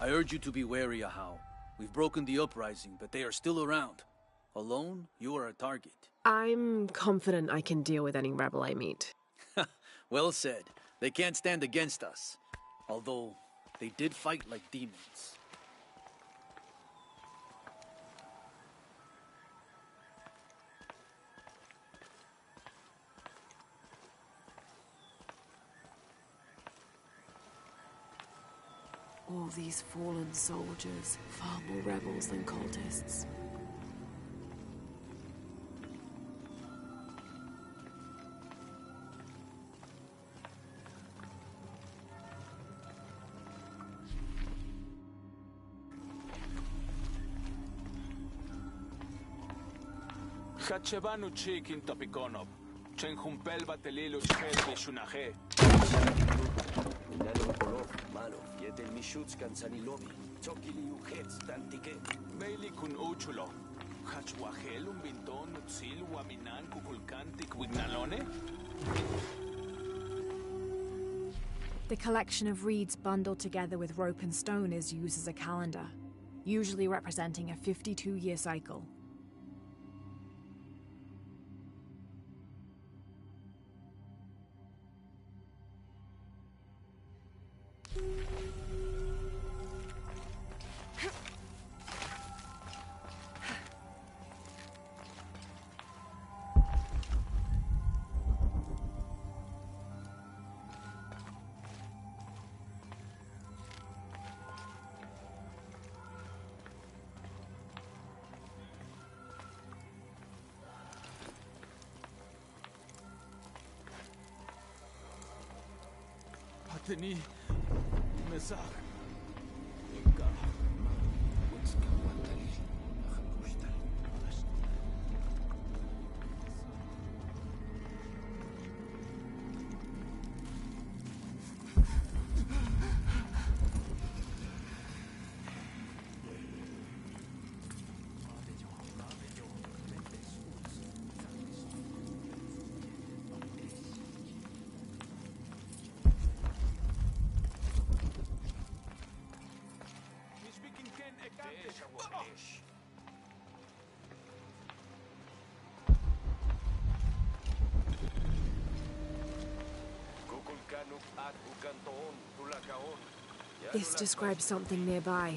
I urge you to be wary, Ahau. We've broken the uprising, but they are still around. Alone, you are a target. I'm confident I can deal with any rebel I meet. Well said. They can't stand against us. Although, they did fight like demons. All these fallen soldiers, far more rebels than cultists. Hachevanu chikin topikonov. Chenjumpel batelilu chel bishunaje. Minalo polov, malo, yetel mishuts kansanilovi. Tokili uhetz tantike. Meili kun uchulo. Hachwahel un binton utzil waminan kukulkantik wignalone. The collection of reeds bundled together with rope and stone is used as a calendar, usually representing a 52-year cycle. Pateni, mesach. This describes something nearby.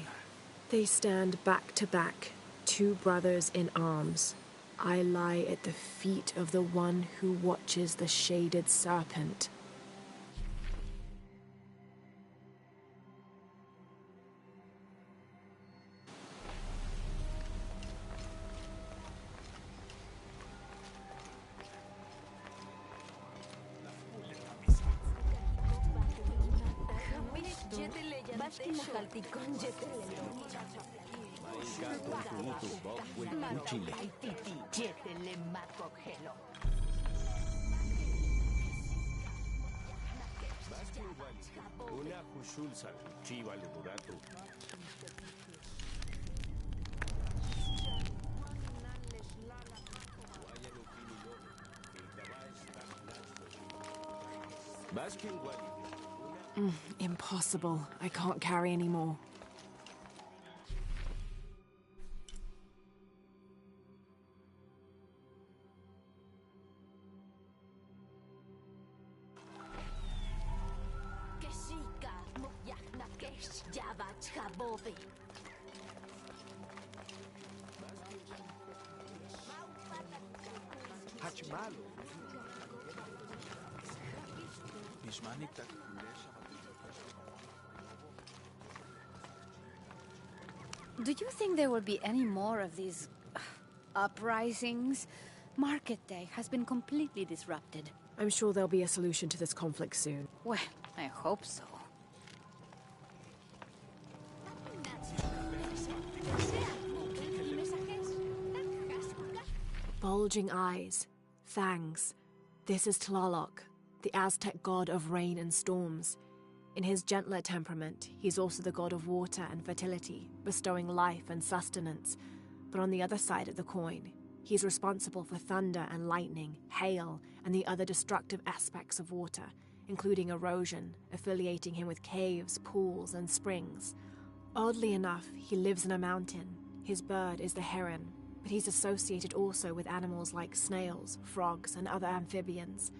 They stand back to back, two brothers in arms. I lie at the feet of the one who watches the shaded serpent. Impossible. I can't carry anymore. Do you think there will be any more of these uprisings? Market Day has been completely disrupted. I'm sure there'll be a solution to this conflict soon. Well, I hope so. Bulging eyes, fangs. This is Tlaloc, the Aztec god of rain and storms. In his gentler temperament, he's also the god of water and fertility, bestowing life and sustenance. But on the other side of the coin, he's responsible for thunder and lightning, hail, and the other destructive aspects of water, including erosion, affiliating him with caves, pools, and springs. Oddly enough, he lives in a mountain. His bird is the heron, but he's associated also with animals like snails, frogs, and other amphibians.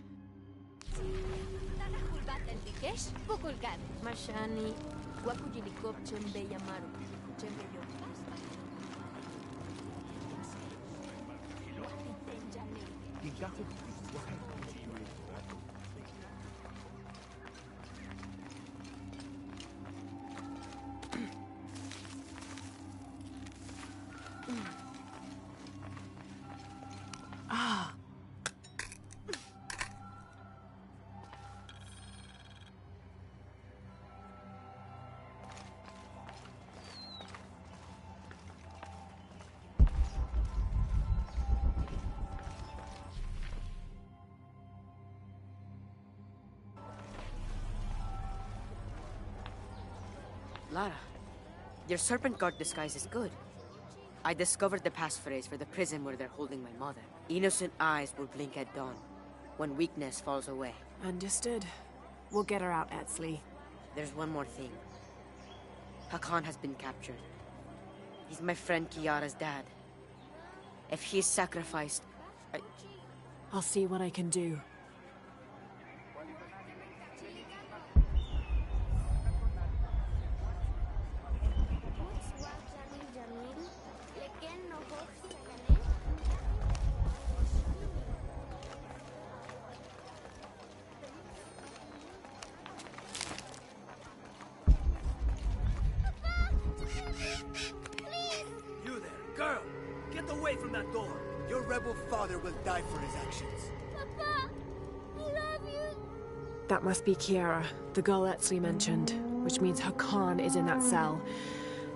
Lara, your serpent guard disguise is good. I discovered the passphrase for the prison where they're holding my mother. Innocent eyes will blink at dawn, when weakness falls away. Understood. We'll get her out, Etzli. There's one more thing. Hakan has been captured. He's my friend Kiara's dad. If he's sacrificed, I'll see what I can do. You there, girl! Get away from that door! Your rebel father will die for his actions. Papa! I love you! That must be Kiara, the girl Etzli mentioned, which means Hakan is in that cell.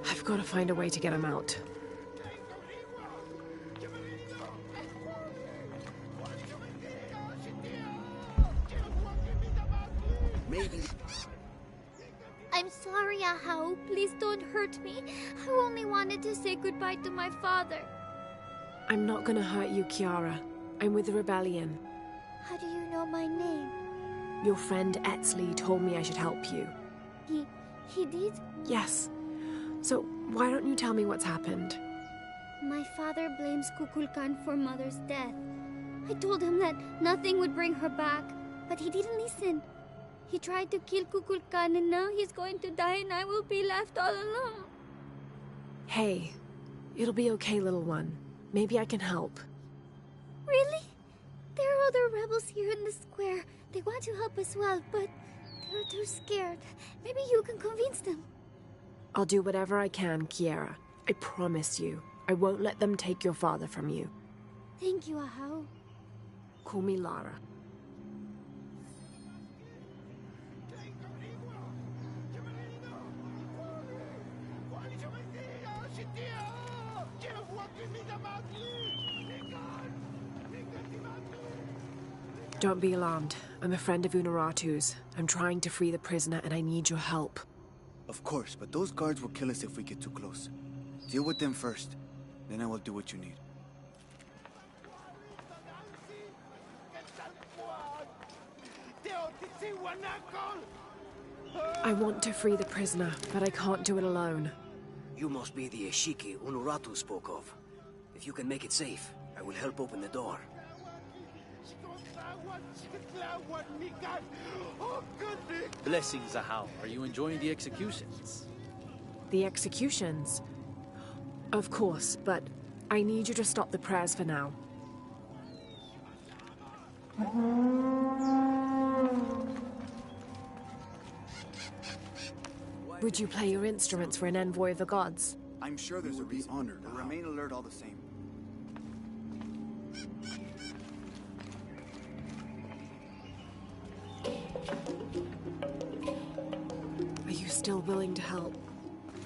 I've got to find a way to get him out. Maybe... I'm sorry, Ahau. Please don't hurt me. I only wanted to say goodbye to my father. I'm not gonna hurt you, Kiara. I'm with the rebellion. How do you know my name? Your friend Etzli told me I should help you. He did? Yes. So, why don't you tell me what's happened? My father blames Kukulkan for Mother's death. I told him that nothing would bring her back, but he didn't listen. He tried to kill Kukulkan and now he's going to die and I will be left all alone. Hey, it'll be okay, little one. Maybe I can help. Really? There are other rebels here in the square. They want to help as well, but they're too scared. Maybe you can convince them. I'll do whatever I can, Kiara. I promise you. I won't let them take your father from you. Thank you, Ahau. Call me Lara. Don't be alarmed. I'm a friend of Unuratu's. I'm trying to free the prisoner and I need your help. Of course, but those guards will kill us if we get too close. Deal with them first, then I will do what you need. I want to free the prisoner, but I can't do it alone. You must be the Eshiki Unuratu spoke of. If you can make it safe, I will help open the door. Blessings, Ahau. Are you enjoying the executions? The executions? Of course, but I need you to stop the prayers for now. Would you play your instruments for an envoy of the gods? I'm sure there's a reason. Honored, but remain alert all the same. Are you still willing to help?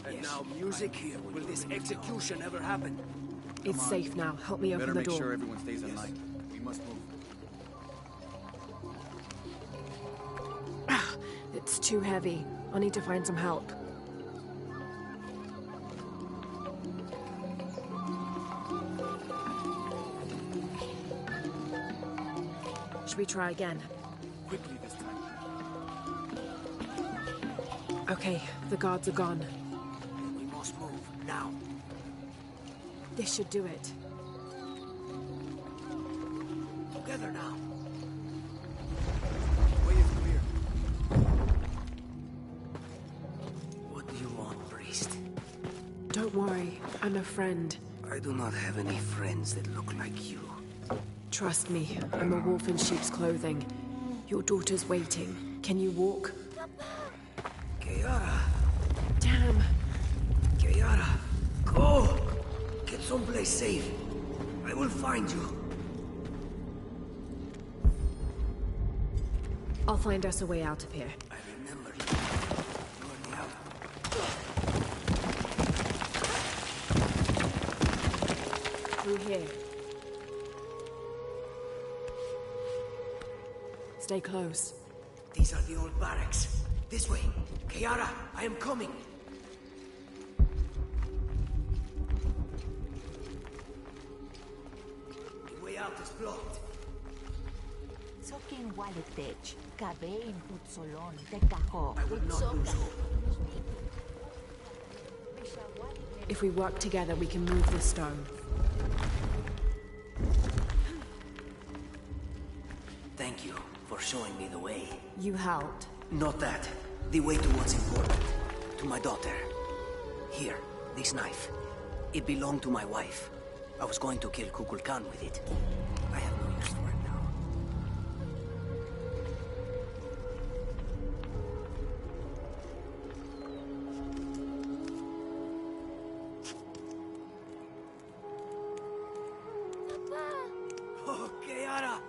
And now music here. Will this execution ever happen? It's safe now. Help me open the door. Better make sure everyone stays in line. We must move. It's too heavy. I'll need to find some help. Should we try again? Quickly this time. Okay, the guards are gone. Move, now. This should do it. Together now. Way is clear. What do you want, priest? Don't worry, I'm a friend. I do not have any friends that look like you. Trust me, I'm a wolf in sheep's clothing. Your daughter's waiting. Can you walk? Kiara! Damn! Kiara! Go! Get someplace safe. I will find you. I'll find us a way out of here. I remember you. You are the out. Through here. Stay close. These are the old barracks. This way. Kiara, I am coming. The way out is blocked. Sokin waletech, kabein putsolon, te kaho. I will not lose hope. If we work together, we can move the stone. Thank you for showing me the way. You helped. Not that. The way to what's important. To my daughter. Here, this knife. It belonged to my wife. I was going to kill Kukulkan with it. I have no use for it now. Papa! Oh, Kiara!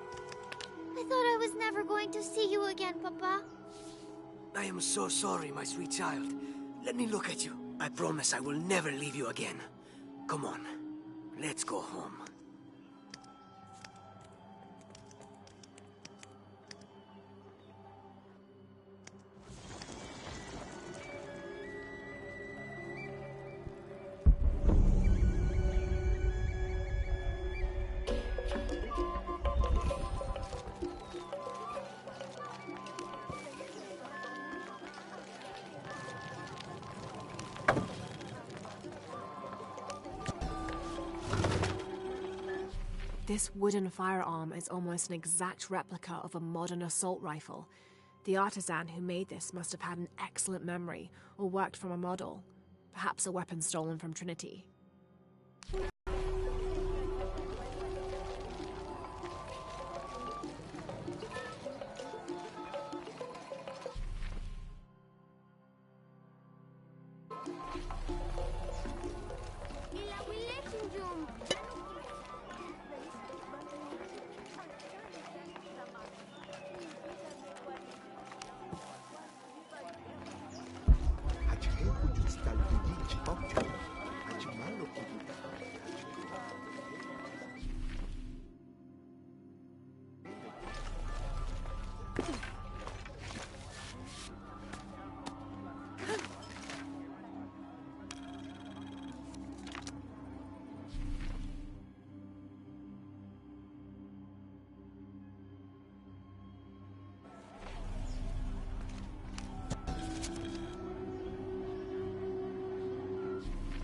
I thought I was never going to see you again, Papa. I am so sorry, my sweet child. Let me look at you. I promise I will never leave you again. Come on. Let's go home. This wooden firearm is almost an exact replica of a modern assault rifle. The artisan who made this must have had an excellent memory, or worked from a model. Perhaps a weapon stolen from Trinity.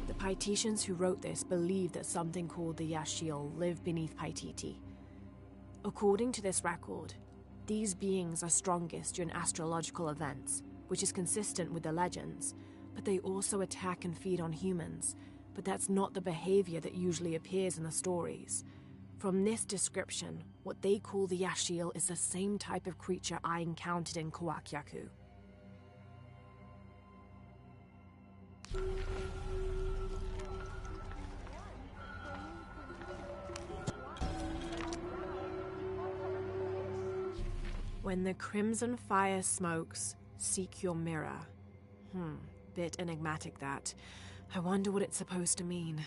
The Paititians who wrote this believed that something called the Yashiel lived beneath Paititi. According to this record, these beings are strongest during astrological events, which is consistent with the legends, but they also attack and feed on humans, but that's not the behavior that usually appears in the stories. From this description, what they call the Yashiel is the same type of creature I encountered in Kawakyaku. When the crimson fire smokes, seek your mirror. Bit enigmatic that. I wonder what it's supposed to mean.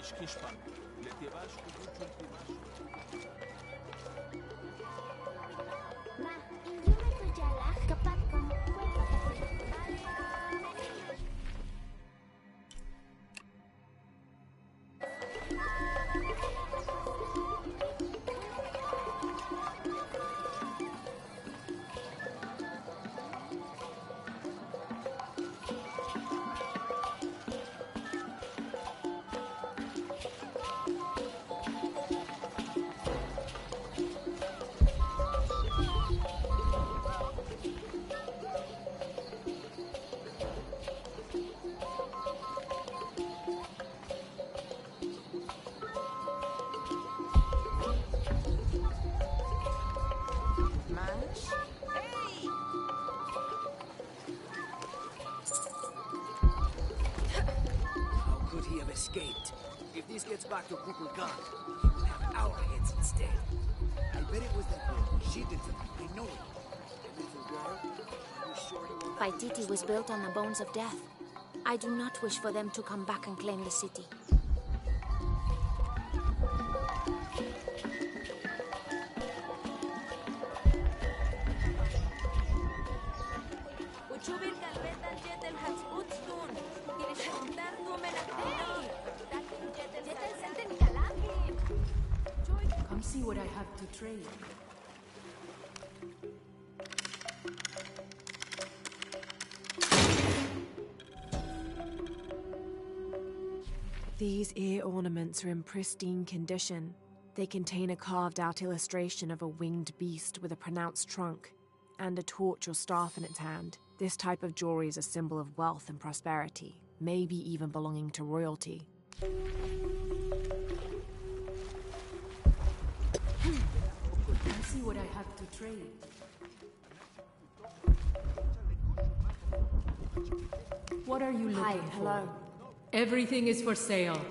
Ishkishpan. Letivash kubuchul tivash. Ma, inyo matujalak kapag kung How could he have escaped? If this gets back to Kukulkan, he will have our heads instead. I bet it was that girl. She did something. I know it. The little girl? Are you sure you want Paititi was built on the bones of death. I do not wish for them to come back and claim the city. Come see what I have to trade. These ear ornaments are in pristine condition. They contain a carved-out illustration of a winged beast with a pronounced trunk and a torch or staff in its hand. This type of jewelry is a symbol of wealth and prosperity, maybe even belonging to royalty. Come see what I have to trade. What are you looking Hi, for? hello. Everything is for sale,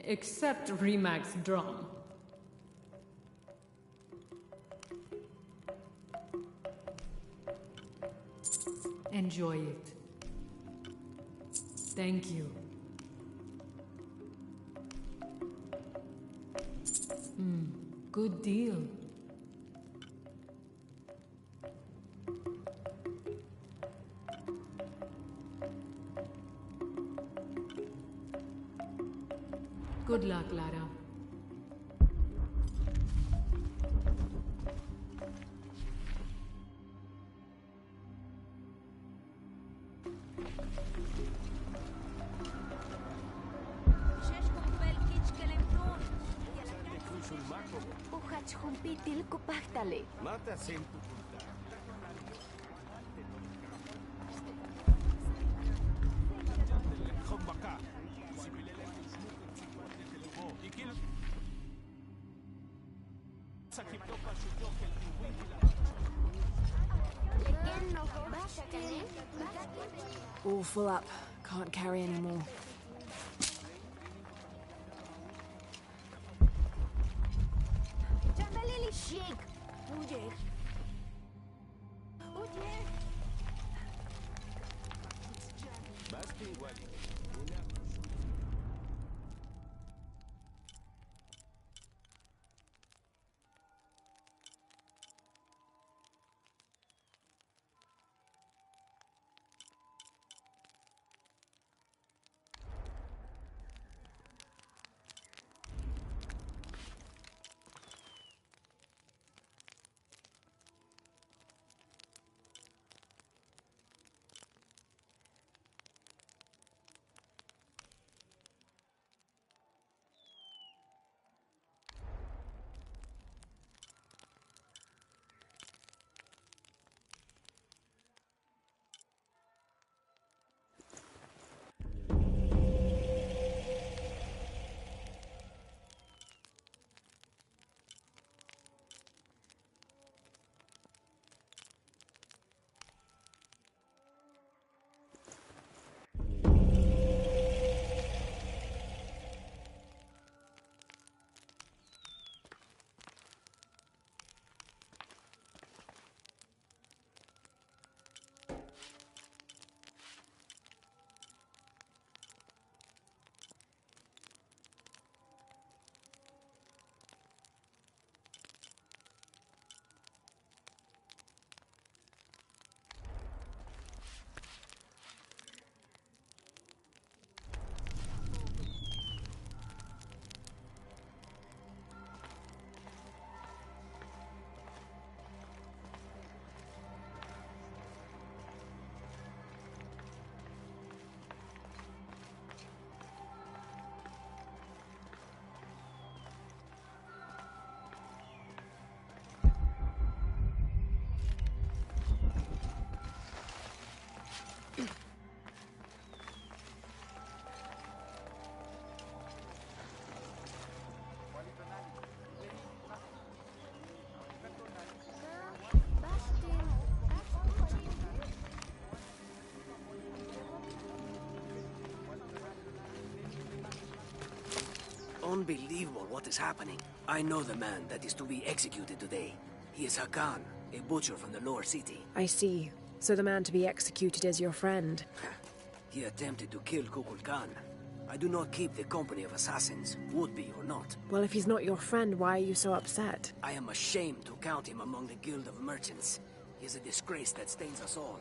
except Remag's drum. Enjoy it. Thank you. Good deal. Good luck, Lara. Mata sempre. All full up. Can't carry anymore. unbelievable what is happening. I know the man that is to be executed today. He is Hakan, a butcher from the lower city. I see. So the man to be executed is your friend. He attempted to kill Kukulkan. I do not keep the company of assassins, would-be or not. Well, if he's not your friend, why are you so upset? I am ashamed to count him among the guild of merchants. He is a disgrace that stains us all.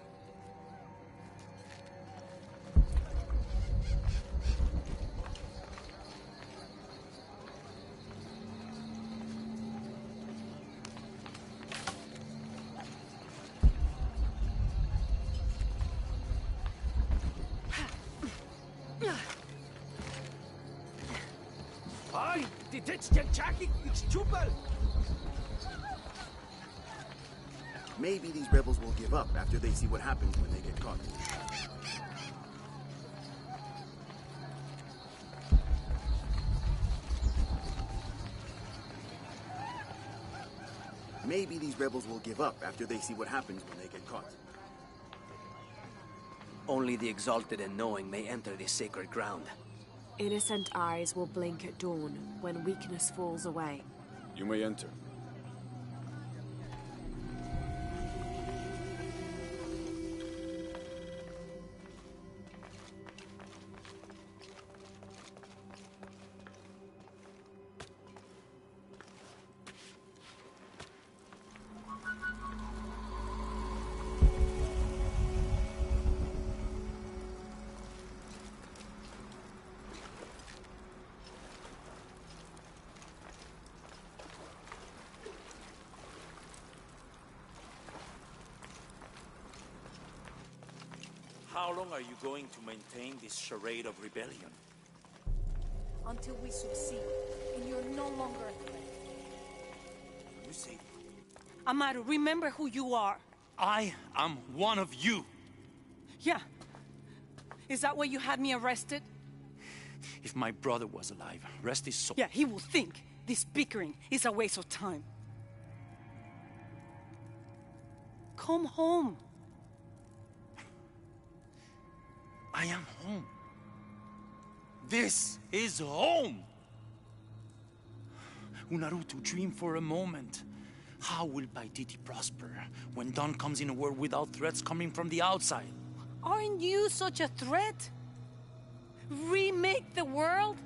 Maybe these rebels will give up after they see what happens when they get caught. Maybe these rebels will give up after they see what happens when they get caught. Only the exalted and knowing may enter this sacred ground. Innocent eyes will blink at dawn when weakness falls away. You may enter. How long are you going to maintain this charade of rebellion? Until we succeed, and you're no longer a threat. You say... Amaru, remember who you are. I am one of you. Yeah. Is that why you had me arrested? If my brother was alive, rest his soul. Yeah, he will think this bickering is a waste of time. Come home. I am home. This is home. Unarutu, dream for a moment. How will Paititi prosper when Dawn comes in a world without threats coming from the outside? Aren't you such a threat? Remake the world?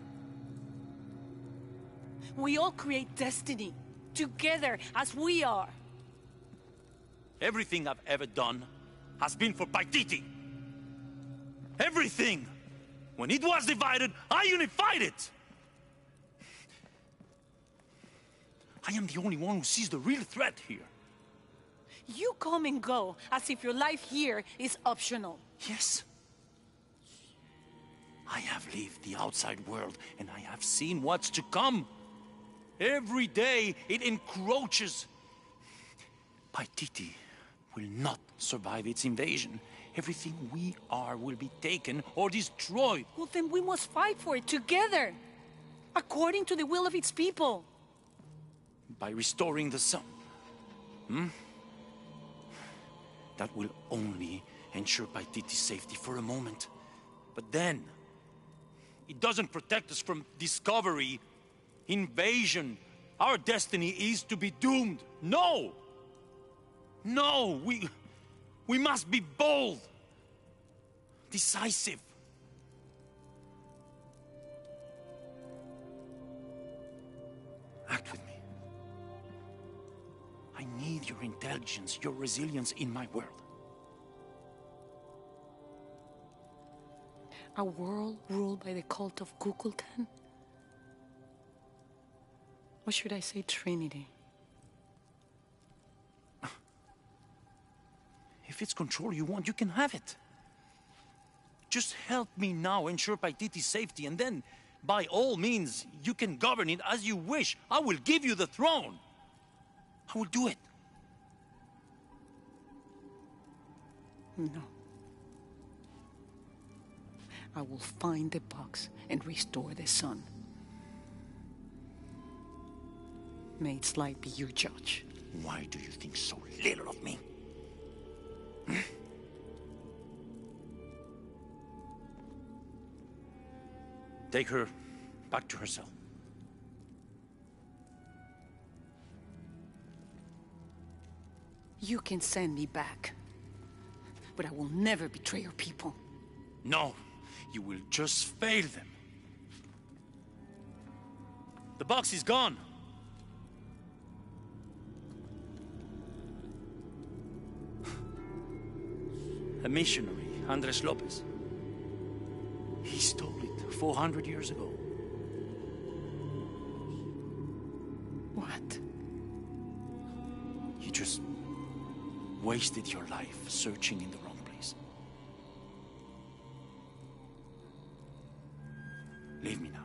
We all create destiny, together as we are. Everything I've ever done has been for Paititi. Everything! When it was divided, I unified it! I am the only one who sees the real threat here. You come and go as if your life here is optional. Yes. I have lived the outside world, and I have seen what's to come. Every day, it encroaches. Paititi will not survive its invasion. Everything we are will be taken or destroyed. Well, then we must fight for it together, according to the will of its people. By restoring the sun. That will only ensure Paititi's safety for a moment. But then, it doesn't protect us from discovery, invasion. Our destiny is to be doomed. No! No, we must be bold, decisive. Act with me. I need your intelligence, your resilience in my world. A world ruled by the cult of Kukulkan? Or should I say Trinity? If it's control you want, you can have it. Just help me now ensure Paititi's safety, and then, by all means, you can govern it as you wish. I will give you the throne. I will do it. No. I will find the box and restore the sun. May its light be your judge. Why do you think so little of me? Take her back to her cell. You can send me back, but I will never betray your people. No, you will just fail them. The box is gone. A missionary, Andres Lopez. He stole it 400 years ago. What? You just wasted your life searching in the wrong place. Leave me now.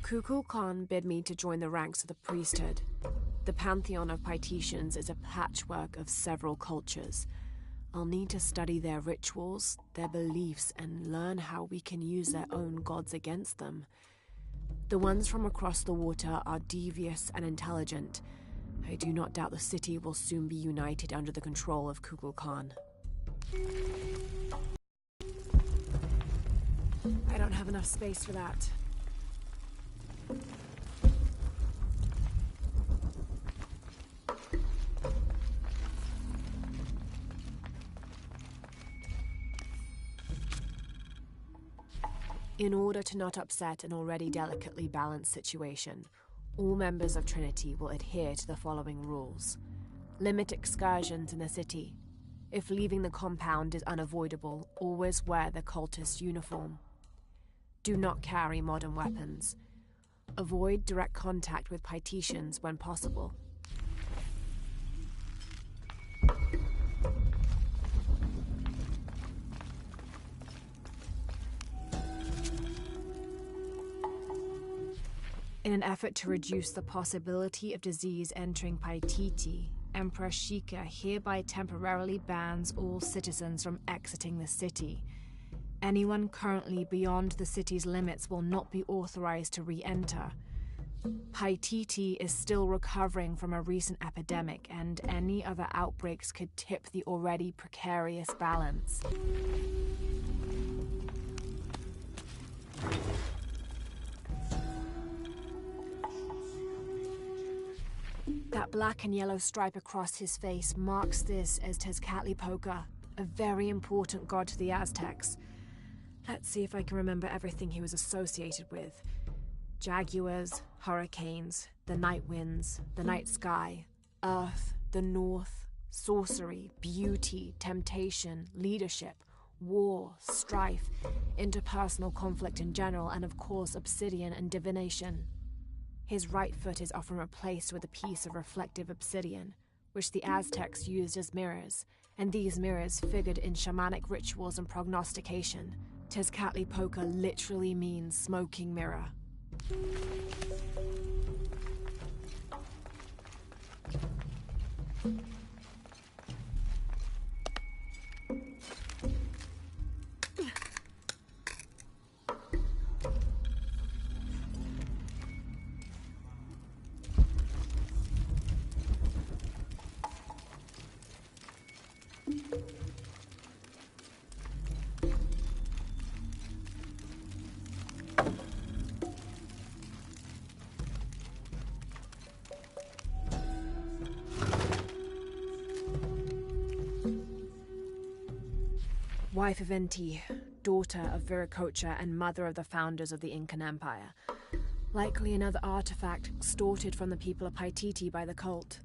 Kukulkan bid me to join the ranks of the priesthood. The pantheon of Paititians is a patchwork of several cultures. I'll need to study their rituals, their beliefs, and learn how we can use their own gods against them. The ones from across the water are devious and intelligent. I do not doubt the city will soon be united under the control of Kukulkan. I don't have enough space for that. In order to not upset an already delicately balanced situation, all members of Trinity will adhere to the following rules. Limit excursions in the city. If leaving the compound is unavoidable, always wear the cultist uniform. Do not carry modern weapons. Avoid direct contact with Paititians when possible. In an effort to reduce the possibility of disease entering Paititi, Emperor Shika hereby temporarily bans all citizens from exiting the city. Anyone currently beyond the city's limits will not be authorized to re-enter. Paititi is still recovering from a recent epidemic, and any other outbreaks could tip the already precarious balance. That black and yellow stripe across his face marks this as Tezcatlipoca, a very important god to the Aztecs. Let's see if I can remember everything he was associated with. Jaguars, hurricanes, the night winds, the night sky, earth, the north, sorcery, beauty, temptation, leadership, war, strife, interpersonal conflict in general, and of course obsidian and divination. His right foot is often replaced with a piece of reflective obsidian, which the Aztecs used as mirrors, and these mirrors figured in shamanic rituals and prognostication. Tezcatlipoca literally means smoking mirror. Wife of Inti, daughter of Viracocha and mother of the founders of the Incan Empire. Likely another artifact extorted from the people of Paititi by the cult.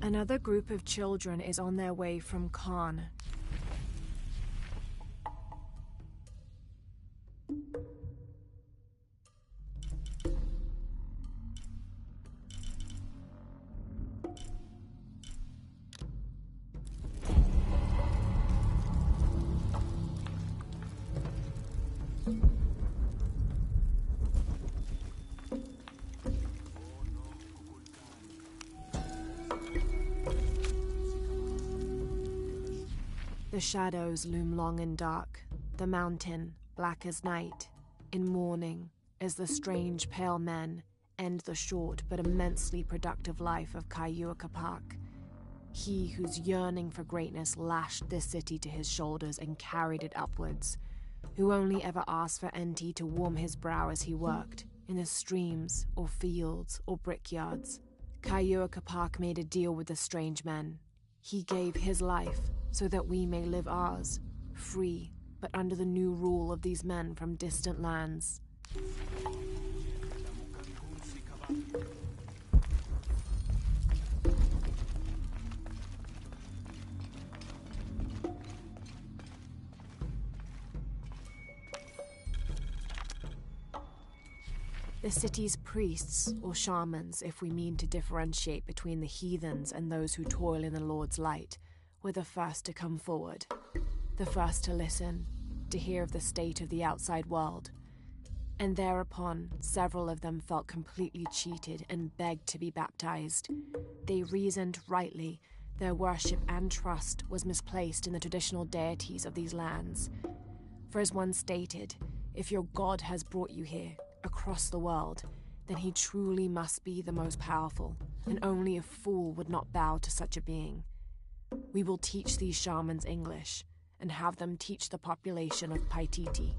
Another group of children is on their way from Khan. The shadows loom long and dark, the mountain black as night, in mourning as the strange pale men end the short but immensely productive life of Kayua Capac. He whose yearning for greatness lashed this city to his shoulders and carried it upwards, who only ever asked for Enti to warm his brow as he worked, in the streams or fields or brickyards. Kayua Capac made a deal with the strange men. He gave his life so that we may live ours, free, but under the new rule of these men from distant lands. The city's priests, or shamans, if we mean to differentiate between the heathens and those who toil in the Lord's light, were the first to come forward, the first to listen, to hear of the state of the outside world. And thereupon, several of them felt completely cheated and begged to be baptized. They reasoned rightly their worship and trust was misplaced in the traditional deities of these lands. For as one stated, if your God has brought you here, across the world, then he truly must be the most powerful, and only a fool would not bow to such a being. We will teach these shamans English, and have them teach the population of Paititi.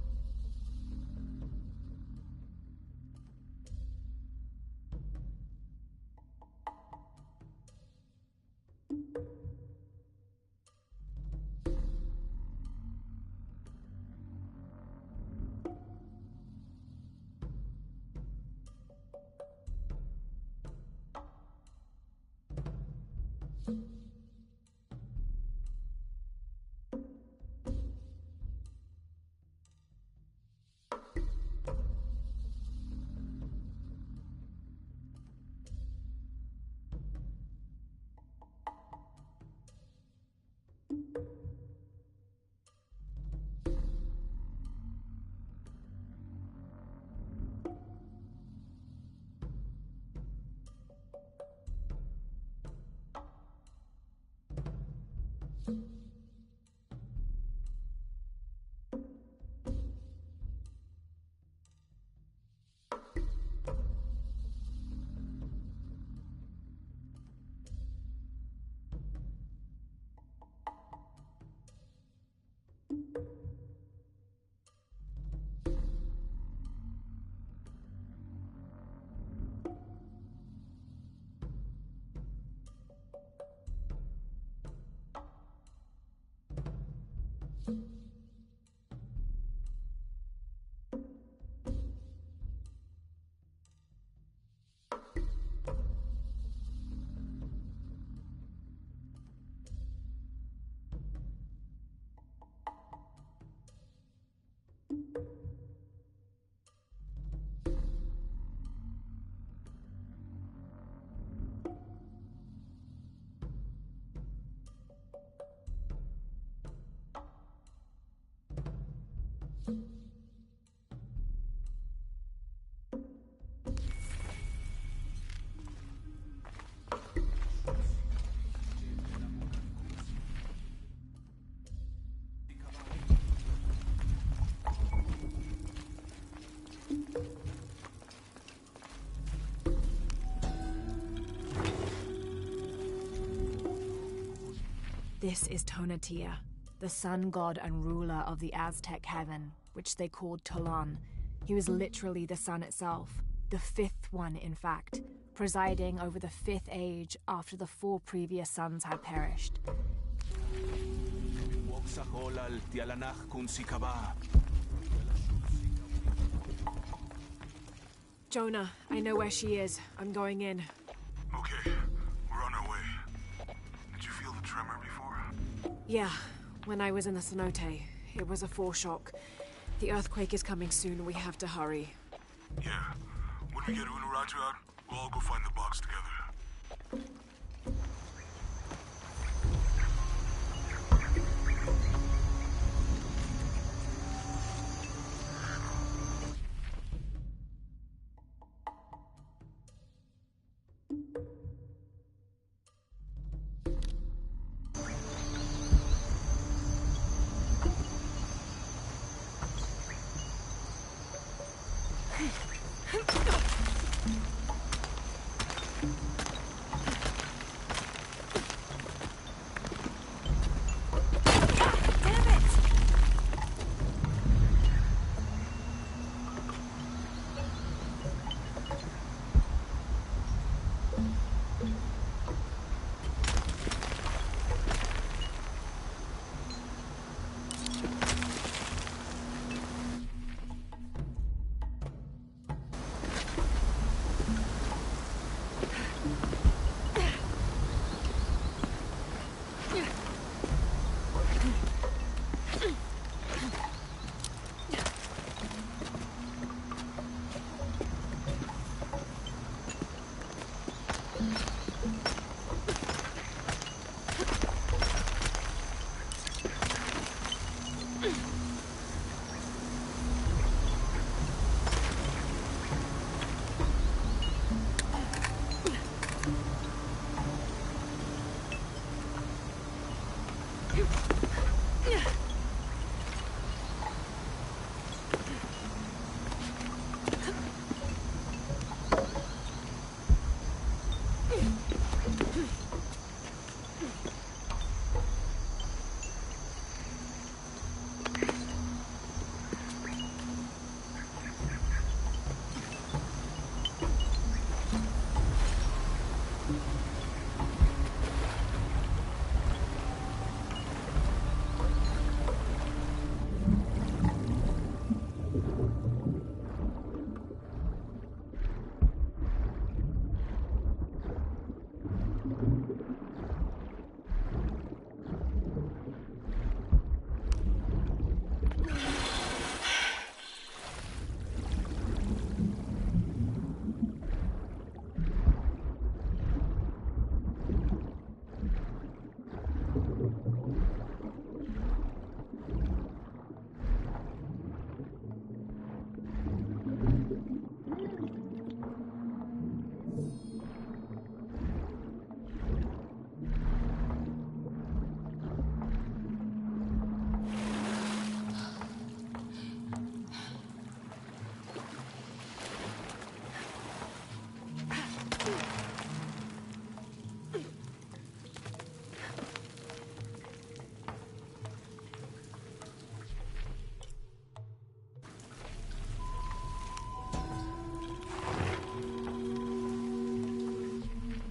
This is Tonatiuh, the sun god and ruler of the Aztec heaven, which they called Tolan. He was literally the sun itself, the fifth one in fact, presiding over the fifth age after the 4 previous suns had perished. Jonah, I know where she is. I'm going in. Okay, we're on our way. tremor before? Yeah, when I was in the cenote. It was a foreshock. The earthquake is coming soon. We have to hurry. Yeah. When we get Unuratu out, we'll all go find the box together.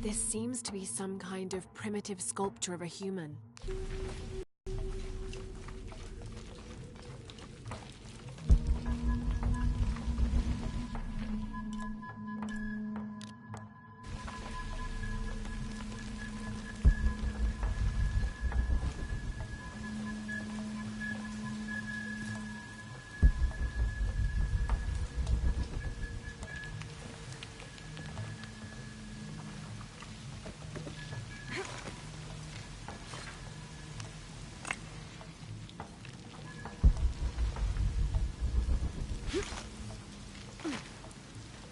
This seems to be some kind of primitive sculpture of a human.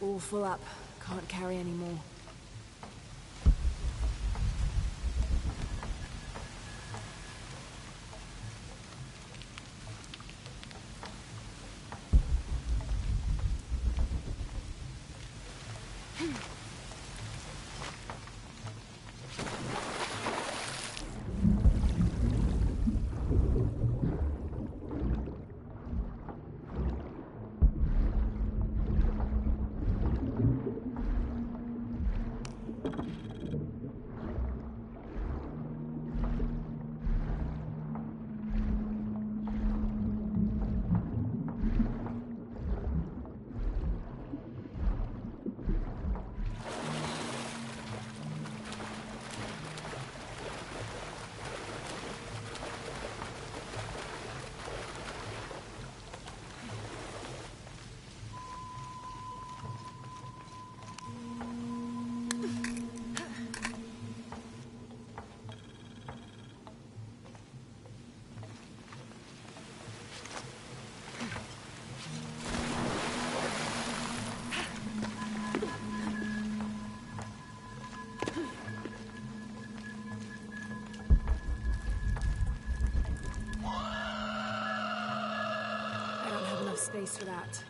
All full up. Can't carry any more. space for that.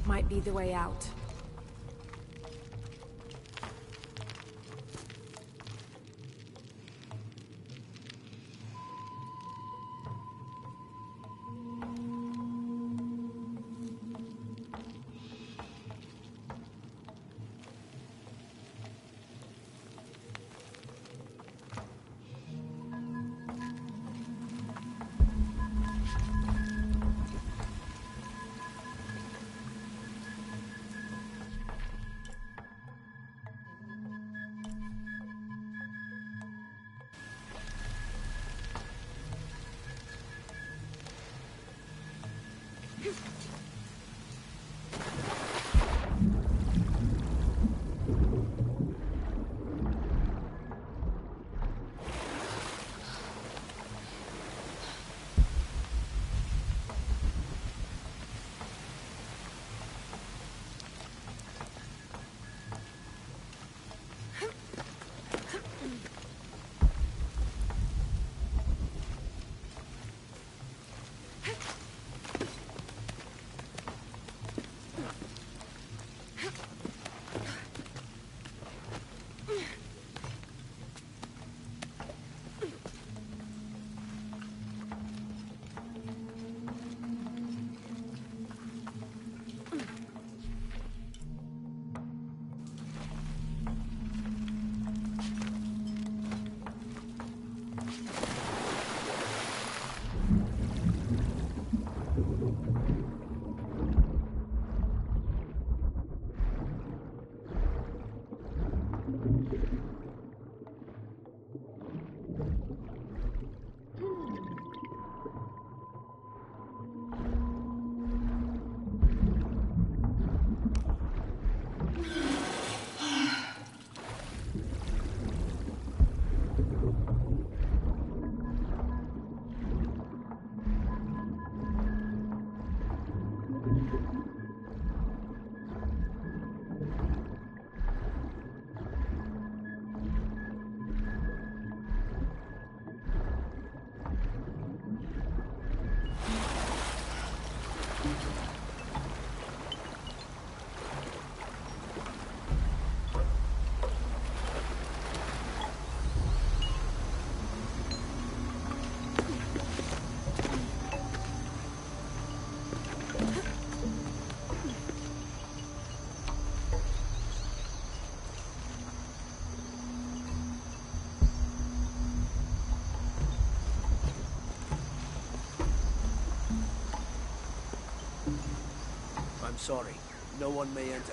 Might be the way out. Sorry, no one may enter.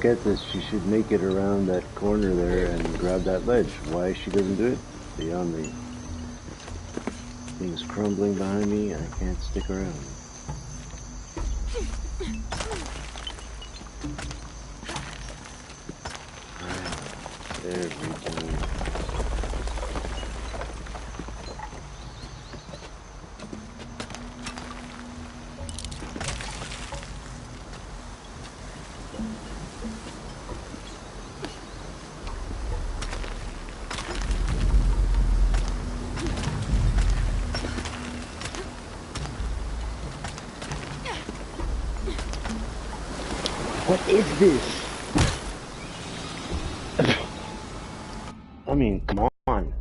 Get this, she should make it around that corner there and grab that ledge. Why she doesn't do it? Beyond me. Things crumbling behind me and I can't stick around. Every time. What is this? I mean, come on.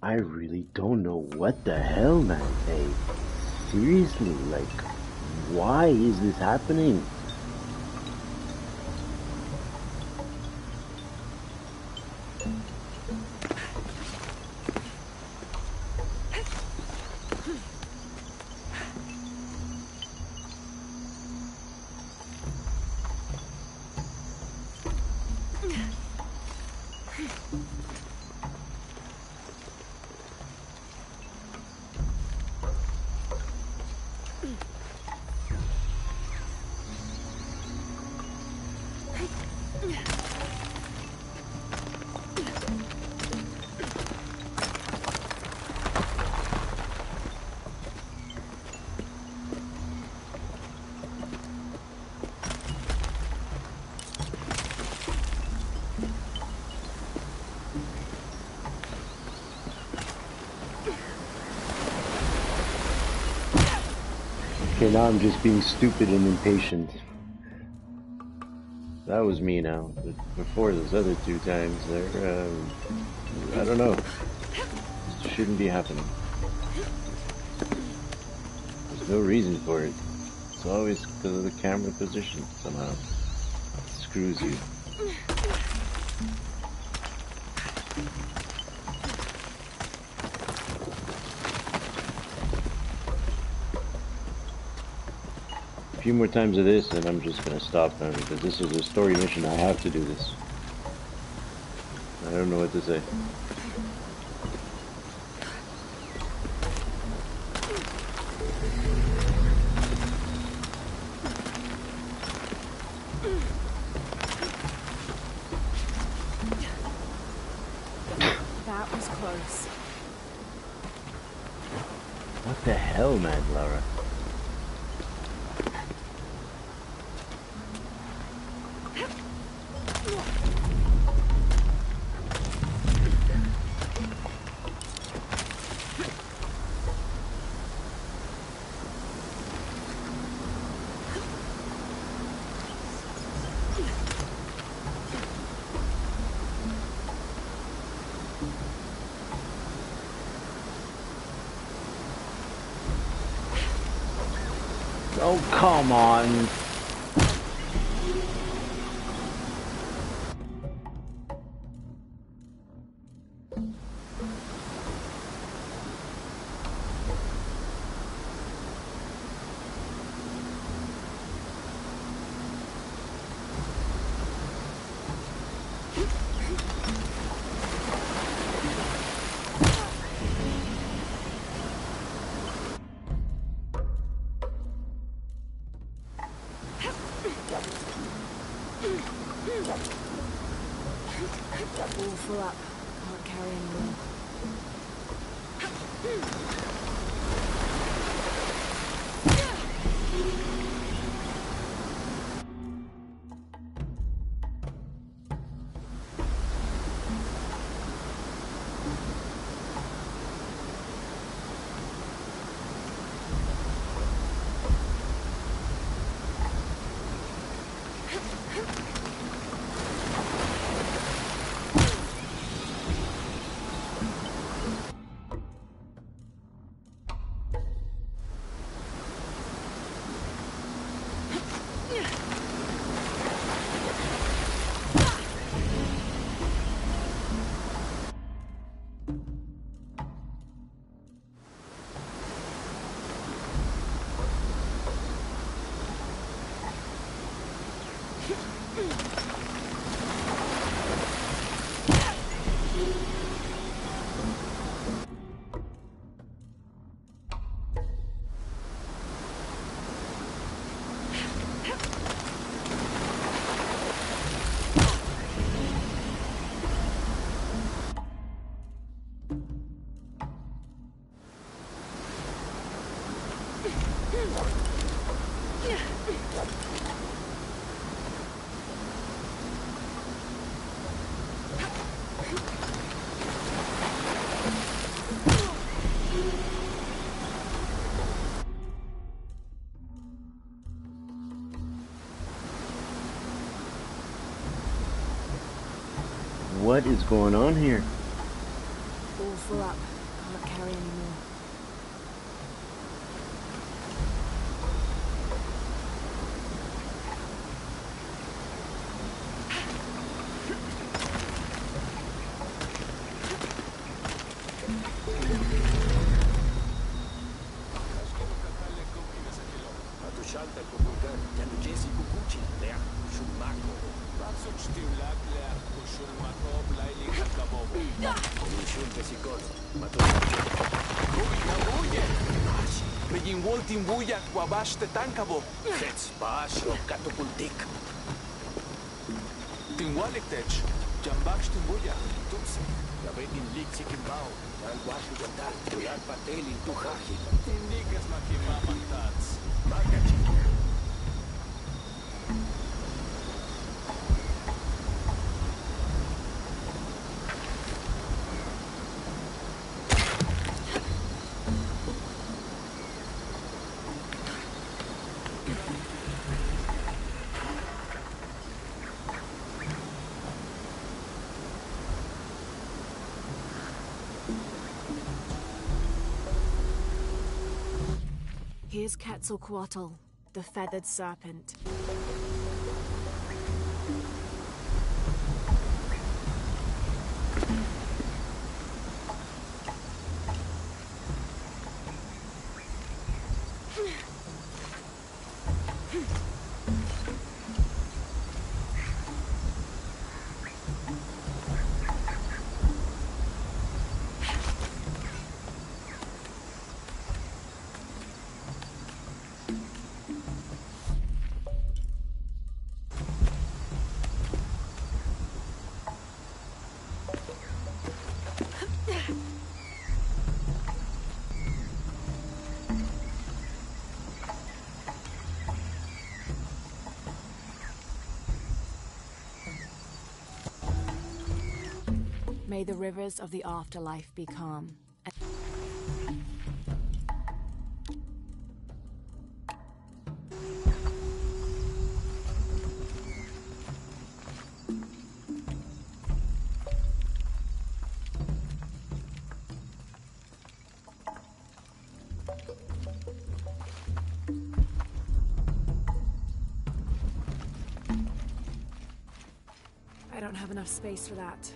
I really don't know what the hell, man. Hey, seriously, like, why is this happening? Okay, now I'm just being stupid and impatient. That was me now. But before those other two times there, I don't know. It shouldn't be happening. There's no reason for it. It's always because of the camera position somehow. It screws you. A few more times of this and I'm just gonna stop now because this is a story mission. I have to do this. I don't know what to say. That was close. What the hell, Mad Lara? Oh, come on. All full up. Can't carry anymore. What is going on here? All full up. Can't carry anymore. Timbuya, Wabash Tetankabo. Despacio, Catapultic. Tinwaliktech, Jambash Timbuya, Tutsi. Yabetin Lixi Kimbao, Alwashi Yatal, Tulat Patel in Tuhaji. Indikas Makimamantats. Magachi. Here's Quetzalcoatl, the feathered serpent. May the rivers of the afterlife be calm. I don't have enough space for that.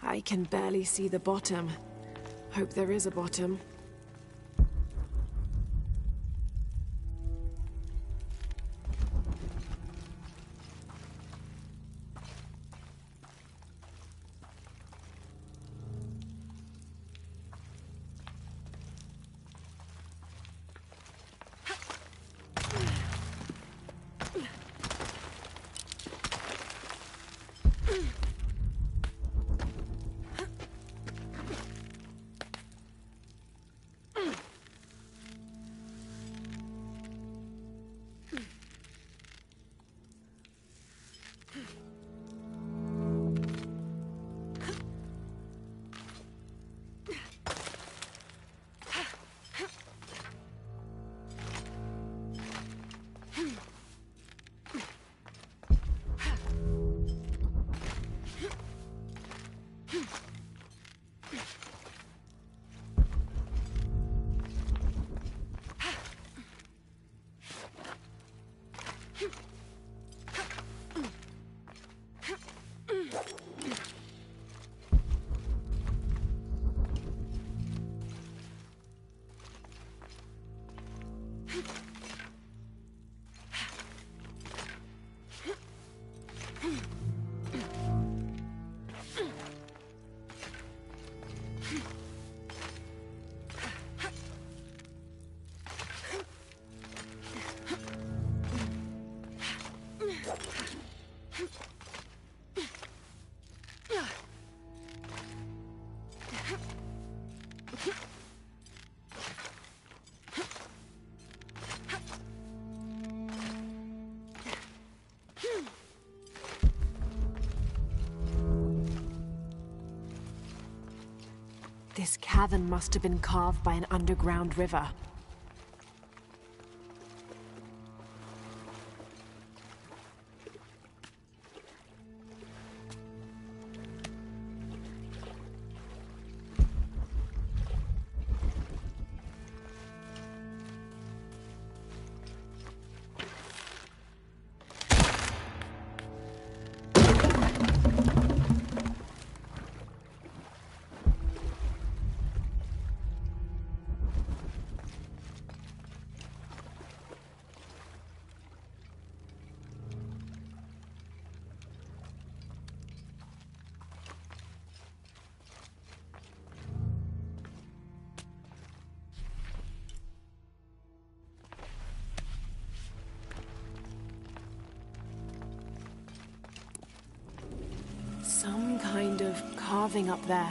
I can barely see the bottom. Hope there is a bottom. This cavern must have been carved by an underground river. Some kind of carving up there.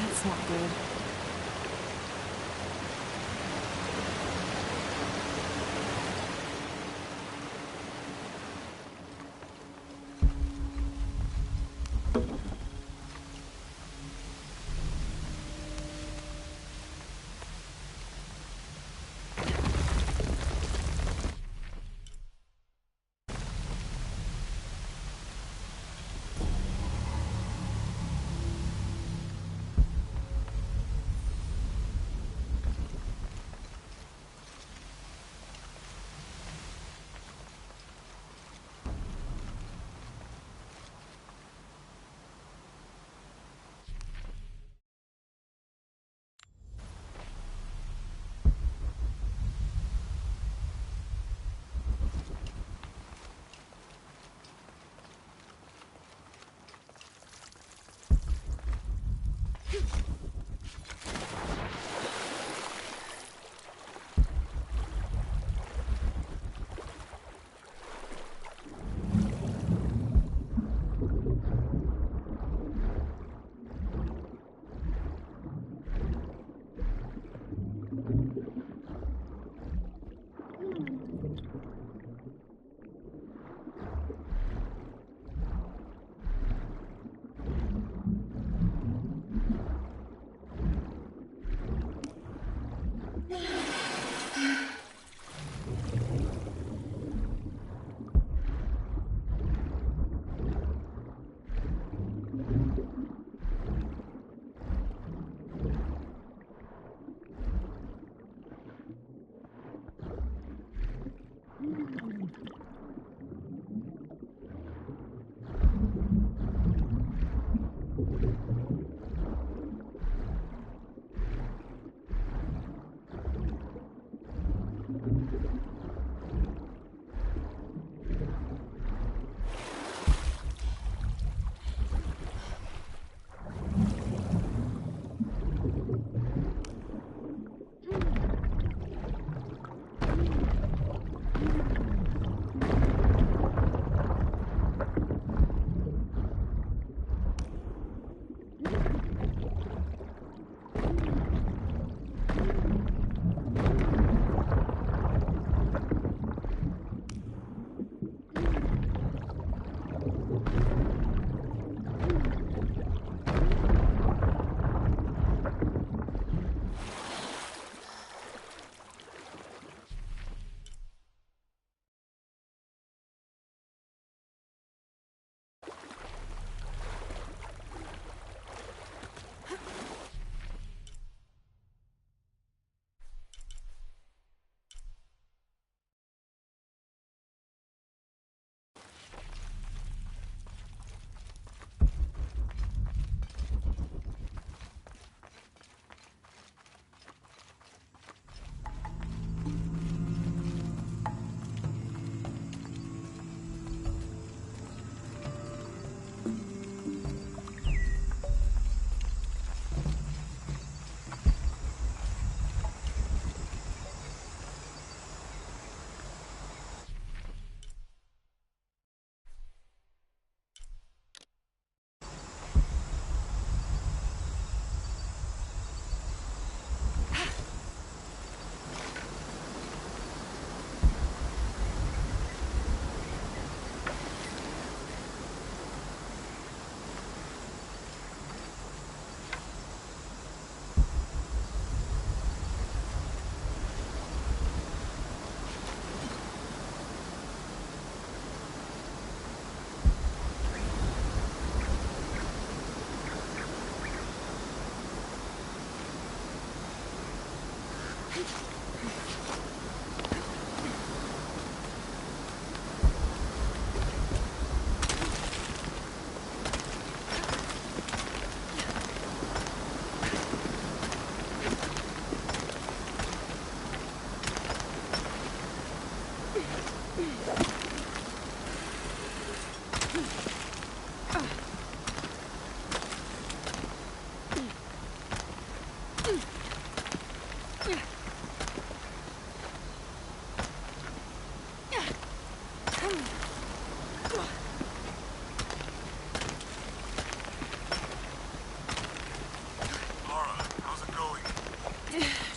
That's not good.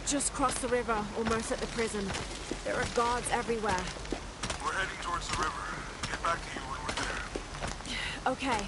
Just crossed the river, almost at the prison. There are guards everywhere. We're heading towards the river. Get back to you when we're there. Okay.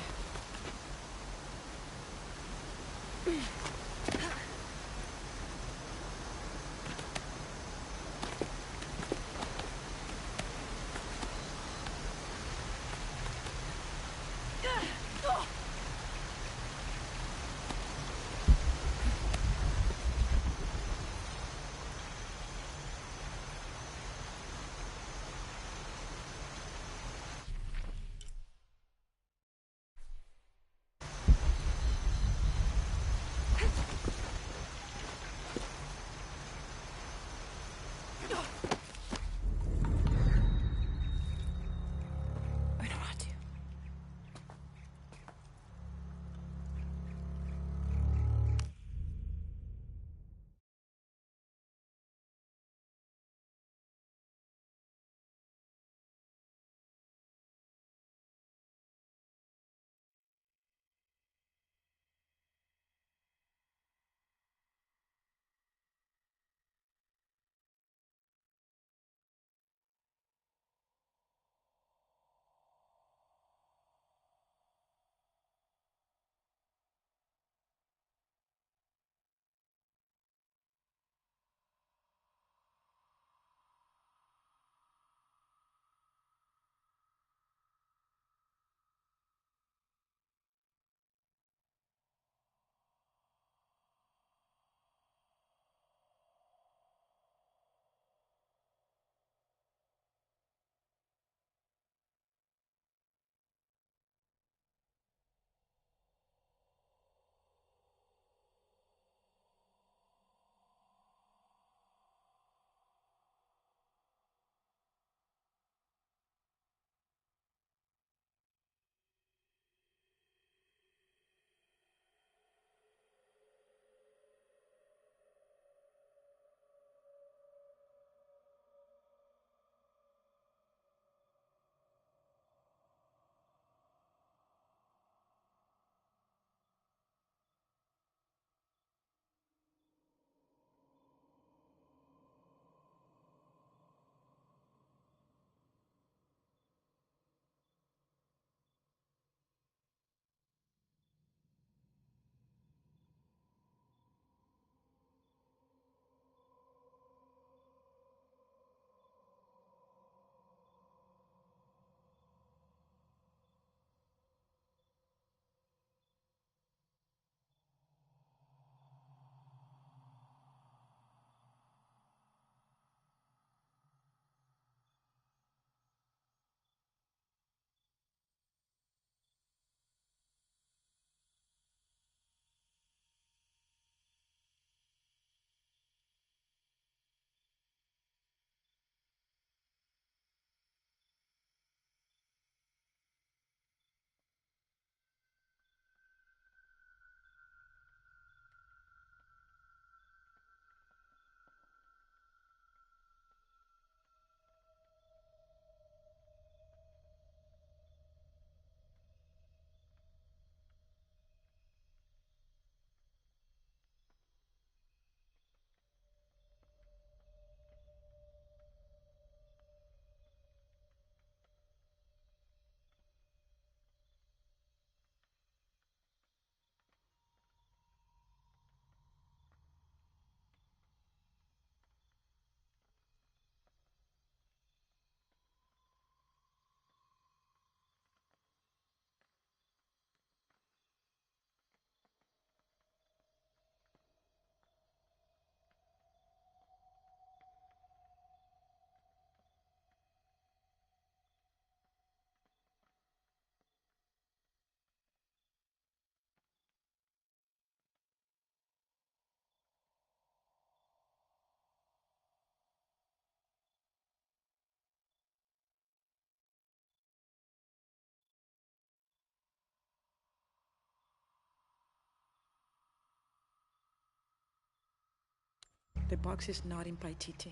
The box is not in Paititi.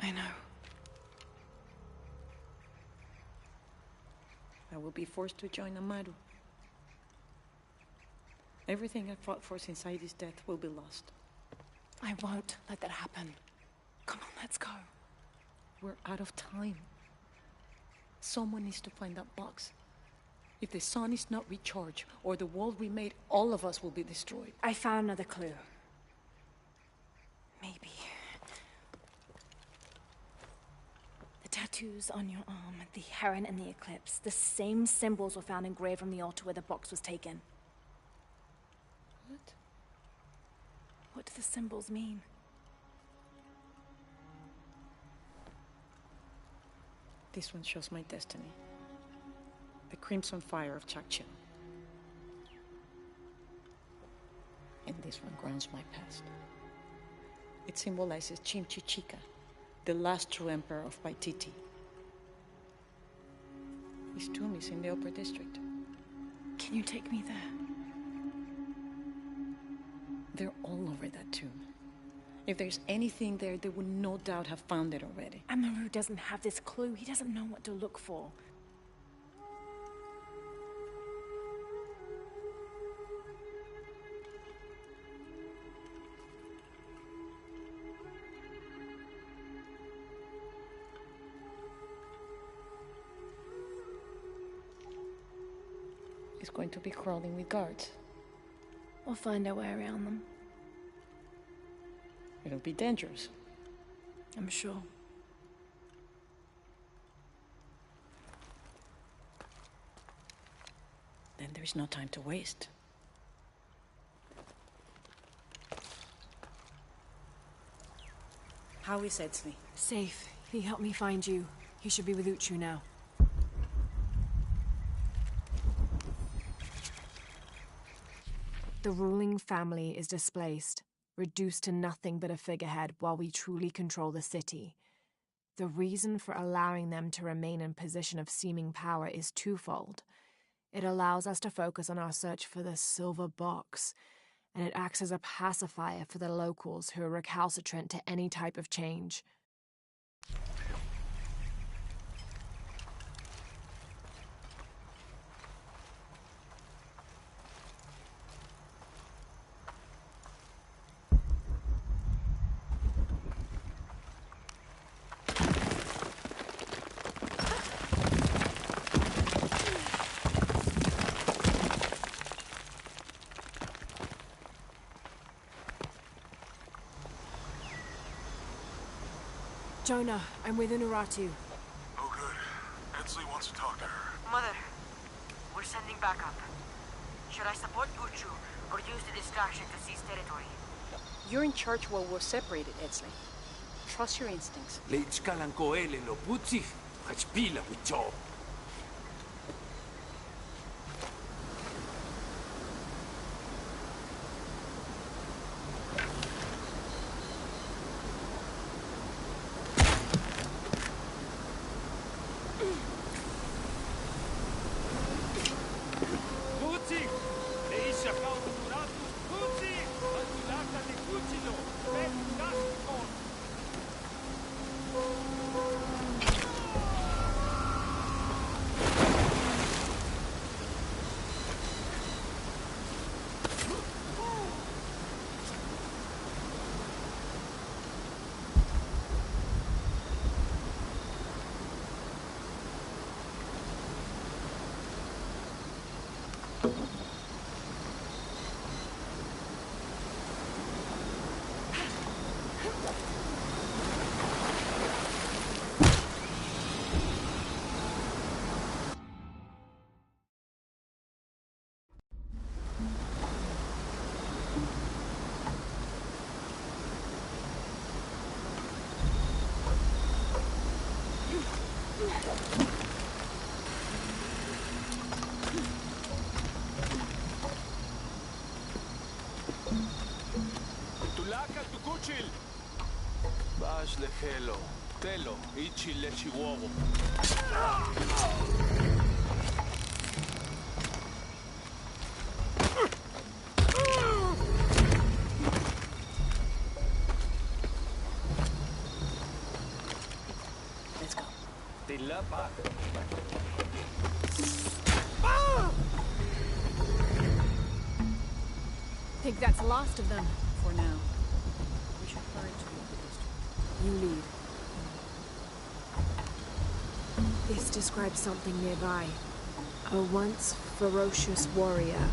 I know. I will be forced to join Amaru. Everything I fought for since Aidi's death will be lost. I won't let that happen. Come on, let's go. We're out of time. Someone needs to find that box. If the sun is not recharged, or the world we made, all of us will be destroyed. I found another clue. Maybe. The tattoos on your arm, the heron and the eclipse, the same symbols were found engraved on the altar where the box was taken. What? What do the symbols mean? This one shows my destiny. The crimson fire of Chakchil. And this one grounds my past. It symbolizes Chimchichica, the last true emperor of Paititi. His tomb is in the upper district. Can you take me there? They're all over that tomb. If there's anything there, they would no doubt have found it already. Amaru doesn't have this clue. He doesn't know what to look for. It's going to be crawling with guards. We'll find our way around them. It'll be dangerous. I'm sure. Then there's no time to waste. How is Edsley? Safe. He helped me find you. He should be with Uchu now. The ruling family is displaced, reduced to nothing but a figurehead while we truly control the city. The reason for allowing them to remain in position of seeming power is twofold. It allows us to focus on our search for the silver box, and it acts as a pacifier for the locals who are recalcitrant to any type of change. Jonah, I'm with Unuratu. Oh, good. Edsley wants to talk to her. Mother, we're sending backup. Should I support Uchu or use the distraction to seize territory? You're in charge while we're separated, Edsley. Trust your instincts. Tulaka tukuchil. Bash lehelo. Telo. Ichi lechiwowo. Let's go. Tilapa. Think that's the last of them. For now. You lead. This describes something nearby. A once ferocious warrior,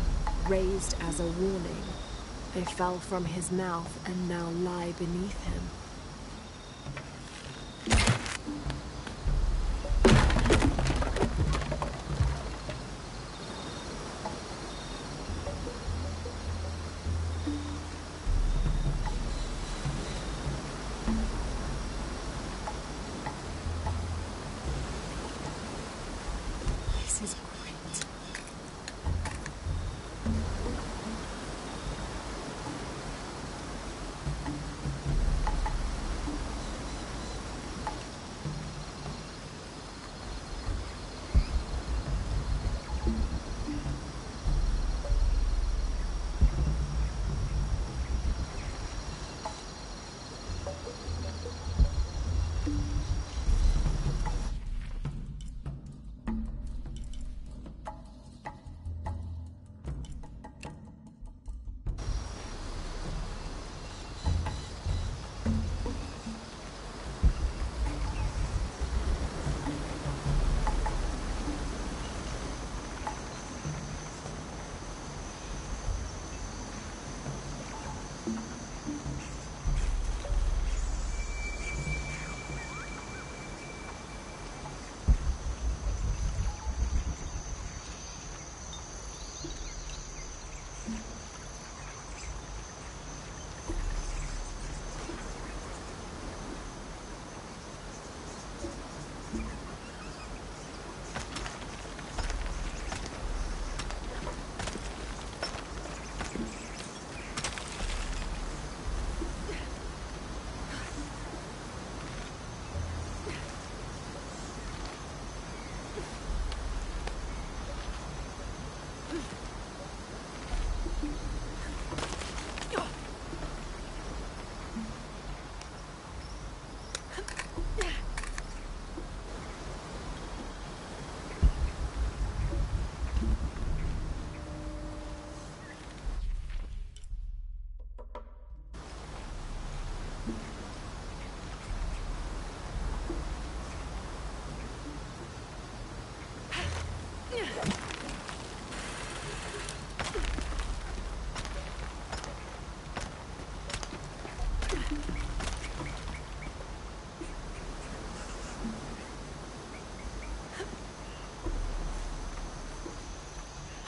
raised as a warning. They fell from his mouth and now lie beneath him. This is great.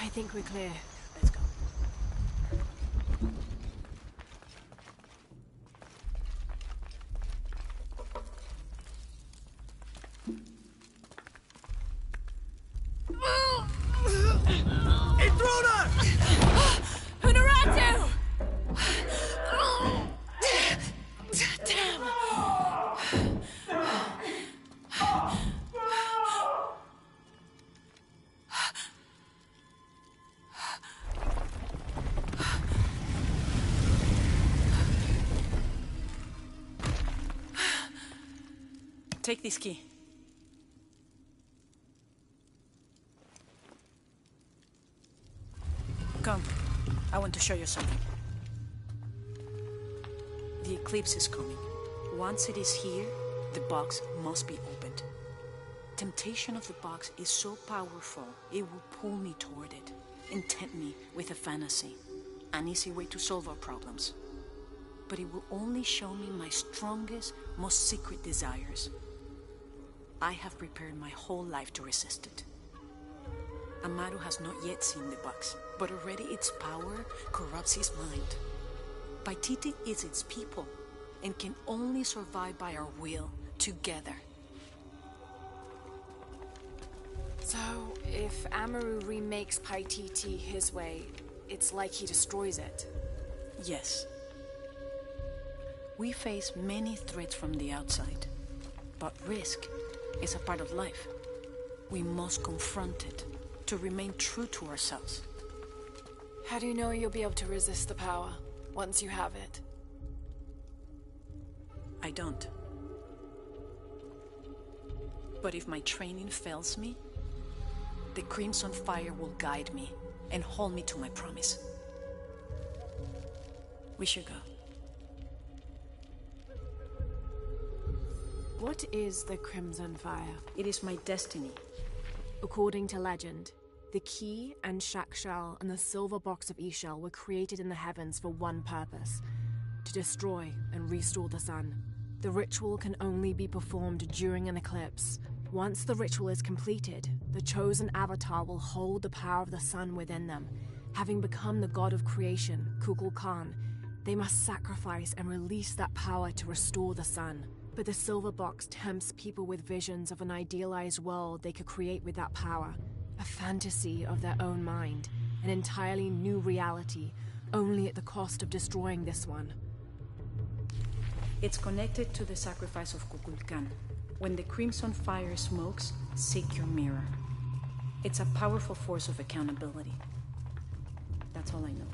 I think we're clear. Let's go. Intruder! Honoratu! Damn! Take this key. Come. I want to show you something. The eclipse is coming. Once it is here, the box must be opened. Temptation of the box is so powerful, it will pull me toward it and tempt me with a fantasy, an easy way to solve our problems. But it will only show me my strongest, most secret desires. I have prepared my whole life to resist it. Amaru has not yet seen the box, but already its power corrupts his mind. Paititi is its people, and can only survive by our will, together. So, if Amaru remakes Paititi his way, it's like he destroys it. Yes. We face many threats from the outside, but risk is a part of life. We must confront it to remain true to ourselves. How do you know you'll be able to resist the power once you have it? I don't. But if my training fails me, the Crimson Fire will guide me and hold me to my promise. We should go. What is the Crimson Fire? It is my destiny. According to legend, the key and Shakshal and the silver box of Ishal were created in the heavens for one purpose: to destroy and restore the sun. The ritual can only be performed during an eclipse. Once the ritual is completed, the chosen avatar will hold the power of the sun within them. Having become the god of creation, Kukulkan, they must sacrifice and release that power to restore the sun. But the silver box tempts people with visions of an idealized world they could create with that power. A fantasy of their own mind, an entirely new reality, only at the cost of destroying this one. It's connected to the sacrifice of Kukulkan. When the Crimson Fire smokes, seek your mirror. It's a powerful force of accountability. That's all I know.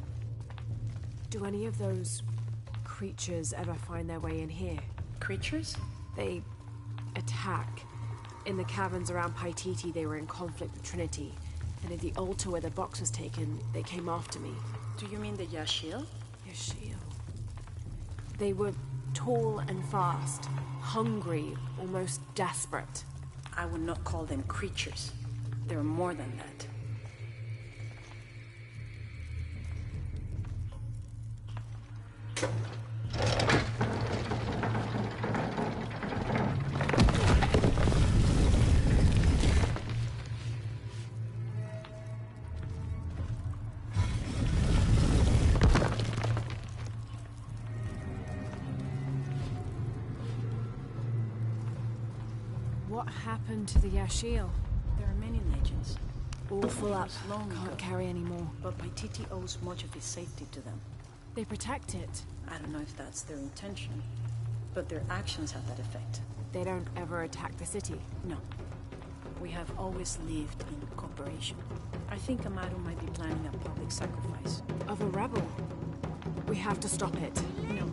Do any of those creatures ever find their way in here? Creatures? They attack. In the caverns around Paititi, they were in conflict with Trinity. And at the altar where the box was taken, they came after me. Do you mean the Yashil? Yashil. They were tall and fast, hungry, almost desperate. I would not call them creatures. They're more than that. What happened to the Yashil? There are many legends. All full up. Long Can't ago. carry anymore. But Paititi owes much of its safety to them. They protect it. I don't know if that's their intention, but their actions have that effect. They don't ever attack the city. No. We have always lived in cooperation. I think Amaru might be planning a public sacrifice. Of a rebel? We have to stop it. No,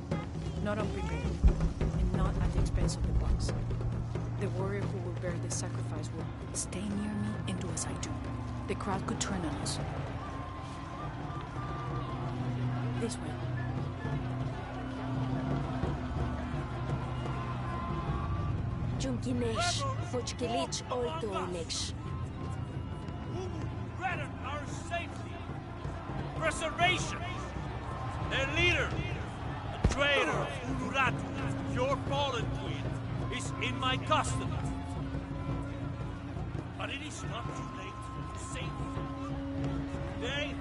not unprepared. And not at the expense of the box. The warrior who will bear this sacrifice will stay near me and do as I do. The crowd could turn on us. This way. Junkinesh, Fochkilich Oitonesh. Who would threaten our safety? Preservation! Their leader, the traitor of Ururatu, your fallen queen, is in my custody. But it is not too late to save him. Today,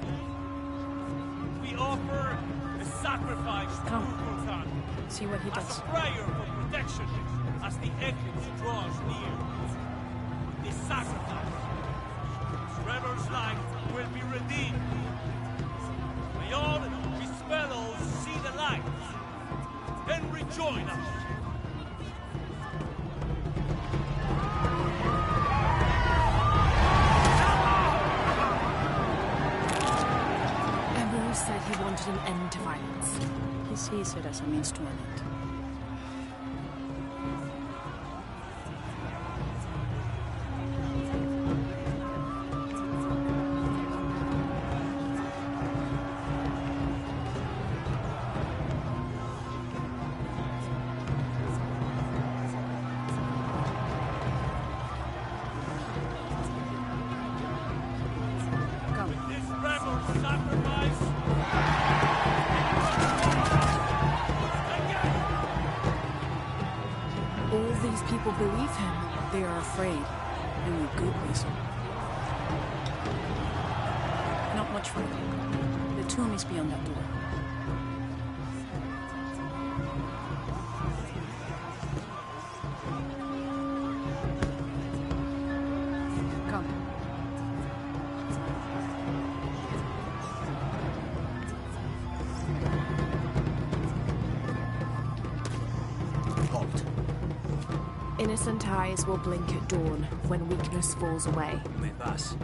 we offer a sacrifice to Kukulkan. See what he does. As a prayer for protection as the eclipse draws near. This sacrifice, Trevor's life will be redeemed. May all his fellows see the light and rejoin us. Emperor said he wanted an end to violence. He sees it as a means to an end. People believe him. They are afraid, and with good reason. Not much further. The tomb is beyond that door. Come. Halt. Innocent eyes will blink at dawn when weakness falls away. Me pass.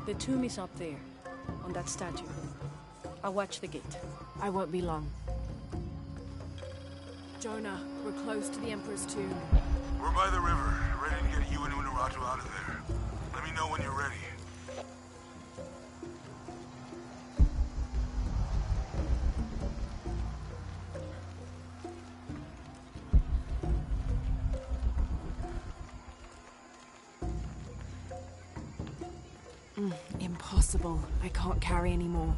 The tomb is up there, on that statue. I'll watch the gate. I won't be long. Jonah, we're close to the Emperor's tomb. We're by the river, ready to get you and Unuratu out of there. Let me know when you're ready. Impossible. I can't carry anymore.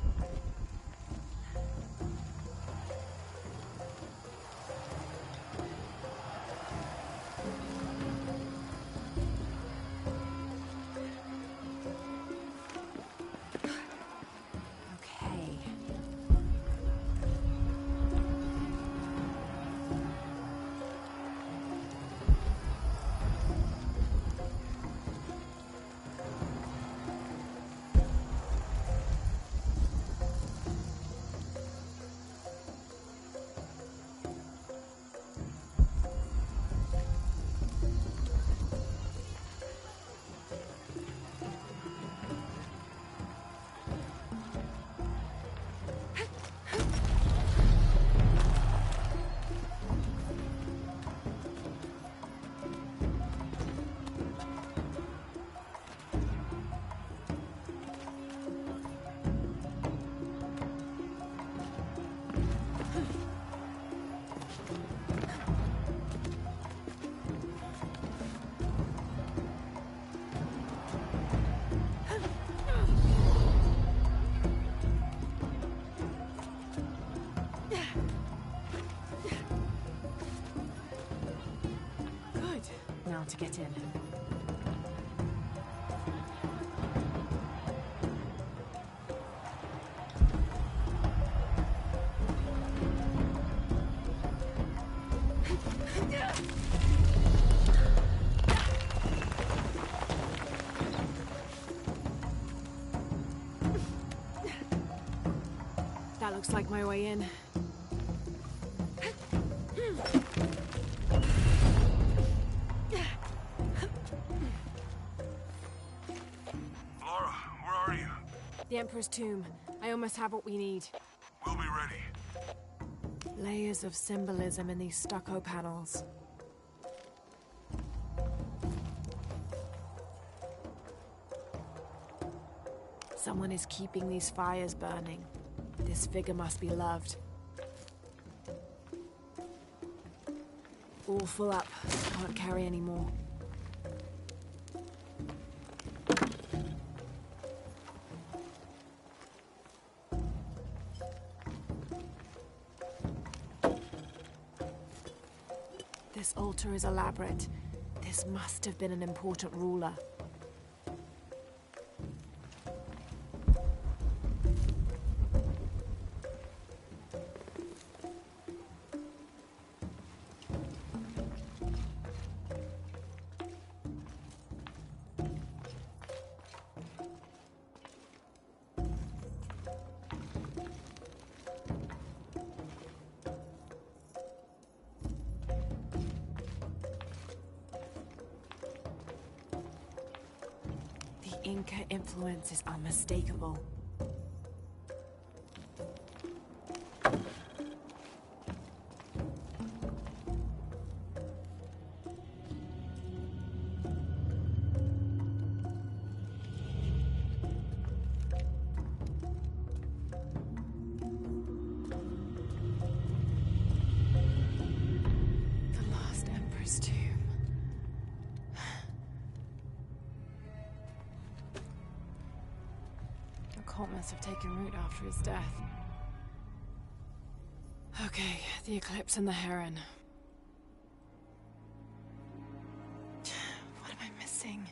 To get in. That looks like my way in. The Emperor's tomb. I almost have what we need. We'll be ready. Layers of symbolism in these stucco panels. Someone is keeping these fires burning. This figure must be loved. All full up. Can't carry any more. This altar is elaborate. This must have been an important ruler. Inca influence is unmistakable. The last Emperor's tomb. Cult must have taken root after his death. Okay, the eclipse and the heron. What am I missing?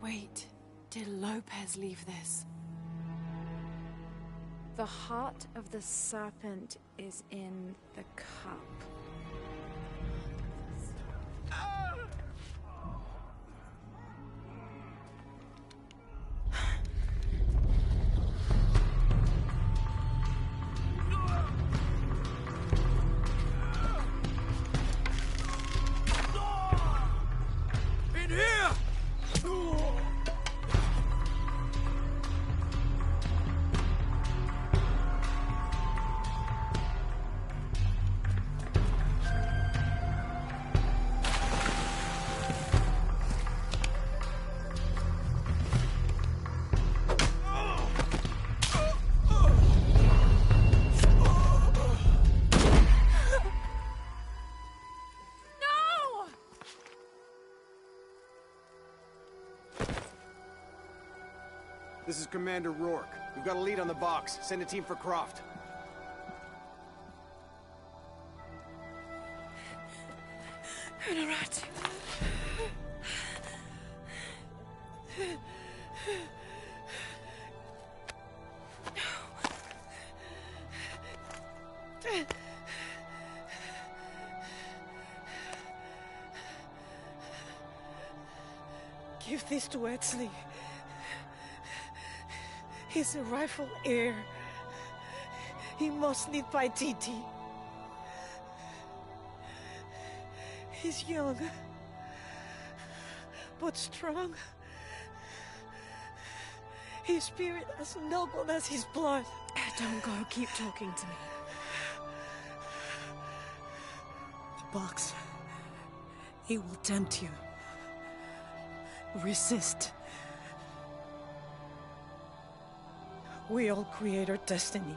Wait, did Lopez leave this? The heart of the serpent is in the cup. This is Commander Rourke. We've got a lead on the box. Send a team for Croft. Unuratu. Give this to Etzli. He's a rightful heir. He must lead by Titi. He's young, but strong. His spirit as noble as his blood. Don't go, keep talking to me. The box, it will tempt you. Resist. We all create our destiny.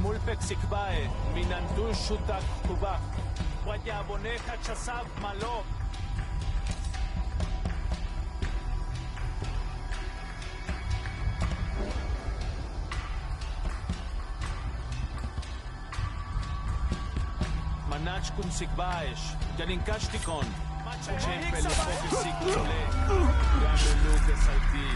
Mulpek sikbae, minantu shutak kubak. Waya boneja chasab malo. Manach kun sikbaesh, janinkash tikon. Chempele foke sikule. Gano luke salti.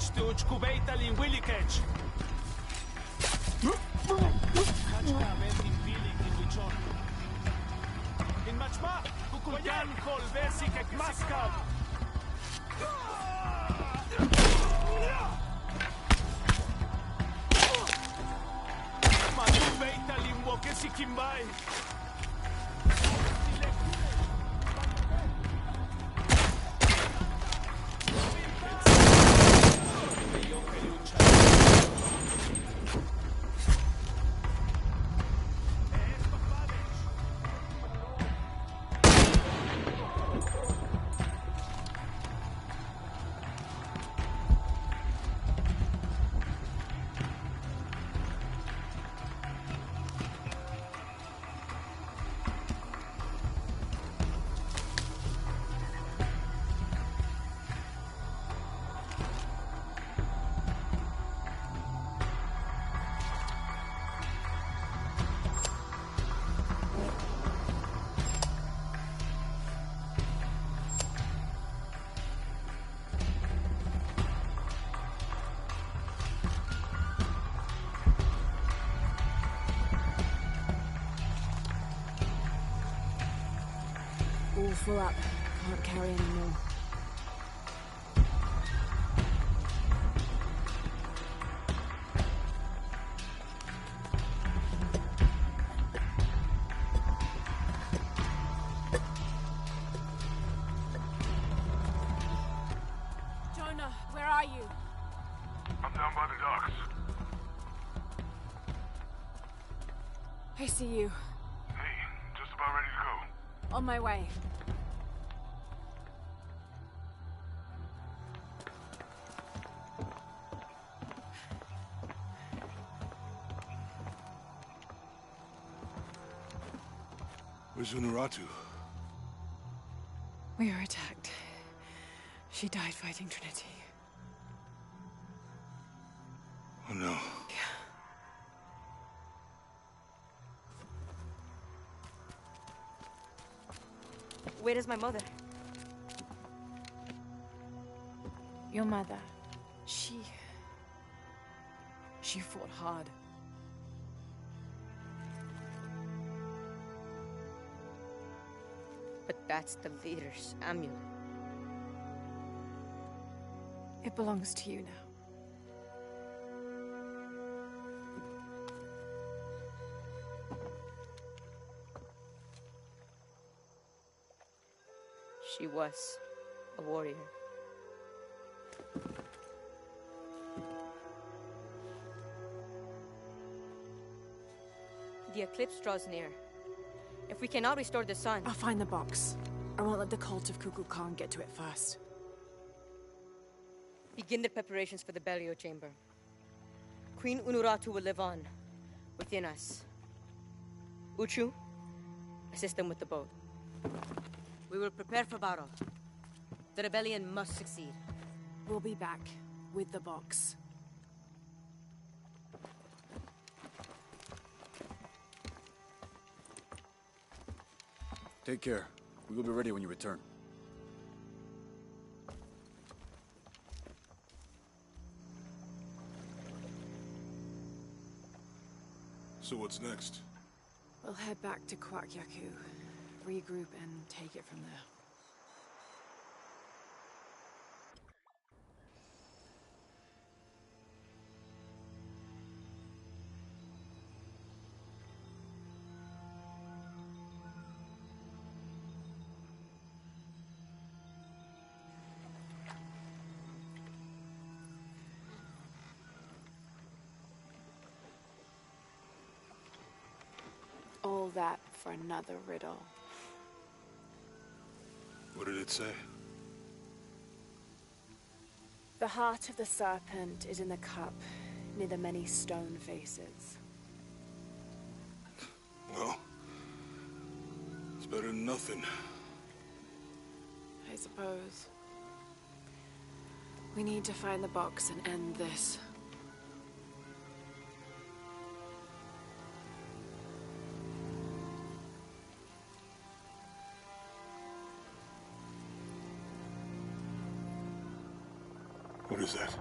Stuch kubeita lin willikech. Kachka in feeling in wichon. In machma, kukulkan kol besik ek maskab. Matu beita lin wokesi sneaking by. All full up. Can't carry any more. Jonah, where are you? I'm down by the docks. I see you. Hey, just about ready to go. On my way. Where's Unuratu? We were attacked. She died fighting Trinity. Oh no. Where is my mother? Your mother, she fought hard. But that's the leader's amulet. It belongs to you now. She was a warrior. The eclipse draws near. If we cannot restore the sun... I'll find the box. I won't let the cult of Kukulkan get to it first. Begin the preparations for the burial chamber. Queen Unuratu will live on, within us. Uchu, assist them with the boat. We will prepare for battle. The rebellion must succeed. We'll be back with the box. Take care. We will be ready when you return. So what's next? We'll head back to Kwakyaku, regroup and take it from there. All that for another riddle. What did it say? The heart of the serpent is in the cup, near the many stone faces. Well, it's better than nothing. I suppose. We need to find the box and end this. What is that?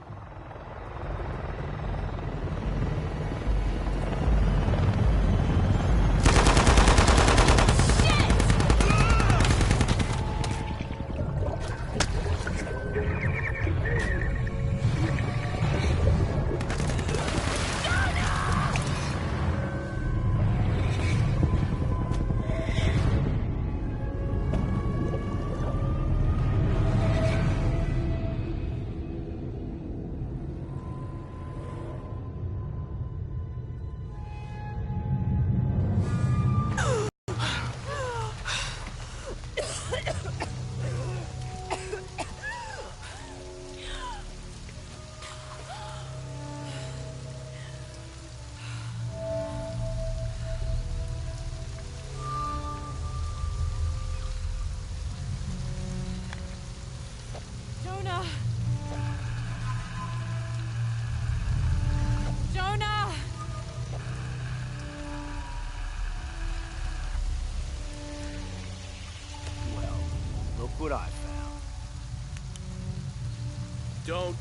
Don't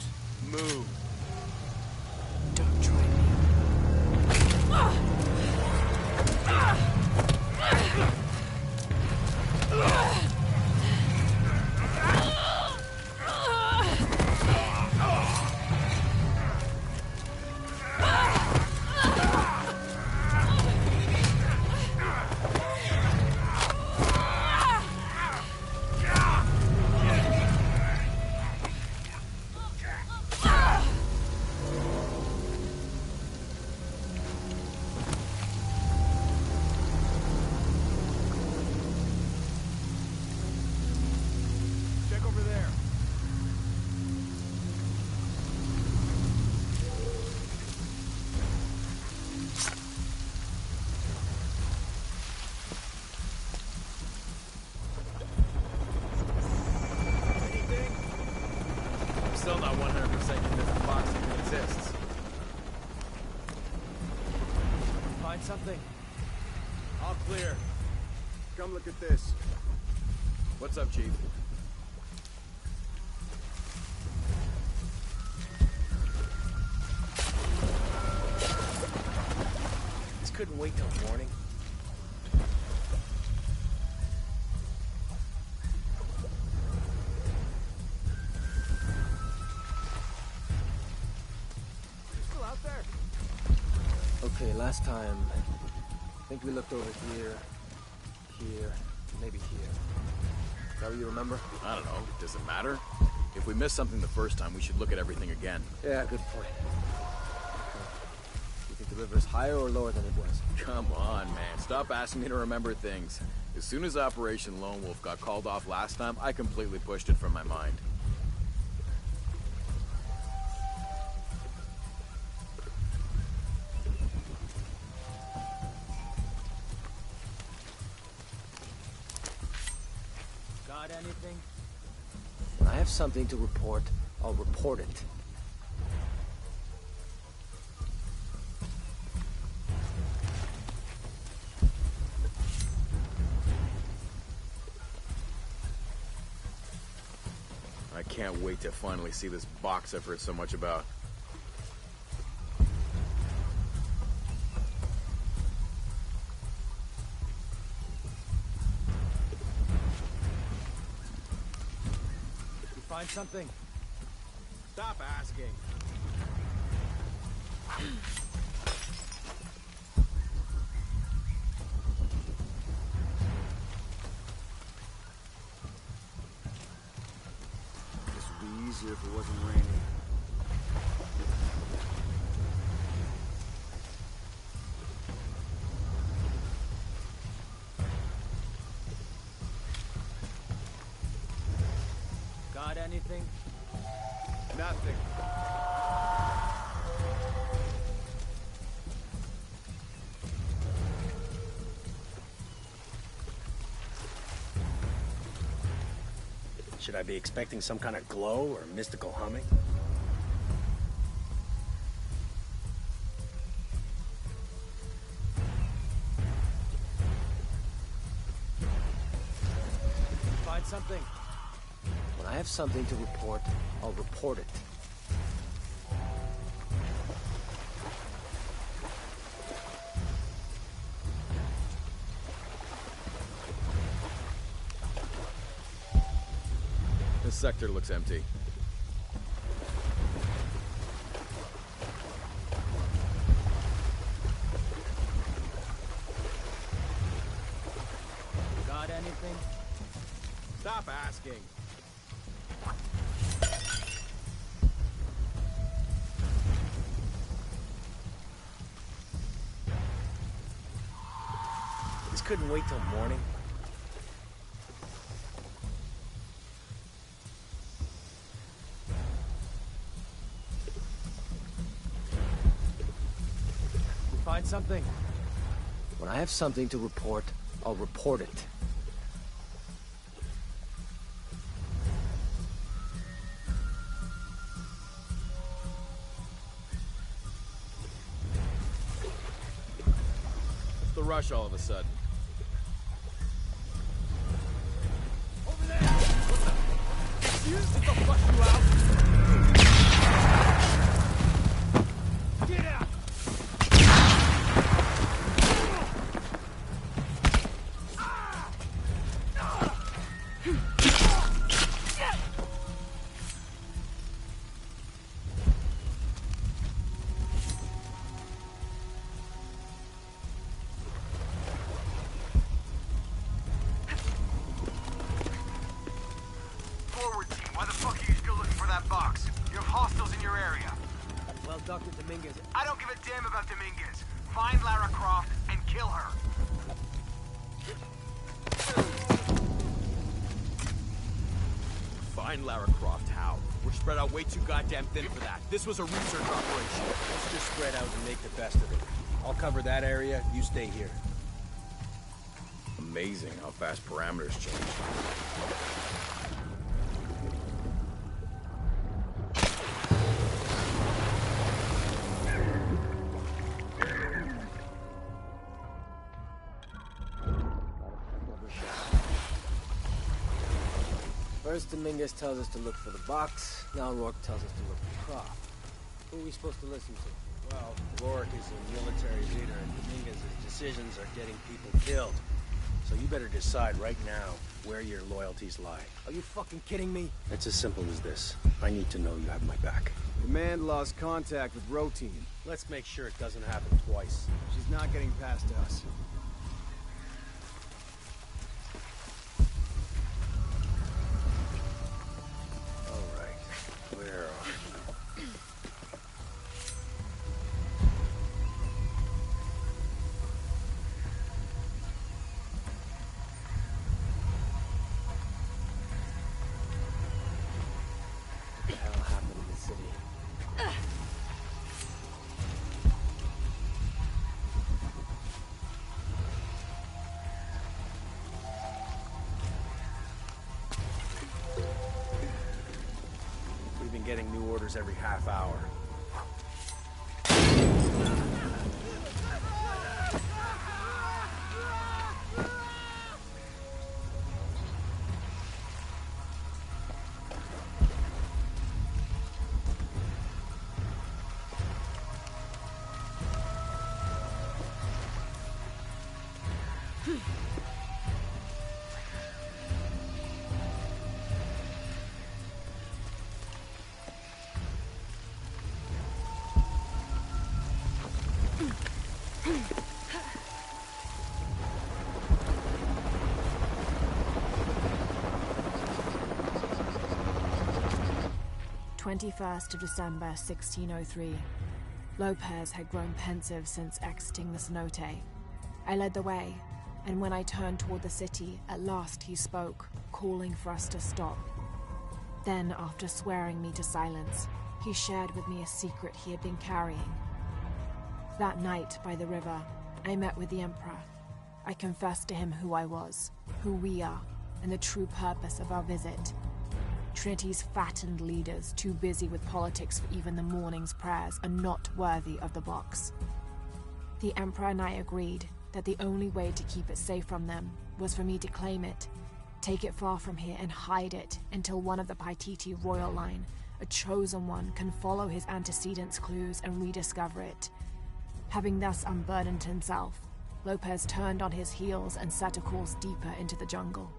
move. Don't try me. Check over there. Anything? I'm still not 100% convinced the box even exists. Find something? All clear. Come look at this. What's up, Chief? This couldn't wait till morning. Still out there? Okay, last time, I think we looked over here, maybe here. Is that what you remember? I don't know. Does it matter? If we missed something the first time, we should look at everything again. Yeah, good point. You think the river is higher or lower than it was? Come on, man. Stop asking me to remember things. As soon as Operation Lone Wolf got called off last time, I completely pushed it from my mind. Got anything? When I have something to report, I'll report it. I can't wait to finally see this box I've heard so much about. You find something? Stop asking. This would be easier if it wasn't raining. Got anything? Nothing. Should I be expecting some kind of glow or mystical humming? Find something? When I have something to report, I'll report it. This sector looks empty. Got anything? Stop asking. This couldn't wait till morning. Find something? When I have something to report, I'll report it. What's the rush all of a sudden? Over there! What the? Excuse me to flush you out! I don't give a damn about Dominguez. Find Lara Croft and kill her. Find Lara Croft how? We're spread out way too goddamn thin for that. This was a research operation. Let's just spread out and make the best of it. I'll cover that area, you stay here. Amazing how fast parameters change. First, Dominguez tells us to look for the box. Now Rourke tells us to look for Croft. Who are we supposed to listen to? Well, Rourke is a military leader, and Dominguez's decisions are getting people killed. So you better decide right now where your loyalties lie. Are you fucking kidding me? It's as simple as this. I need to know you have my back. Command lost contact with Row Team. Let's make sure it doesn't happen twice. She's not getting past us. Getting new orders every half hour. December 1603. Lopez had grown pensive since exiting the cenote. I led the way, and when I turned toward the city, at last he spoke, calling for us to stop. Then, after swearing me to silence, he shared with me a secret he had been carrying. That night, by the river, I met with the Emperor. I confessed to him who I was, who we are, and the true purpose of our visit. Trinity's fattened leaders, too busy with politics for even the morning's prayers, are not worthy of the box. The Emperor and I agreed that the only way to keep it safe from them was for me to claim it, take it far from here and hide it until one of the Paititi royal line, a chosen one, can follow his antecedents' clues and rediscover it. Having thus unburdened himself, Lopez turned on his heels and set a course deeper into the jungle.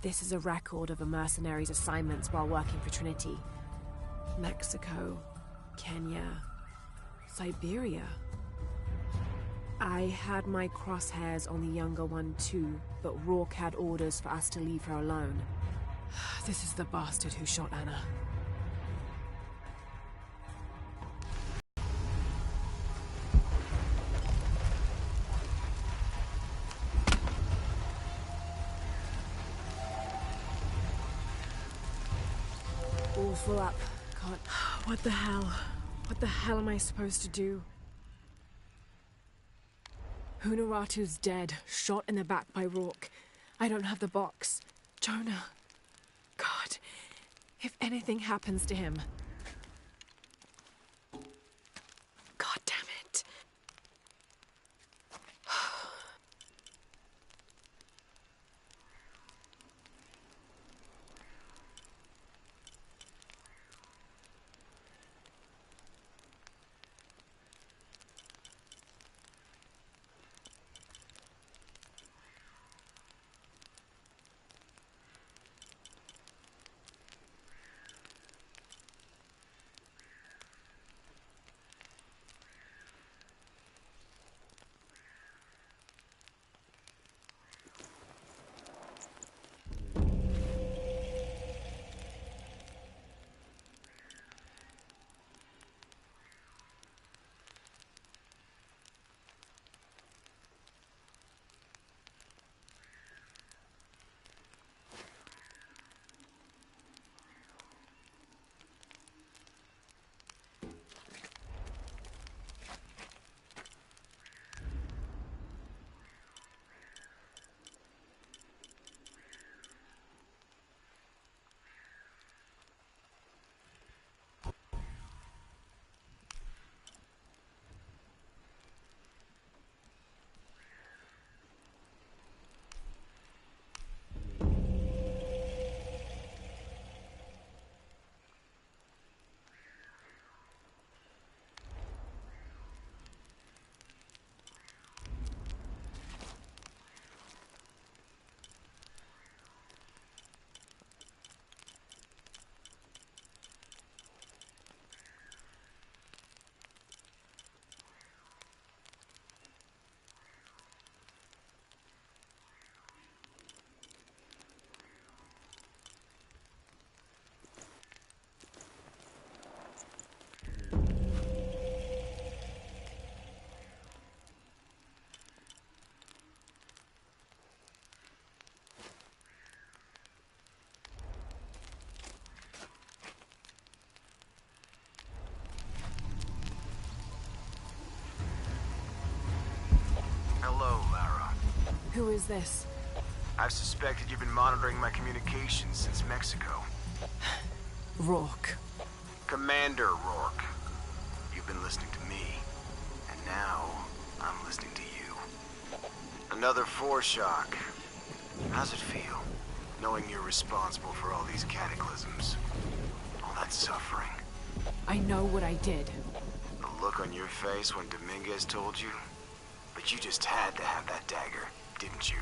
This is a record of a mercenary's assignments while working for Trinity. Mexico, Kenya, Siberia. I had my crosshairs on the younger one too, but Rourke had orders for us to leave her alone. This is the bastard who shot Anna. all full up. God, what the hell? What the hell am I supposed to do? Hunaratu's dead, shot in the back by Rourke. I don't have the box. Jonah. God, if anything happens to him. God damn it. Hello, Lara. Who is this? I've suspected you've been monitoring my communications since Mexico. Rourke. Commander Rourke. You've been listening to me, and now I'm listening to you. Another foreshock. How's it feel, knowing you're responsible for all these cataclysms? All that suffering? I know what I did. The look on your face when Dominguez told you? But you just had to have that dagger, didn't you?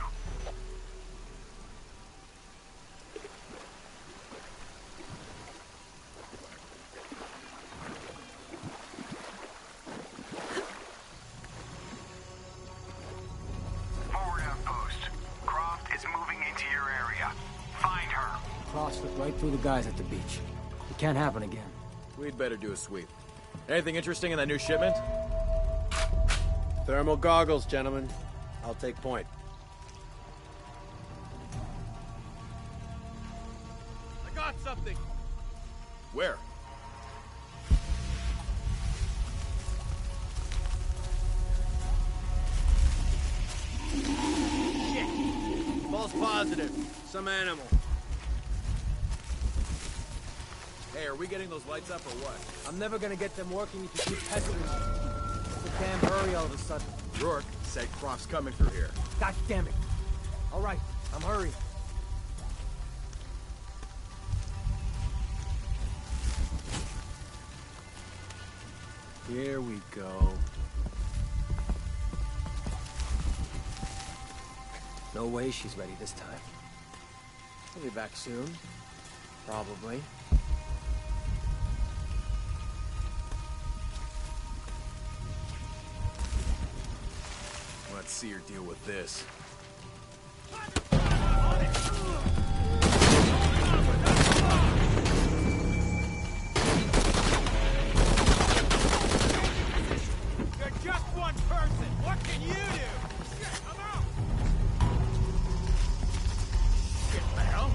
Forward outpost. Croft is moving into your area. Find her. Cross slipped right through the guys at the beach. It can't happen again. We'd better do a sweep. Anything interesting in that new shipment? Thermal goggles, gentlemen. I'll take point. I got something! Where? Shit! False positive. Some animal. Hey, are we getting those lights up or what? I'm never gonna get them working if you keep pestering me. We can't hurry all of a sudden. Rourke said Croft's coming through here. God damn it. All right, I'm hurrying. Here we go. No way she's ready this time. She'll be back soon. Probably. Let's see her deal with this. You're just one person. What can you do? Shit, I'm out. Get the hell?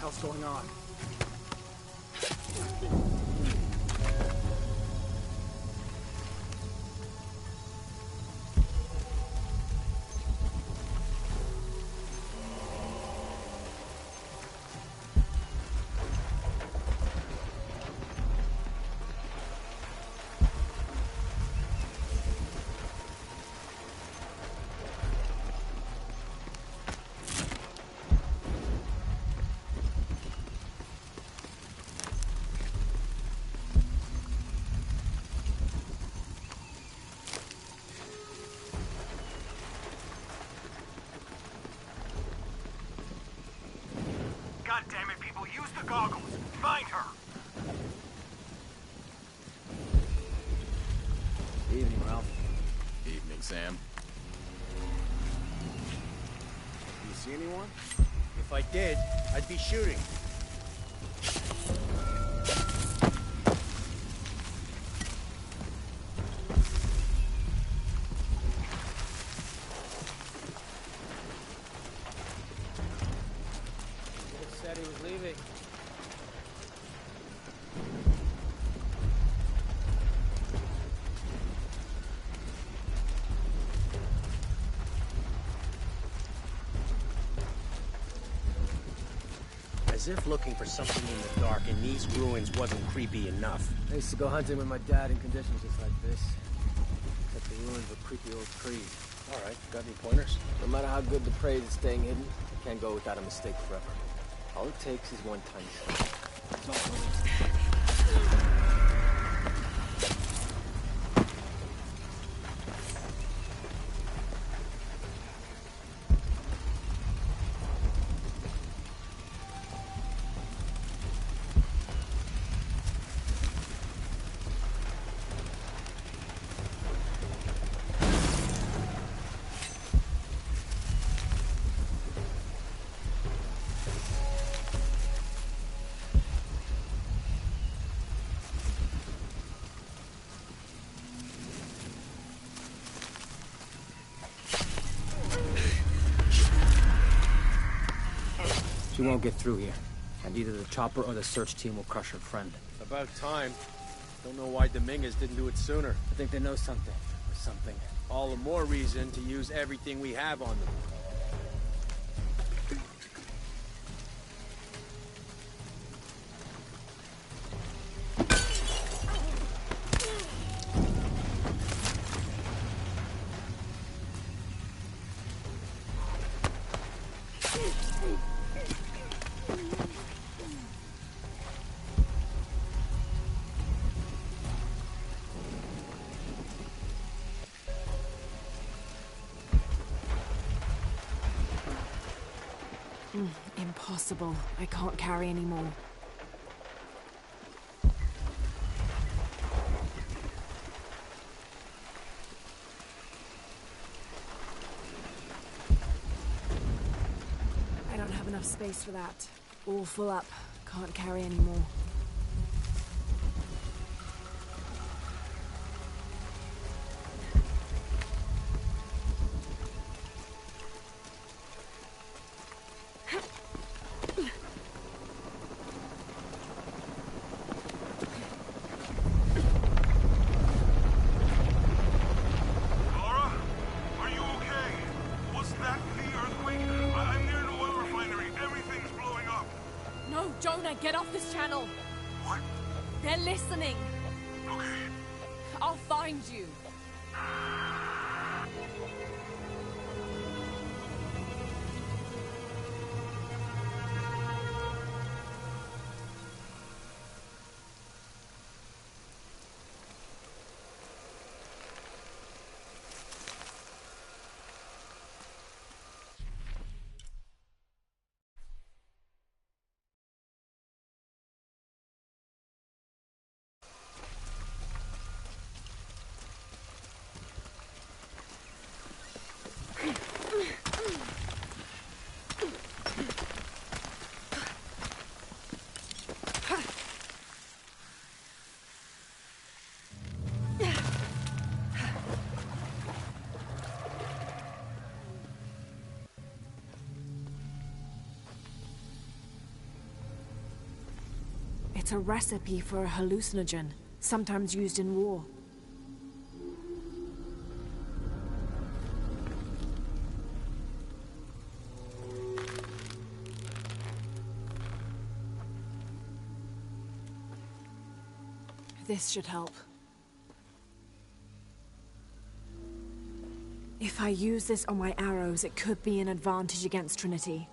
hell's going on? God damn it, people, use the goggles. Find her. Evening, Ralph. Evening, Sam. You see anyone? If I did, I'd be shooting. Said he was leaving. As if looking for something in the dark in these ruins wasn't creepy enough. I used to go hunting with my dad in conditions just like this. Except the ruins were creepy old trees. All right, got any pointers? No matter how good the prey is at staying hidden, it can't go without a mistake forever. All it takes is one tiny step. She won't get through here, and either the chopper or the search team will crush her friend. About time. Don't know why Dominguez didn't do it sooner. I think they know something, or something. All the more reason to use everything we have on them. Impossible. I can't carry anymore. I don't have enough space for that. All full up. Can't carry anymore. Get off this channel! What? They're listening! Okay. I'll find you! It's a recipe for a hallucinogen, sometimes used in war. This should help. If I use this on my arrows, it could be an advantage against Trinity.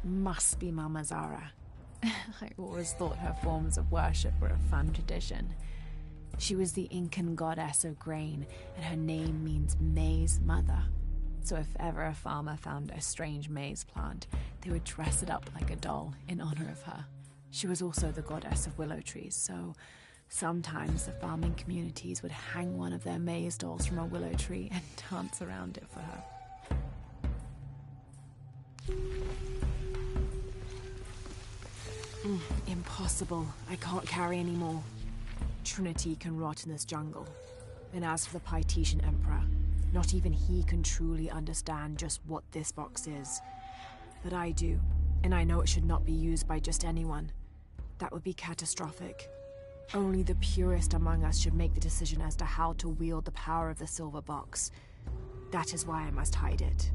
Must be Mama Zara. I always thought her forms of worship were a fun tradition. She was the Incan goddess of grain, and her name means maize mother. So if ever a farmer found a strange maize plant, they would dress it up like a doll in honor of her. She was also the goddess of willow trees, so sometimes the farming communities would hang one of their maize dolls from a willow tree and dance around it for her. Impossible. I can't carry anymore. Trinity can rot in this jungle. And as for the Pytetian Emperor, not even he can truly understand just what this box is. But I do, and I know it should not be used by just anyone. That would be catastrophic. Only the purest among us should make the decision as to how to wield the power of the silver box. That is why I must hide it.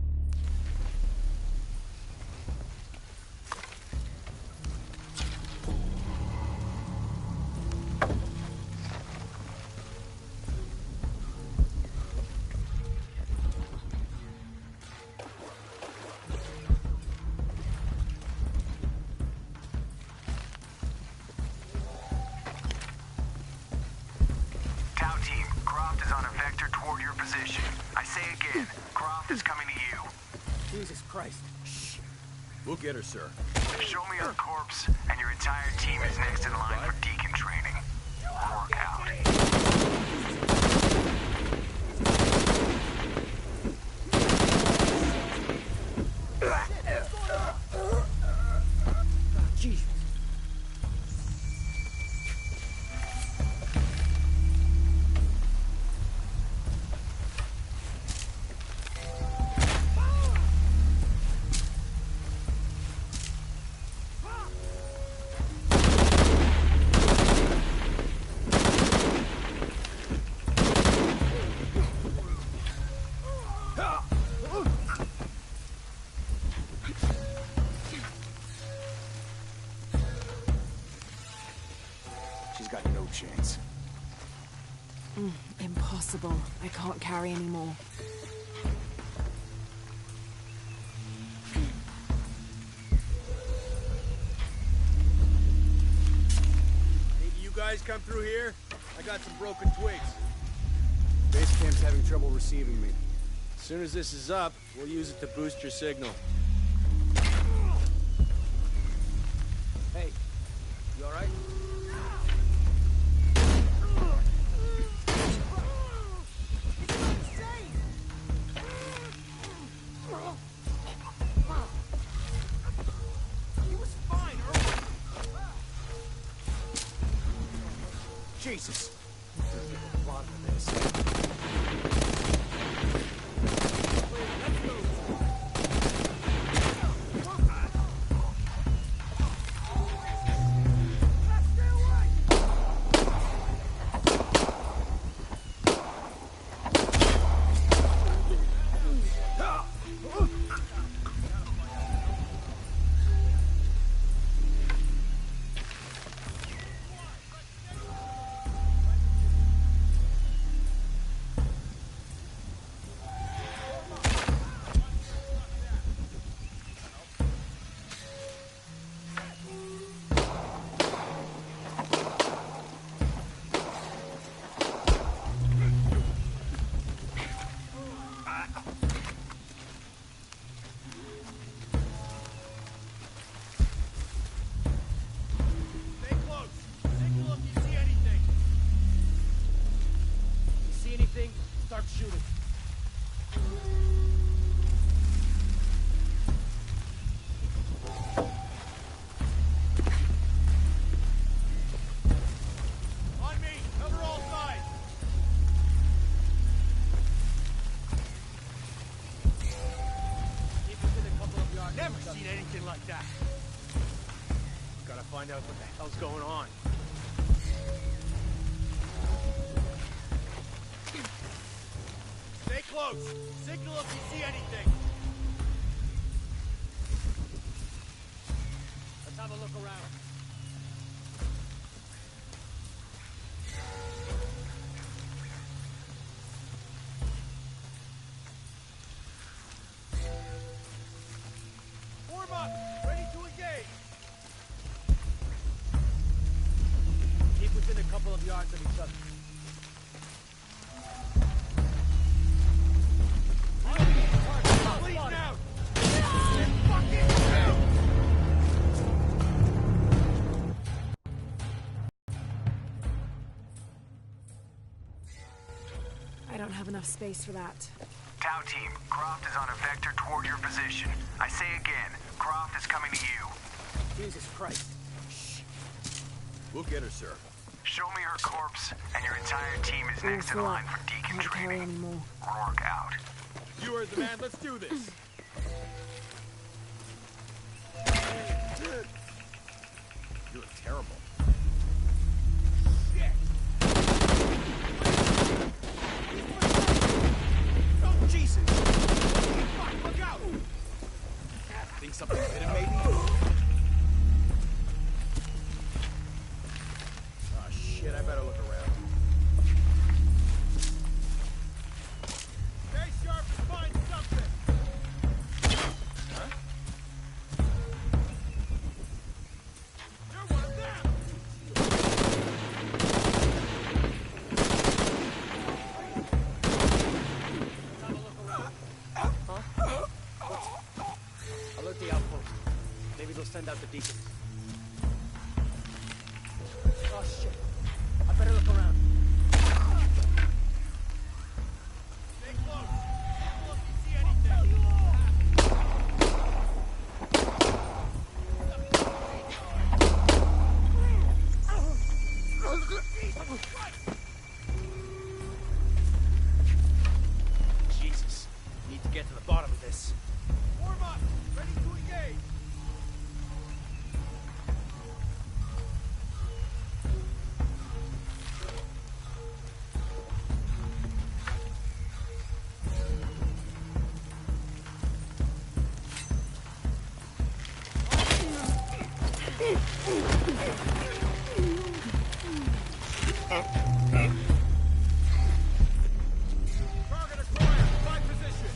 We'll get her, sir. Show me her corpse, and your entire team is next in line for deacon training. Work out. Jesus. Chance. Impossible. I can't carry anymore. Any of you guys come through here? I got some broken twigs. Base camp's having trouble receiving me. As soon as this is up, we'll use it to boost your signal. Hey, you alright? Jesus! thinking like that? Gotta find out what the hell's going on. Stay close. Signal if you see anything. Let's have a look around. Form up. Ready to engage. Keep within a couple of yards of each other. Bleeding out. Fucking out. I don't have enough space for that. Tau team, Croft is on a vector toward your position. I say again, Croft is coming to you. Jesus Christ. We'll get her, sir. Show me her corpse, and your entire team is next in line for Deacon Can't carry training. anymore. Rourke out. You heard the man. Let's do this. You're terrible. Oh, Jesus. Fuck, look out. Think something hit him, maybe? Oh, shit. I better look around. Stay sharp and find something. Huh? You're one of them. Alert the outpost. Maybe they'll send out the deacon. Oh shit. I better look around. Stay close. Signal if you see anything. Jesus. Need to get to the bottom of this. Form up. Ready to engage. Target acquired. Find position.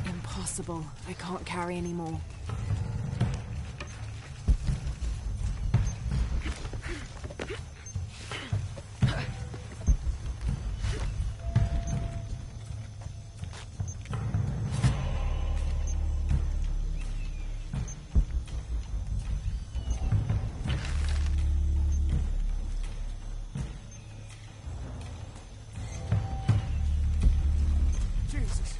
Impossible. I can't carry anymore. Jesus.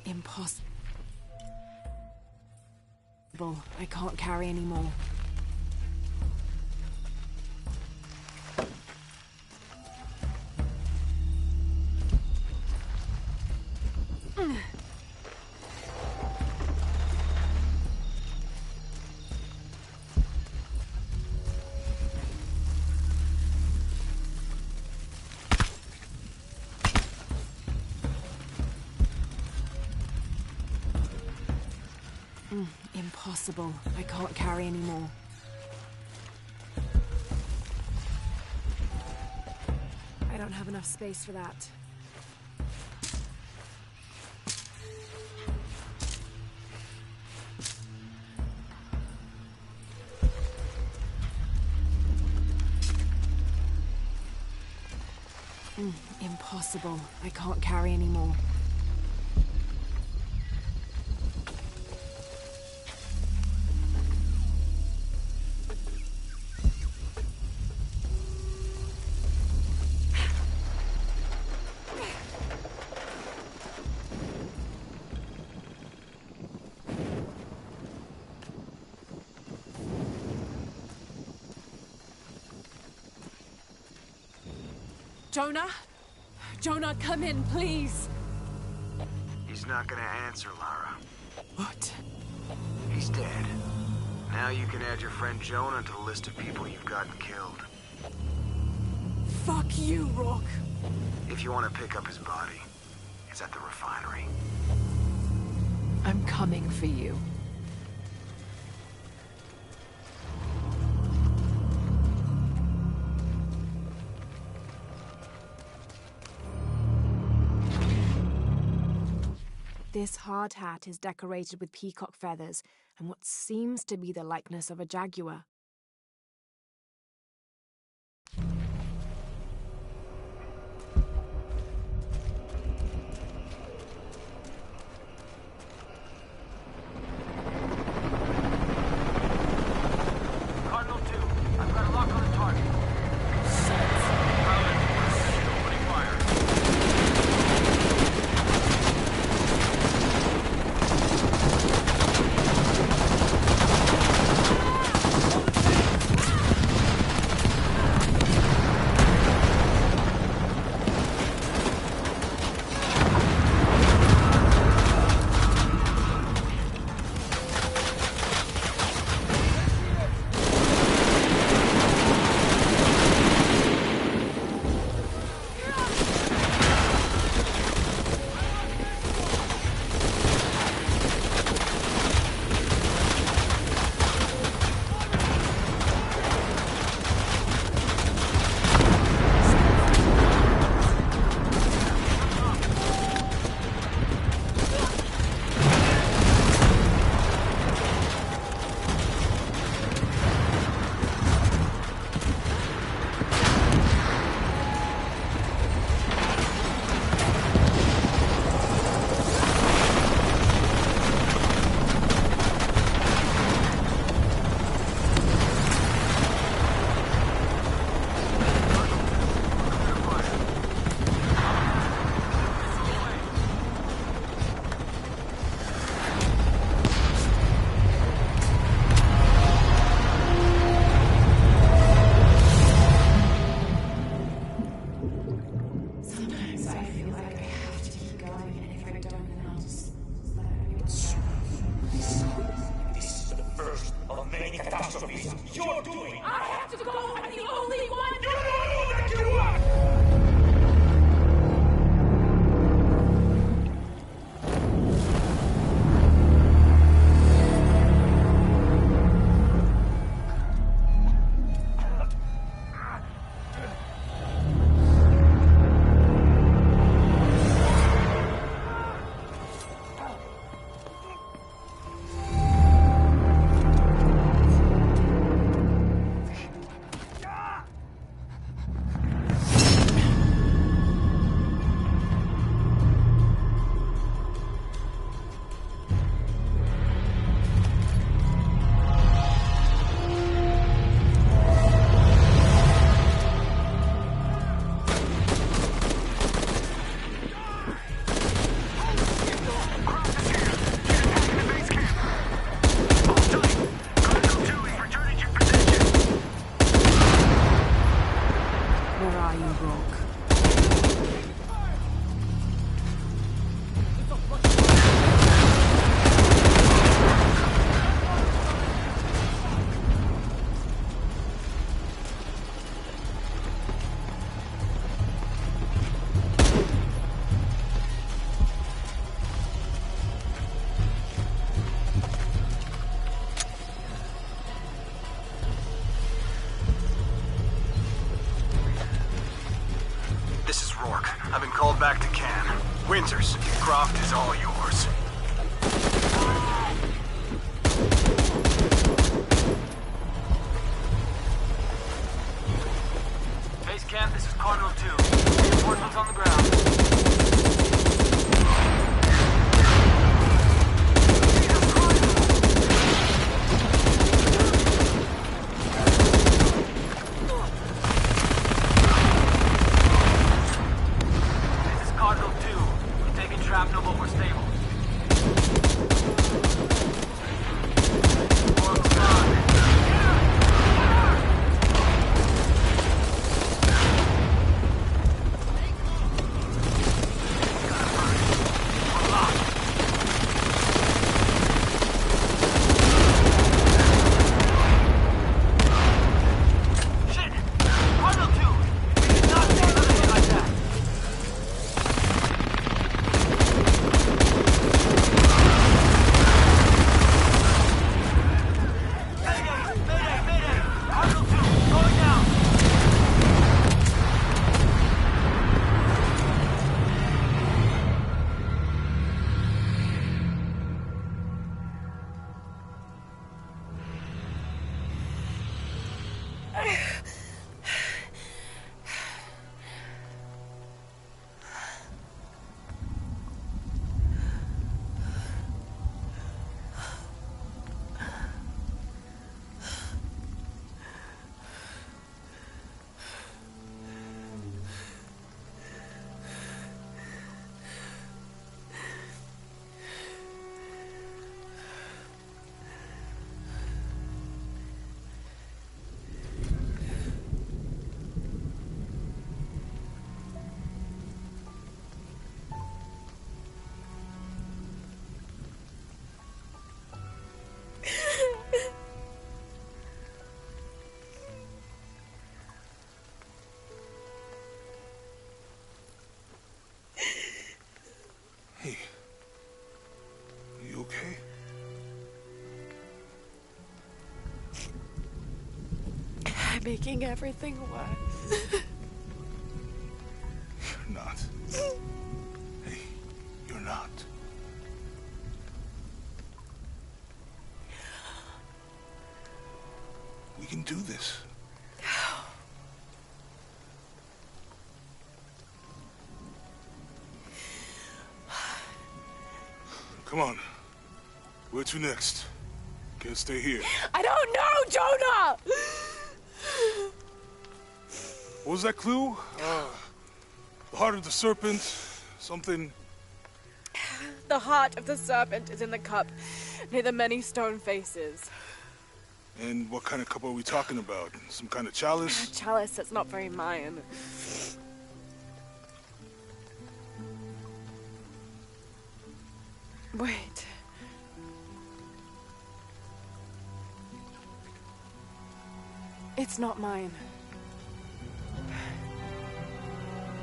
Impossible. I can't carry anymore. Impossible. I can't carry anymore. I don't have enough space for that. Impossible. I can't carry anymore. Jonah? Jonah, come in, please! He's not gonna answer, Lara. What? He's dead. Now you can add your friend Jonah to the list of people you've gotten killed. Fuck you, Rourke! If you want to pick up his body, it's at the refinery. I'm coming for you. This hard hat is decorated with peacock feathers and what seems to be the likeness of a jaguar. Cardinal 2, I've got a lock on the target. Pilot, opening fire. You're doing! I have to go! I'm the only one! You're the only that can work! are you, Rourke? This is Rourke. I've been called back to Cannes. Winters, Croft is all yours. Base camp, this is Cardinal 2. Reinforcements on the ground. Cardinal 2, we're taking shrapnel, but we're stable. Rourke's gone. We're locked. Shit! Cardinal 2! We did not see anything like that! Hey. You okay? I'm making everything worse. You're not. Hey, you're not. We can do this. Come on. Where to next? Can't stay here. I don't know, Jonah! What was that clue? The heart of the serpent, something... The heart of the serpent is in the cup, near the many stone faces. And what kind of cup are we talking about? Some kind of chalice? A chalice that's not very Mayan. Wait. It's not mine.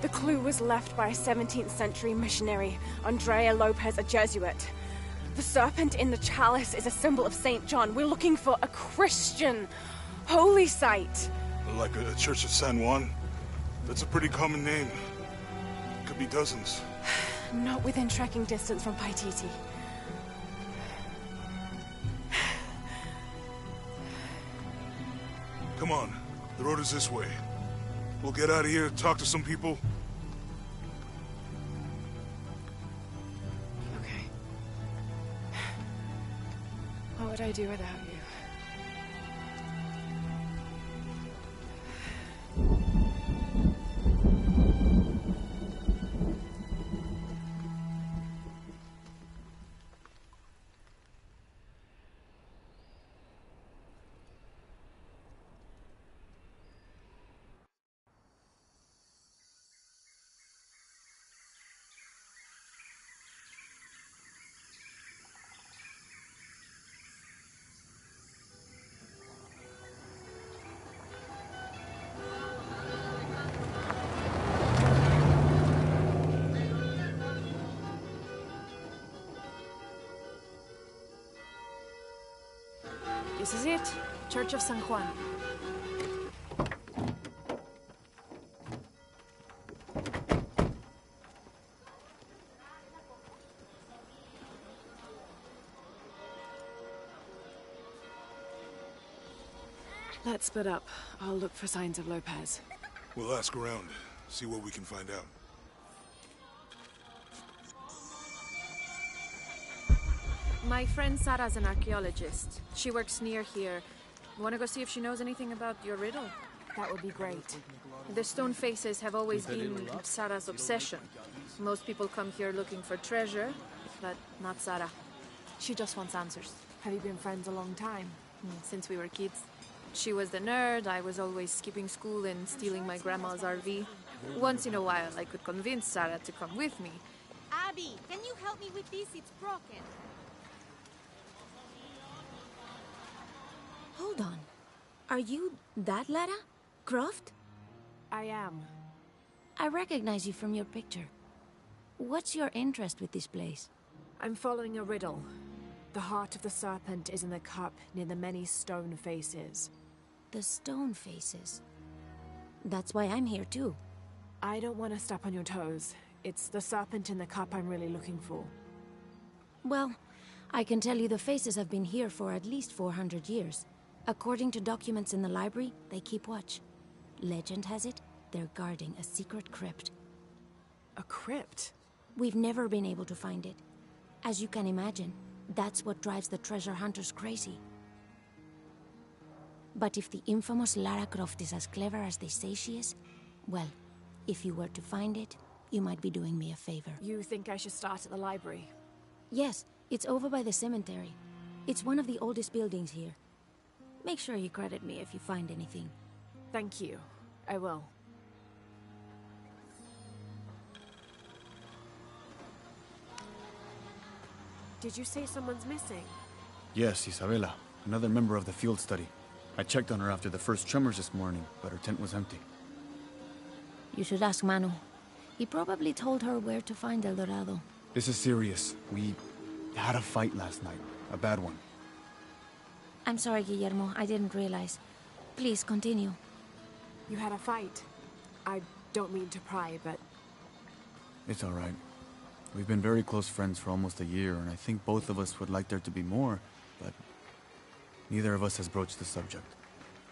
The clue was left by a 17th century missionary, Andrea Lopez, a Jesuit. The serpent in the chalice is a symbol of St. John. We're looking for a Christian holy site. Like a church of San Juan? That's a pretty common name. Could be dozens. Not within trekking distance from Paititi. Come on, the road is this way. We'll get out of here, talk to some people. Okay. What would I do without you? This is it. Church of San Juan. Let's split up. I'll look for signs of Lopez. We'll ask around, see what we can find out. My friend Sarah's an archaeologist. She works near here. Wanna go see if she knows anything about your riddle? That would be great. The stone faces have always been Sarah's obsession. Most people come here looking for treasure, but not Sarah. She just wants answers. Have you been friends a long time? Since we were kids. She was the nerd, I was always skipping school and stealing my grandma's RV. Once in a while, I could convince Sarah to come with me. Abby, can you help me with this? It's broken. Hold on. Are you that Lara? Croft? I am. I recognize you from your picture. What's your interest with this place? I'm following a riddle. The heart of the serpent is in the cup near the many stone faces. The stone faces? That's why I'm here too. I don't want to step on your toes. It's the serpent in the cup I'm really looking for. Well, I can tell you the faces have been here for at least 400 years. According to documents in the library, they keep watch. Legend has it, they're guarding a secret crypt. A crypt? We've never been able to find it. As you can imagine, that's what drives the treasure hunters crazy. But if the infamous Lara Croft is as clever as they say she is, well, if you were to find it, you might be doing me a favor. You think I should start at the library? Yes, it's over by the cemetery. It's one of the oldest buildings here. Make sure you credit me if you find anything. Thank you. I will. Did you say someone's missing? Yes, Isabela, another member of the field study. I checked on her after the first tremors this morning, but her tent was empty. You should ask Manu. He probably told her where to find El Dorado. This is serious. We had a fight last night. A bad one. I'm sorry, Guillermo. I didn't realize. Please, continue. You had a fight. I don't mean to pry, but... It's all right. We've been very close friends for almost a year, and I think both of us would like there to be more, but neither of us has broached the subject.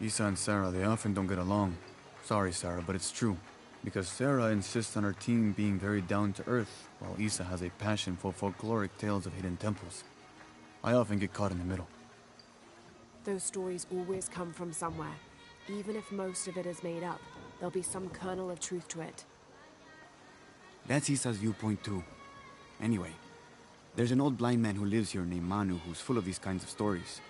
Isa and Sarah, they often don't get along. Sorry, Sarah, but it's true. Because Sarah insists on her team being very down-to-earth, while Isa has a passion for folkloric tales of hidden temples. I often get caught in the middle. Those stories always come from somewhere. Even if most of it is made up, there'll be some kernel of truth to it. That's Isa's viewpoint too. Anyway, there's an old blind man who lives here named Manu who's full of these kinds of stories.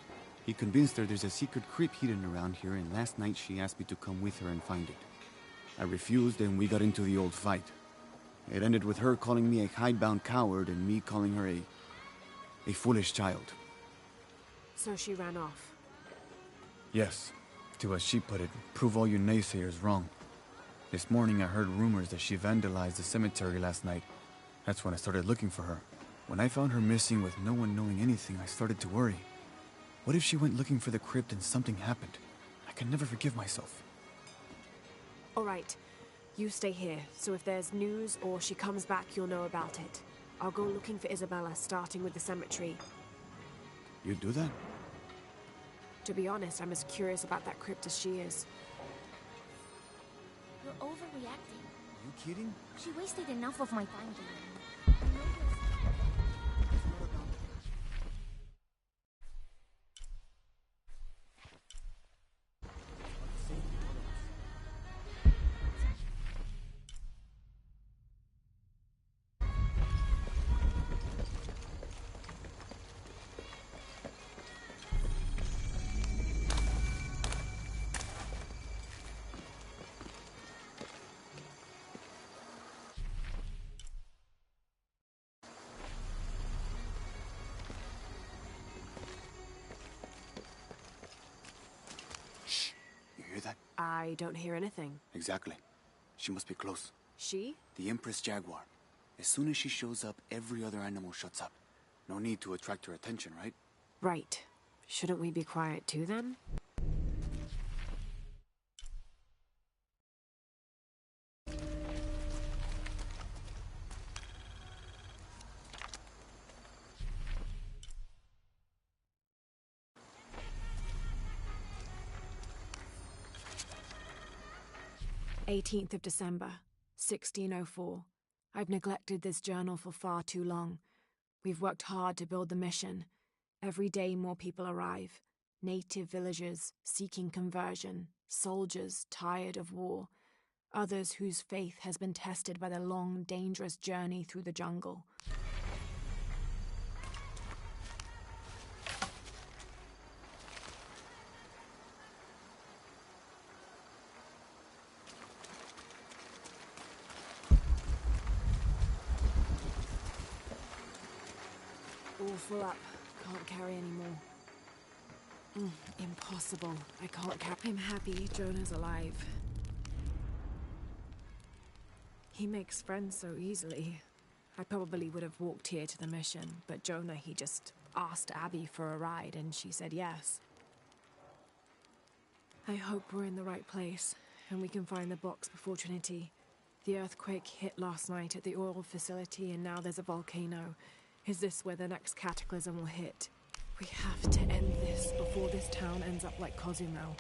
He convinced her there's a secret crypt hidden around here, and last night she asked me to come with her and find it. I refused, and we got into the old fight. It ended with her calling me a hidebound coward and me calling her a foolish child. So she ran off? Yes. To, as she put it, prove all you naysayers wrong. This morning I heard rumors that she vandalized the cemetery last night. That's when I started looking for her. When I found her missing with no one knowing anything, I started to worry. What if she went looking for the crypt and something happened? I can never forgive myself. All right. You stay here, so if there's news or she comes back, you'll know about it. I'll go looking for Isabella, starting with the cemetery. You'd do that? To be honest, I'm as curious about that crypt as she is. You're overreacting. You kidding? She wasted enough of my time, Guillermo. I don't hear anything. Exactly. She must be close. She? The Empress Jaguar. As soon as she shows up, every other animal shuts up. No need to attract her attention, right? Right. Shouldn't we be quiet too, then? "18th of December, 1604. I've neglected this journal for far too long. We've worked hard to build the mission. Every day more people arrive. Native villagers seeking conversion, soldiers tired of war, others whose faith has been tested by the long, dangerous journey through the jungle. All full up. Can't carry anymore. Impossible. I can't carry. I'm happy Jonah's alive. He makes friends so easily. I probably would have walked here to the mission, but Jonah, he just asked Abby for a ride and she said yes. I hope we're in the right place and we can find the box before Trinity. The earthquake hit last night at the oil facility and now there's a volcano. Is this where the next cataclysm will hit? We have to end this before this town ends up like Cozumel.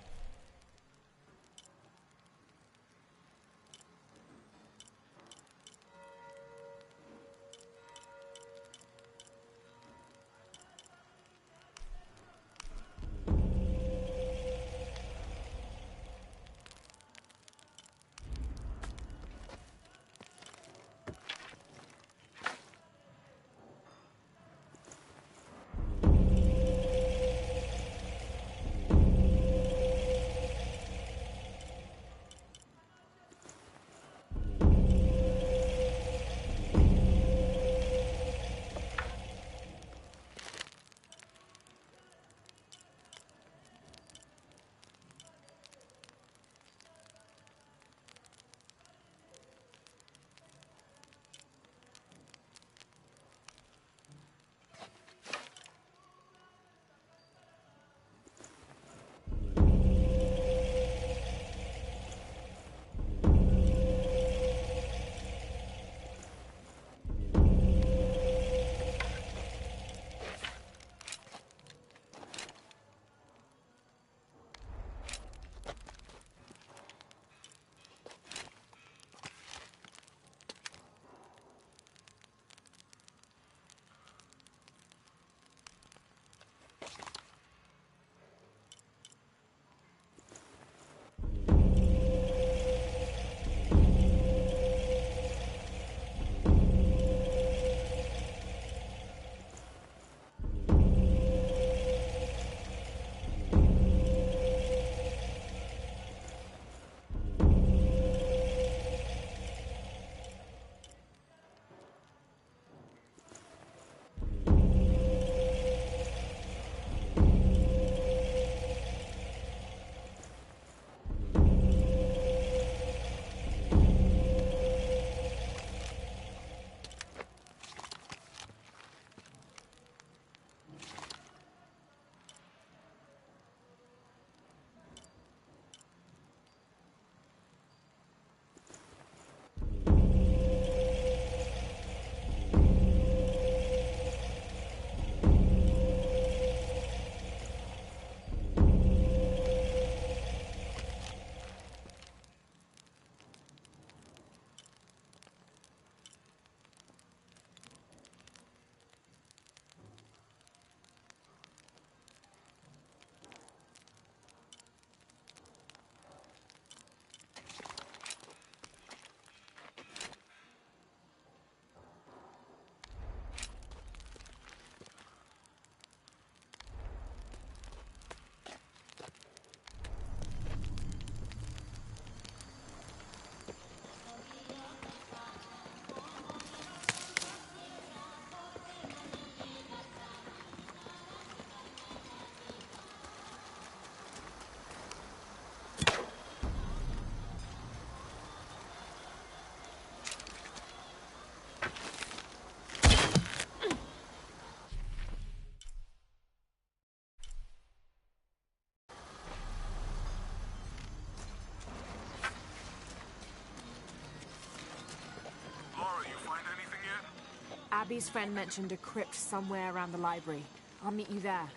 Abby's friend mentioned a crypt somewhere around the library. I'll meet you there.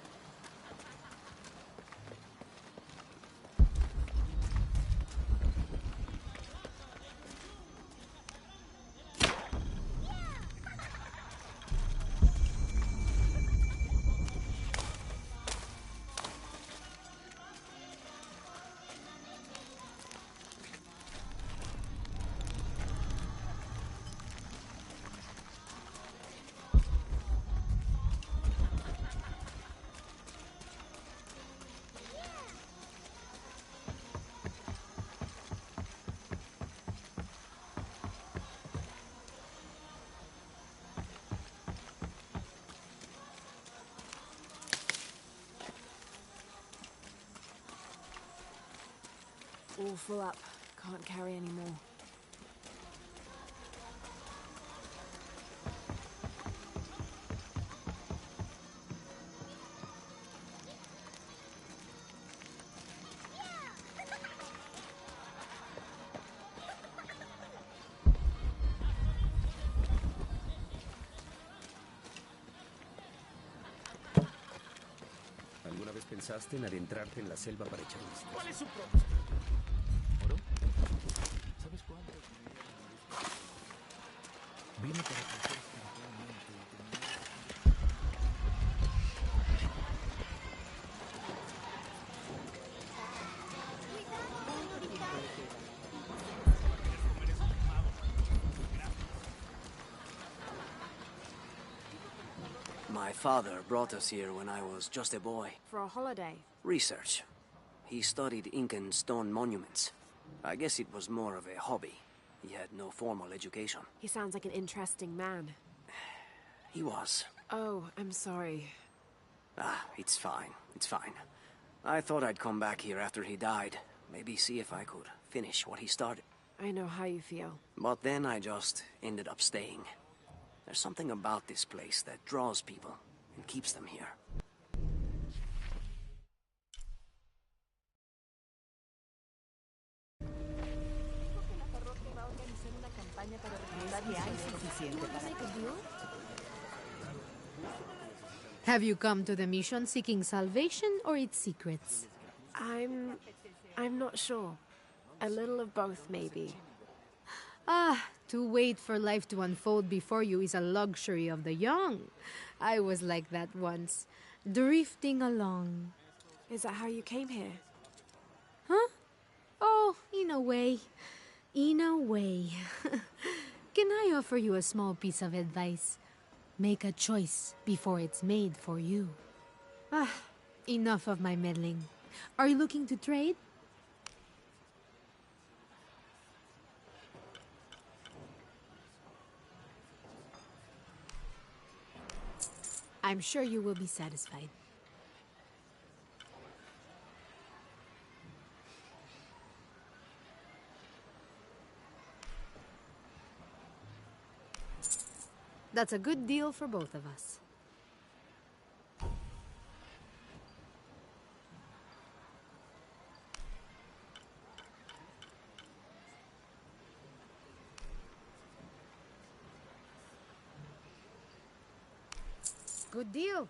All full up. Can't carry any more. ¿Alguna vez pensaste en adentrarte en la selva para echar listas? ¿Cuál es su propósito? ¿Oro? ¿Sabes cuánto? Vine para crecer espiritualmente y My father brought us here when I was just a boy. For a holiday? Research. He studied Incan stone monuments. I guess it was more of a hobby. He had no formal education. He sounds like an interesting man. He was. Oh, I'm sorry. Ah, it's fine. It's fine. I thought I'd come back here after he died. Maybe see if I could finish what he started. I know how you feel. But then I just ended up staying. There's something about this place that draws people and keeps them here. Have you come to the mission seeking salvation or its secrets? I'm not sure. A little of both, maybe. Ah, to wait for life to unfold before you is a luxury of the young. I was like that once, drifting along. Is that how you came here? Huh? Oh, in a way. In a way. Can I offer you a small piece of advice? Make a choice before it's made for you. Ah, enough of my meddling. Are you looking to trade? I'm sure you will be satisfied. That's a good deal for both of us. Good deal.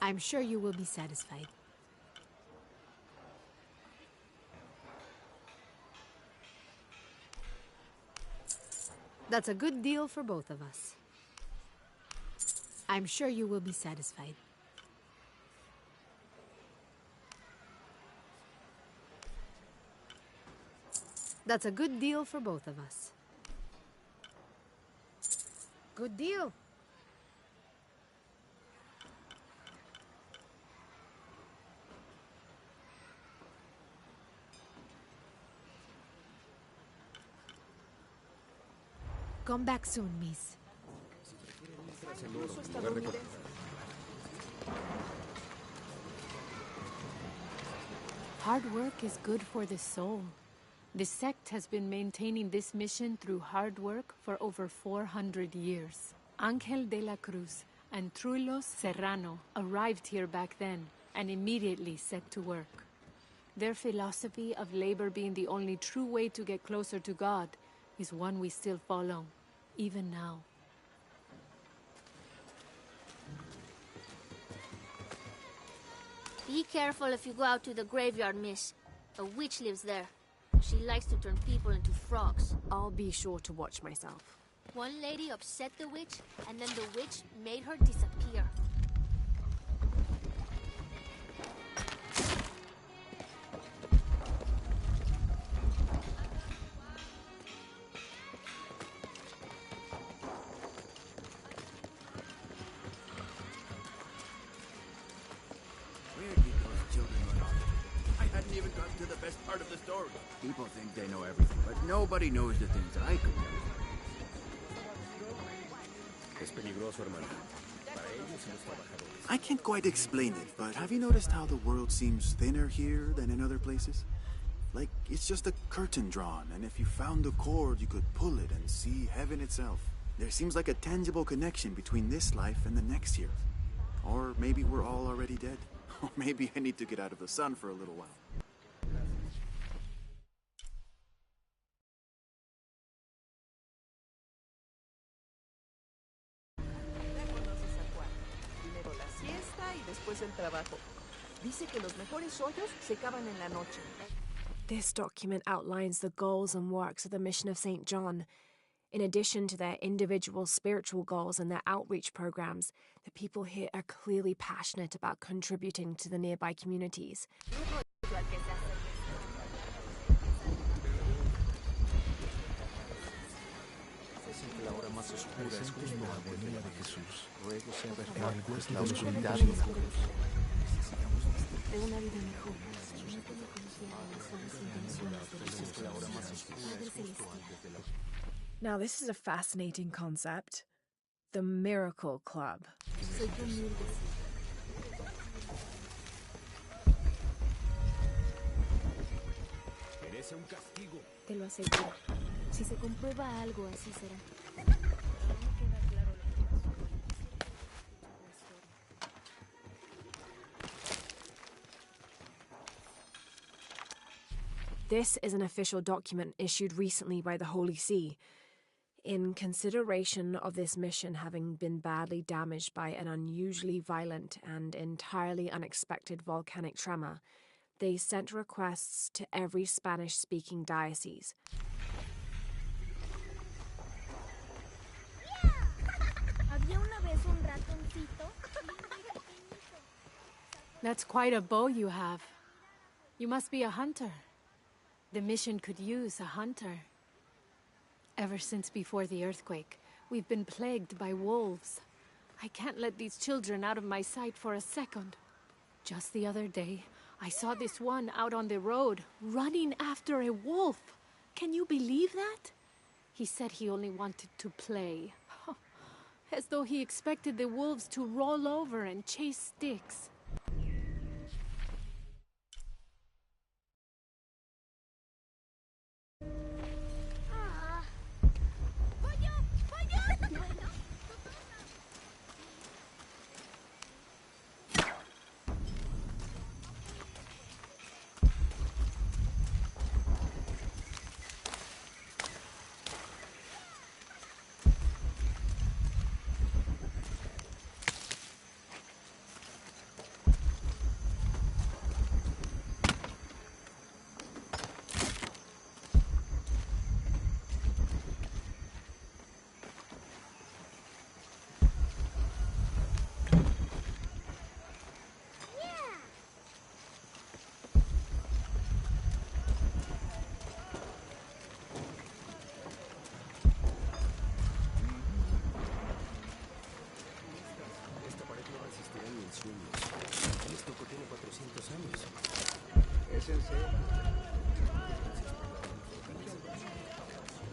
I'm sure you will be satisfied. That's a good deal for both of us. I'm sure you will be satisfied. That's a good deal for both of us. Good deal. Come back soon, miss. Hard work is good for the soul. The sect has been maintaining this mission through hard work for over 400 years. Ángel de la Cruz, and Trulos Serrano arrived here back then and immediately set to work. Their philosophy of labor being the only true way to get closer to God is one we still follow, even now. Be careful if you go out to the graveyard, miss. A witch lives there. She likes to turn people into frogs. I'll be sure to watch myself. One lady upset the witch, and then the witch made her disappear. Where did those children run off? I hadn't even gotten to the best part of the story. People think they know everything, but nobody knows the things I can tell. Es peligroso, hermano. Para ellos y los trabajadores. I can't quite explain it, but have you noticed how the world seems thinner here than in other places? Like, it's just a curtain drawn, and if you found a cord, you could pull it and see heaven itself. There seems like a tangible connection between this life and the next here. Or maybe we're all already dead. Or maybe I need to get out of the sun for a little while. Primero la siesta y después el trabajo. Dice que los mejores hoyos se cavan en la noche. This document outlines the goals and works of the mission of St. John. In addition to their individual spiritual goals and their outreach programs, the people here are clearly passionate about contributing to the nearby communities. La hora más oscura es justo antes de la de Jesús. Ruego sea verdad, pues la oscuridad no De una vida mejor. Now, this is a fascinating concept. The Miracle Club. Te lo aseguro. Si se comprueba algo, así será. This is an official document issued recently by the Holy See. In consideration of this mission having been badly damaged by an unusually violent and entirely unexpected volcanic tremor, they sent requests to every Spanish-speaking diocese. That's quite a bow you have. You must be a hunter. The mission could use a hunter. Ever since before the earthquake, we've been plagued by wolves. I can't let these children out of my sight for a second. Just the other day, I saw this one out on the road, running after a wolf. Can you believe that? He said he only wanted to play. As though he expected the wolves to roll over and chase sticks.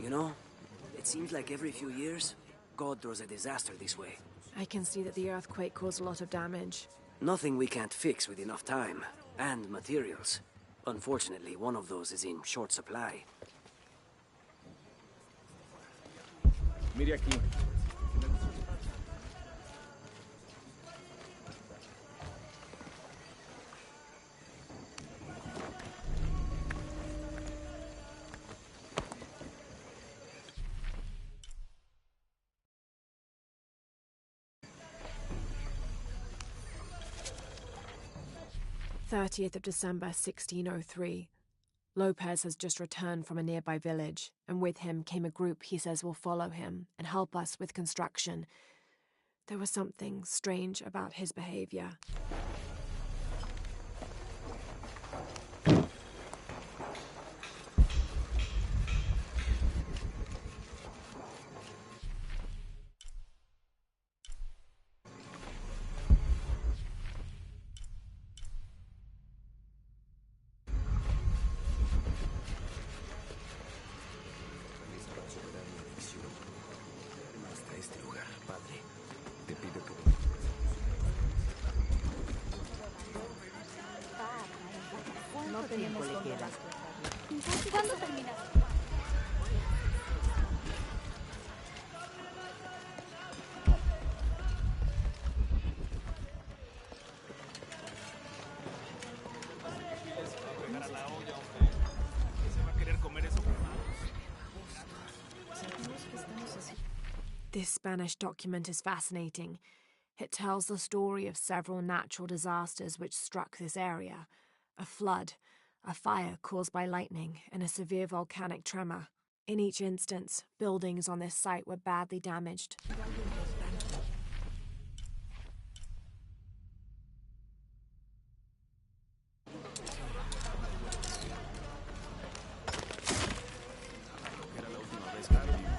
You know, it seems like every few years, God throws a disaster this way. I can see that the earthquake caused a lot of damage. Nothing we can't fix with enough time and materials. Unfortunately, one of those is in short supply. Mire aquí. 30th of December 1603. Lopez has just returned from a nearby village, and with him came a group he says will follow him and help us with construction. There was something strange about his behavior. ¿Cuándo terminas? This Spanish document is fascinating. It tells the story of several natural disasters which struck this area. A flood, a fire caused by lightning, and a severe volcanic tremor. In each instance, buildings on this site were badly damaged.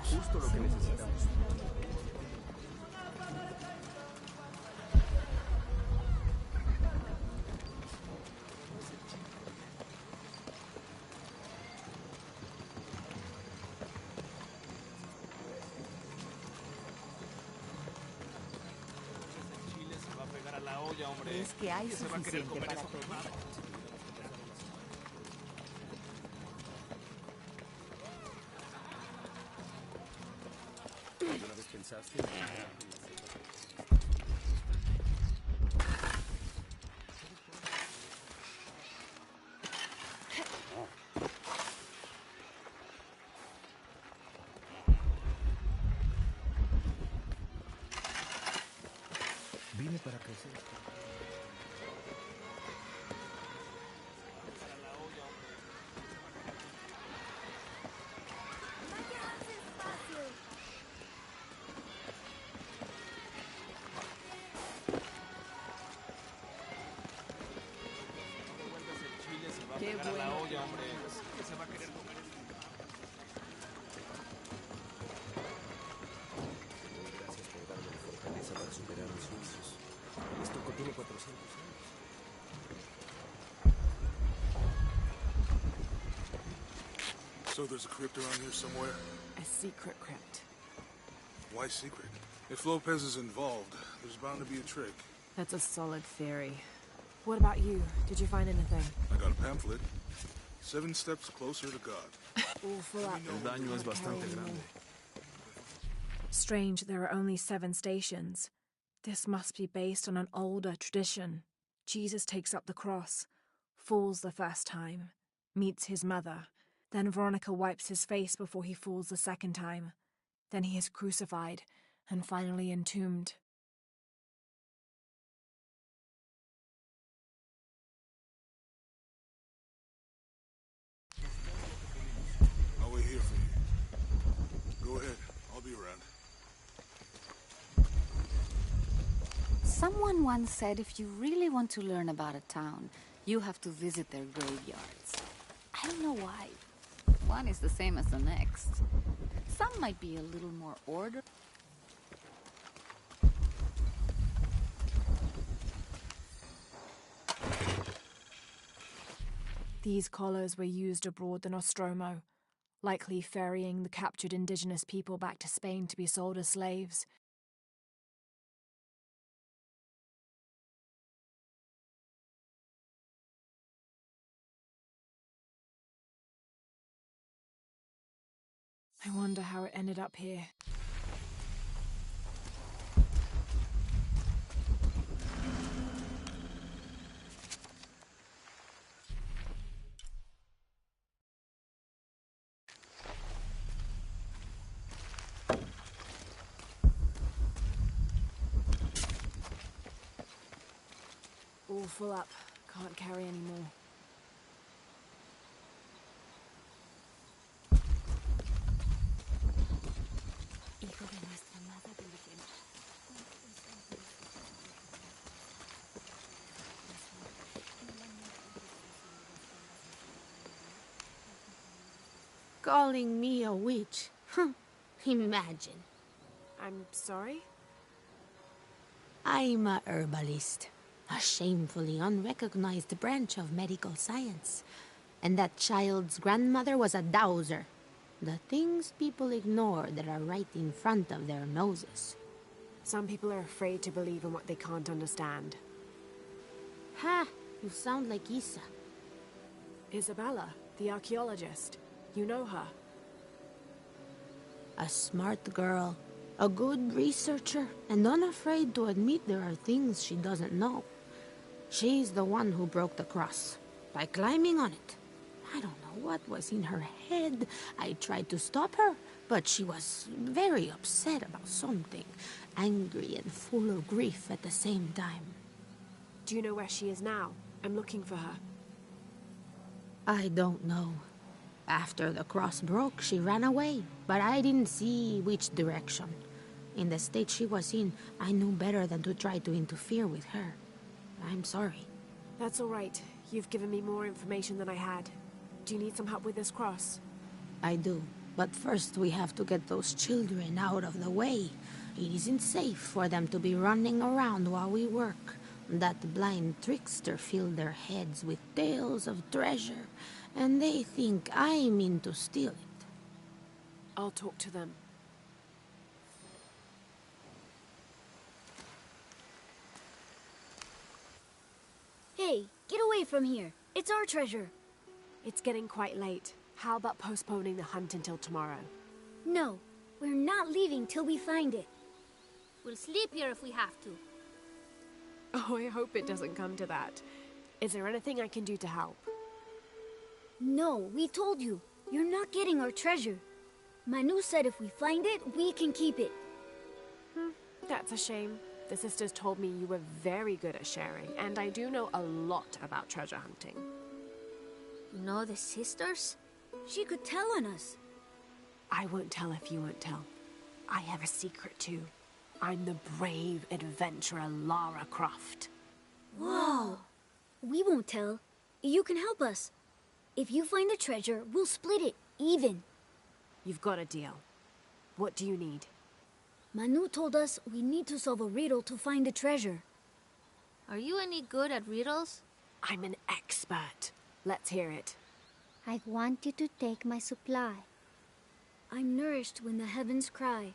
Justo lo que necesitamos. Es que hay suficiente para todos. ¿Alguna vez pensaste? Vine para crecer. Qué bueno. Gracias por darme la fortaleza para superar mis juicios. Esto contiene 400 años. So there's a crypt around here somewhere? A secret crypt. Why secret? If Lopez is involved, there's bound to be a trick. That's a solid theory. What about you? Did you find anything? I got a pamphlet. 7 steps closer to God. El daño es bastante grande. Strange, there are only 7 stations. This must be based on an older tradition. Jesus takes up the cross, falls the first time, meets his mother. Then Veronica wipes his face before he falls the second time. Then he is crucified and finally entombed. I'll wait here for you. Go ahead. I'll be around. Someone once said if you really want to learn about a town, you have to visit their graveyards. I don't know why. One is the same as the next. Some might be a little more ordered. These collars were used abroad the Nostromo, likely ferrying the captured indigenous people back to Spain to be sold as slaves. I wonder how it ended up here. All full up. Can't carry anymore. Calling me a witch? Imagine. I'm sorry? I'm a herbalist, a shamefully unrecognized branch of medical science. And that child's grandmother was a dowser. The things people ignore that are right in front of their noses. Some people are afraid to believe in what they can't understand. Ha! You sound like Isa. Isabella, the archaeologist. You know her. A smart girl, a good researcher, and unafraid to admit there are things she doesn't know. She's the one who broke the cross, by climbing on it. I don't know what was in her head. I tried to stop her, but she was very upset about something, angry and full of grief at the same time. Do you know where she is now? I'm looking for her. I don't know. After the cross broke, she ran away, but I didn't see which direction. In the state she was in, I knew better than to try to interfere with her. I'm sorry. That's all right. You've given me more information than I had. Do you need some help with this cross? I do, but first we have to get those children out of the way. It isn't safe for them to be running around while we work. That blind trickster filled their heads with tales of treasure, and they think I mean to steal it. I'll talk to them. Hey, get away from here. It's our treasure. It's getting quite late. How about postponing the hunt until tomorrow? No, we're not leaving till we find it. We'll sleep here if we have to. Oh, I hope it doesn't come to that. Is there anything I can do to help? No, we told you. You're not getting our treasure. Manu said if we find it, we can keep it. That's a shame. The sisters told me you were very good at sharing, and I do know a lot about treasure hunting. You know the sisters? She could tell on us. I won't tell if you won't tell. I have a secret too. I'm the brave adventurer Lara Croft. Whoa! We won't tell. You can help us. If you find the treasure, we'll split it, even. You've got a deal. What do you need? Manu told us we need to solve a riddle to find the treasure. Are you any good at riddles? I'm an expert. Let's hear it. I want you to take my supply. I'm nourished when the heavens cry.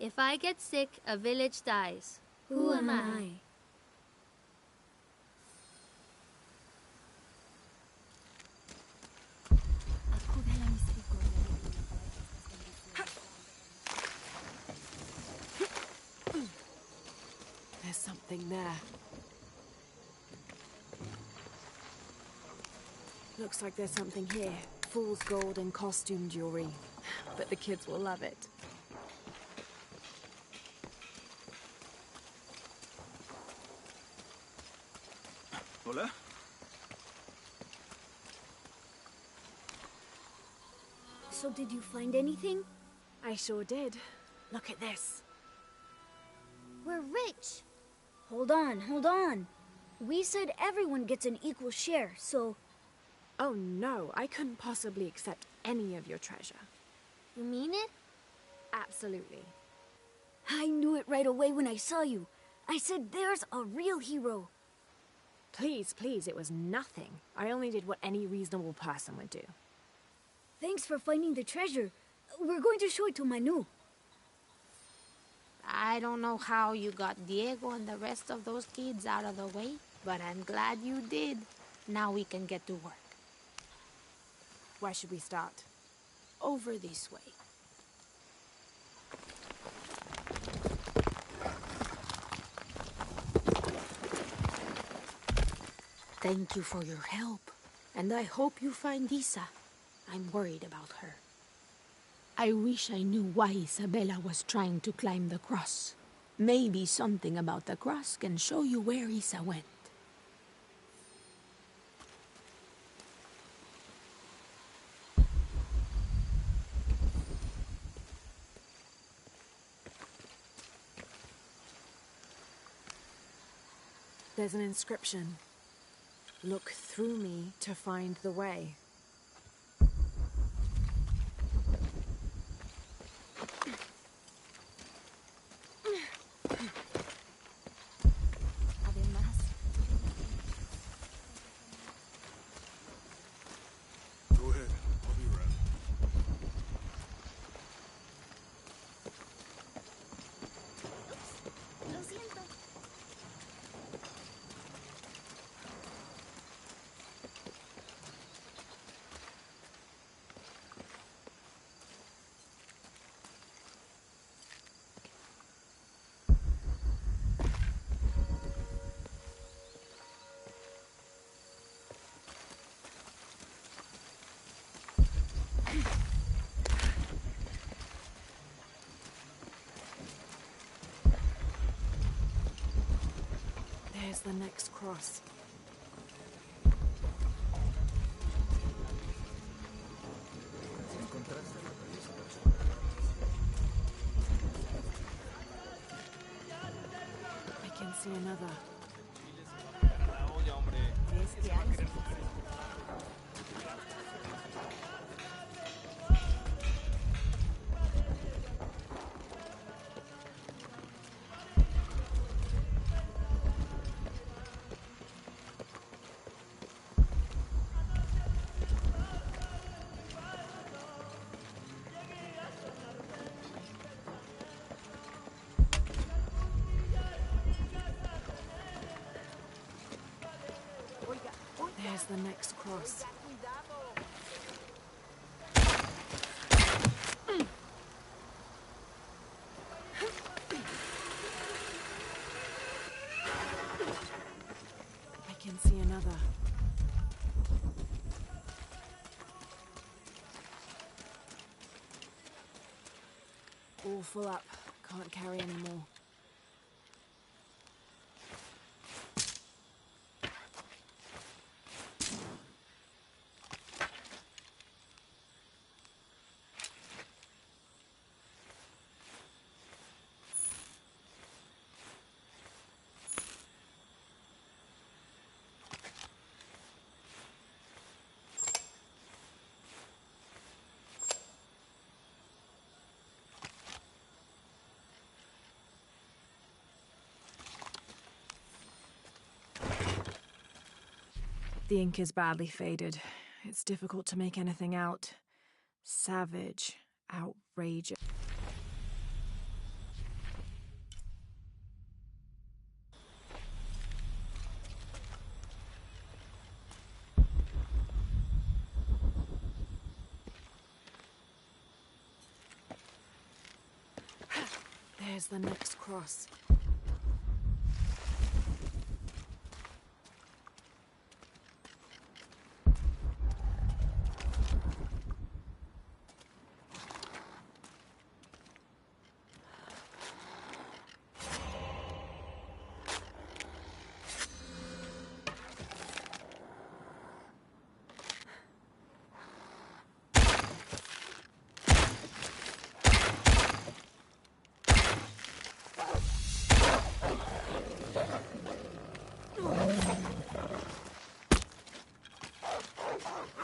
If I get sick, a village dies. Who am I? There's something there. Looks like there's something here. Fool's gold and costume jewelry. But the kids will love it. Hola? So did you find anything? I sure did. Look at this. We're rich. Hold on. We said everyone gets an equal share, so... Oh no, I couldn't possibly accept any of your treasure. You mean it? Absolutely. I knew it right away when I saw you. I said there's a real hero. Please, it was nothing. I only did what any reasonable person would do. Thanks for finding the treasure. We're going to show it to Manu. I don't know how you got Diego and the rest of those kids out of the way, but I'm glad you did. Now we can get to work. Where should we start? Over this way. Thank you for your help, and I hope you find Isa. I'm worried about her. I wish I knew why Isabella was trying to climb the cross. Maybe something about the cross can show you where Isa went. There's an inscription. Look through me to find the way. Go ahead. I'll be around. Lo siento. There's the next cross. I can see another. There's the next cross. I can see another. All full up. Can't carry any more. The ink is badly faded. It's difficult to make anything out. Savage, outrageous. There's the next cross.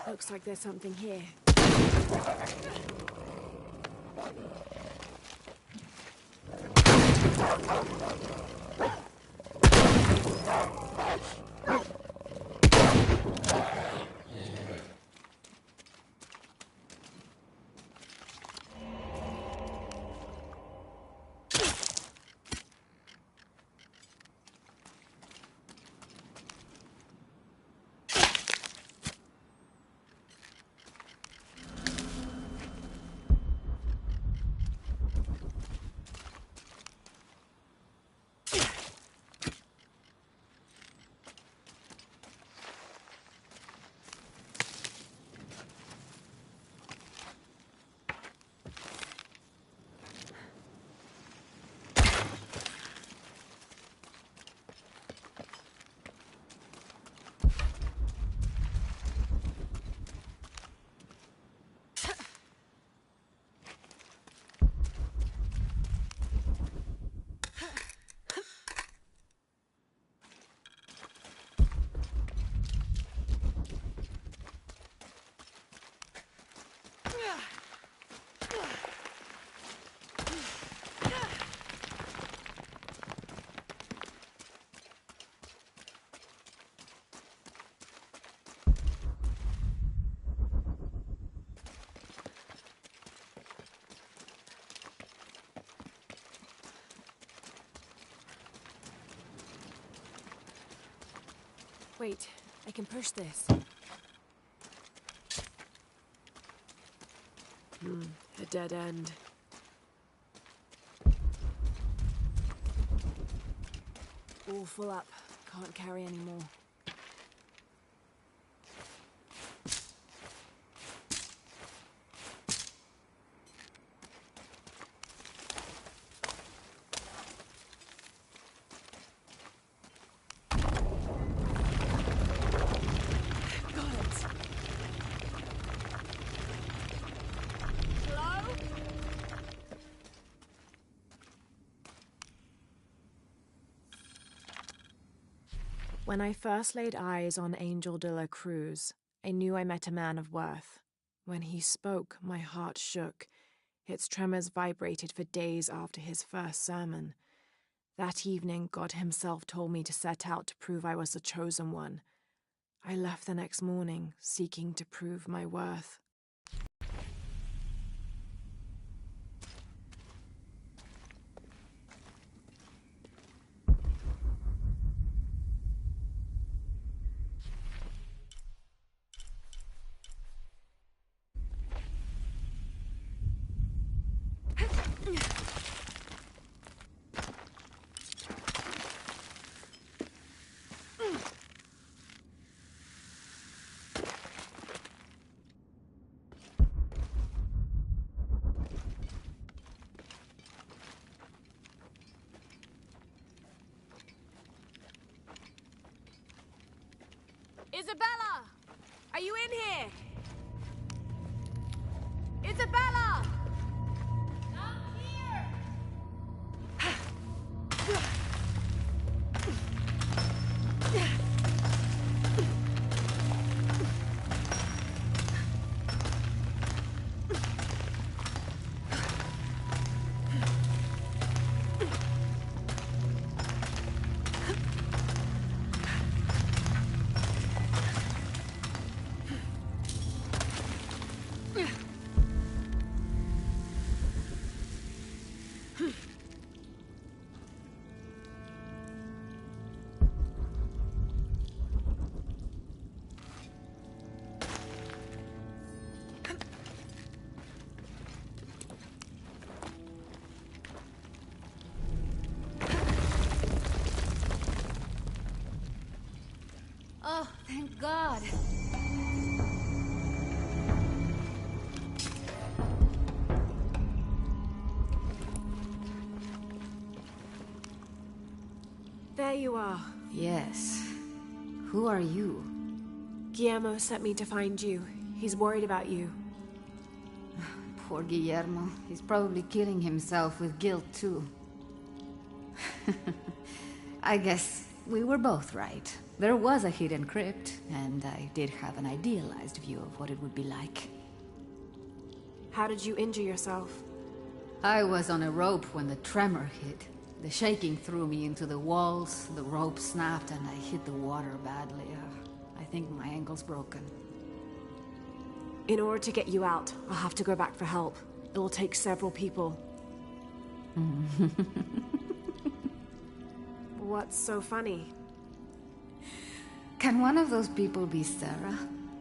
Looks like there's something here. Wait, I can push this. A dead end. All full up. Can't carry any more. When I first laid eyes on Angel de la Cruz, I knew I met a man of worth. When he spoke, my heart shook. Its tremors vibrated for days after his first sermon. That evening, God himself told me to set out to prove I was the chosen one. I left the next morning, seeking to prove my worth. Isabella! Are you in here? Isabella! I'm here! Oh, thank God. There you are. Yes. Who are you? Guillermo sent me to find you. He's worried about you. Poor Guillermo. He's probably killing himself with guilt, too. I guess we were both right. There was a hidden crypt, and I did have an idealized view of what it would be like. How did you injure yourself? I was on a rope when the tremor hit. The shaking threw me into the walls, the rope snapped, and I hit the water badly. I think my ankle's broken. In order to get you out, I'll have to go back for help. It'll take several people. What's so funny? Can one of those people be Sarah?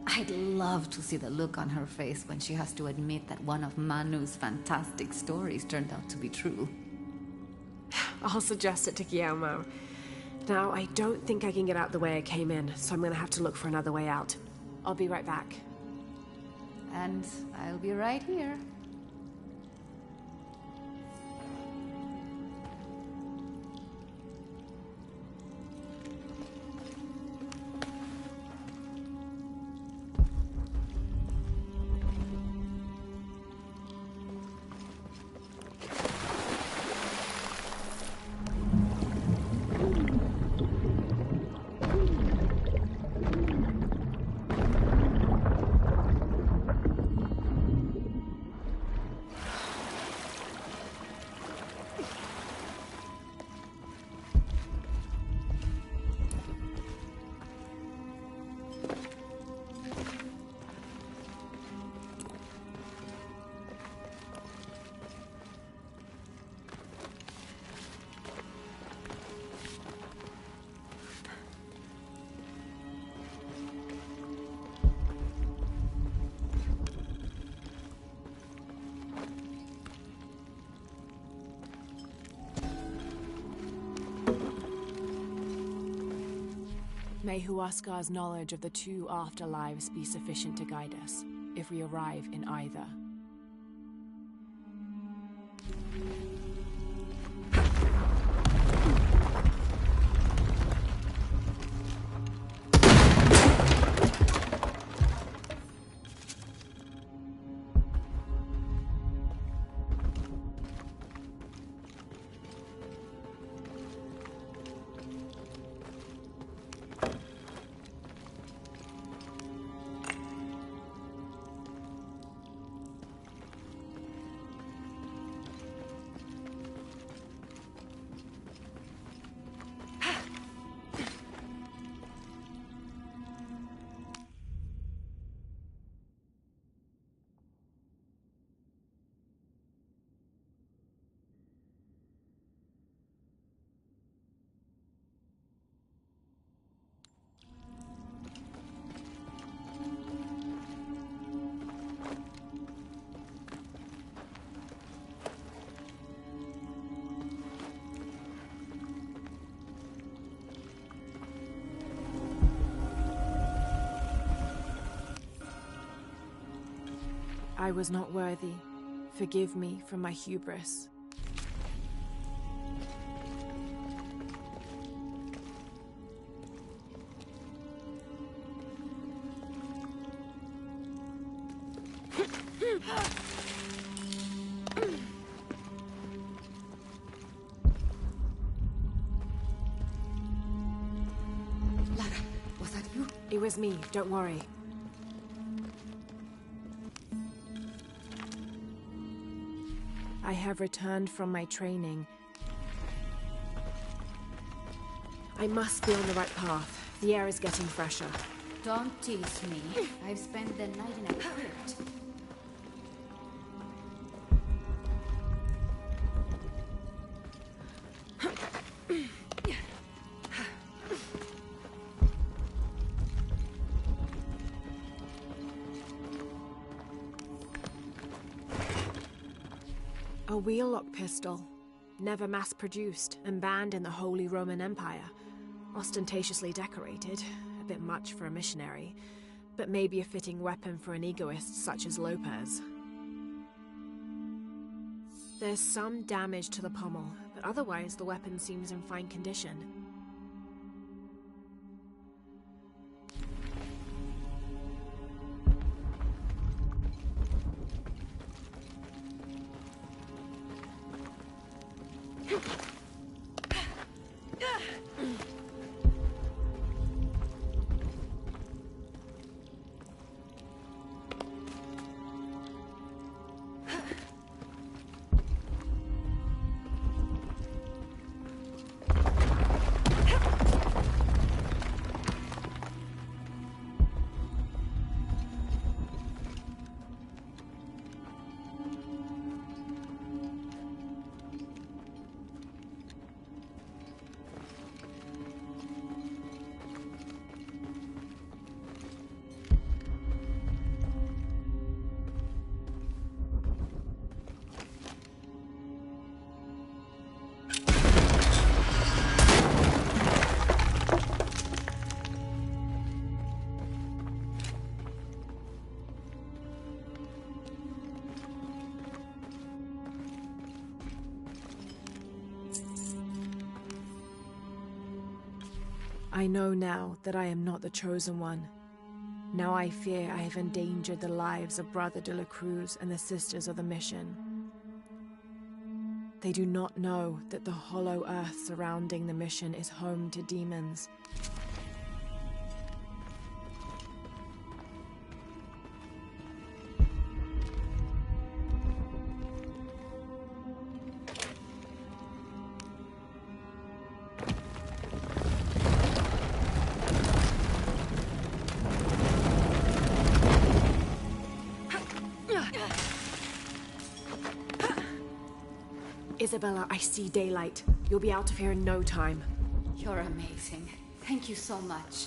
I'd love to see the look on her face when she has to admit that one of Manu's fantastic stories turned out to be true. I'll suggest it to Guillermo. Now, I don't think I can get out the way I came in, so I'm gonna have to look for another way out. I'll be right back. And I'll be right here. May Huascar's knowledge of the two afterlives be sufficient to guide us, if we arrive in either. I was not worthy. Forgive me for my hubris. Lara, was that you? It was me, don't worry. I have returned from my training. I must be on the right path. The air is getting fresher. Don't tease me. I've spent the night in a crypt. A wheel-lock pistol, never mass-produced and banned in the Holy Roman Empire. Ostentatiously decorated, a bit much for a missionary, but maybe a fitting weapon for an egoist such as Lopez. There's some damage to the pommel, but otherwise the weapon seems in fine condition. I know now that I am not the chosen one. Now I fear I have endangered the lives of Brother de la Cruz and the Sisters of the Mission. They do not know that the hollow earth surrounding the mission is home to demons. Isabella, I see daylight. You'll be out of here in no time. You're amazing. Thank you so much.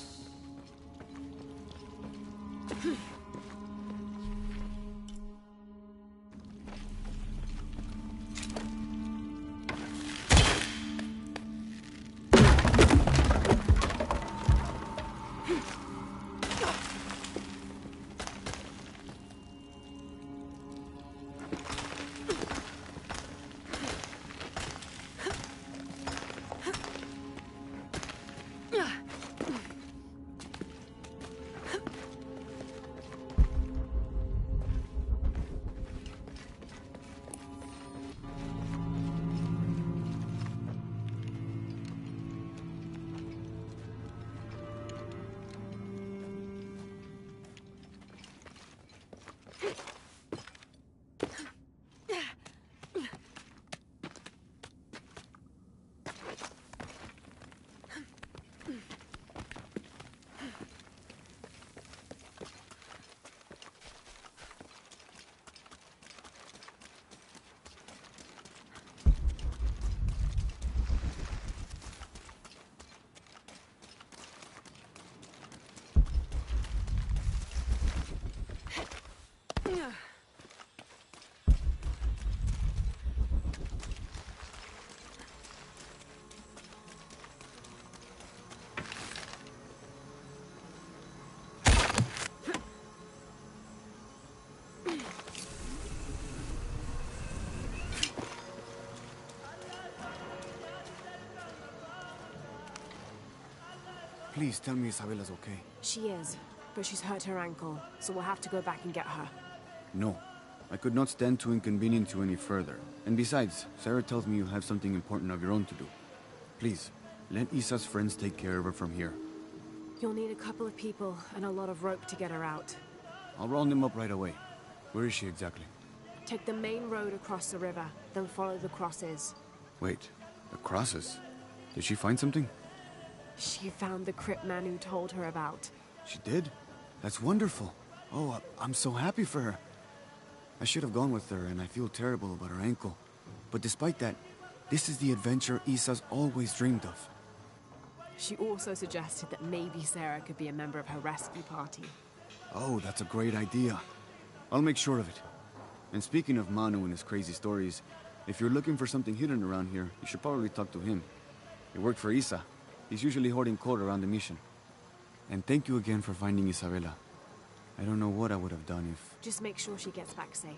Please tell me Isabella's okay. She is, but she's hurt her ankle, so we'll have to go back and get her. No. I could not stand to inconvenience you any further. And besides, Sarah tells me you have something important of your own to do. Please, let Isa's friends take care of her from here. You'll need a couple of people and a lot of rope to get her out. I'll round them up right away. Where is she exactly? Take the main road across the river, then follow the crosses. Wait, the crosses? Did she find something? She found the crypt Manu told her about. She did? That's wonderful. Oh, I'm so happy for her. I should have gone with her, and I feel terrible about her ankle. But despite that, this is the adventure Isa's always dreamed of. She also suggested that maybe Sarah could be a member of her rescue party. Oh, that's a great idea. I'll make sure of it. And speaking of Manu and his crazy stories, if you're looking for something hidden around here, you should probably talk to him. He worked for Isa. He's usually hoarding coal around the mission. And thank you again for finding Isabella. I don't know what I would have done if... Just make sure she gets back safe.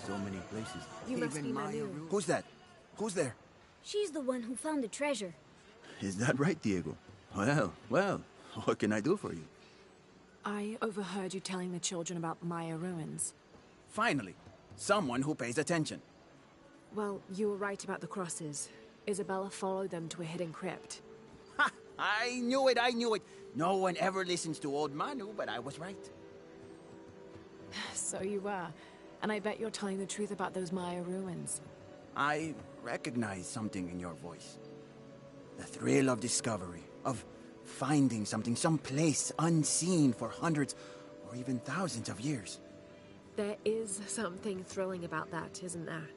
So many places. You must be Manu. Who's that? Who's there? She's the one who found the treasure. Is that right, Diego? Well, what can I do for you? I overheard you telling the children about Maya ruins. Finally, someone who pays attention. Well, you were right about the crosses. Isabella followed them to a hidden crypt. Ha! I knew it! No one ever listens to old Manu, but I was right. So you were. And I bet you're telling the truth about those Maya ruins. I recognize something in your voice. The thrill of discovery, of finding something, someplace unseen for hundreds or even thousands of years. There is something thrilling about that, isn't there?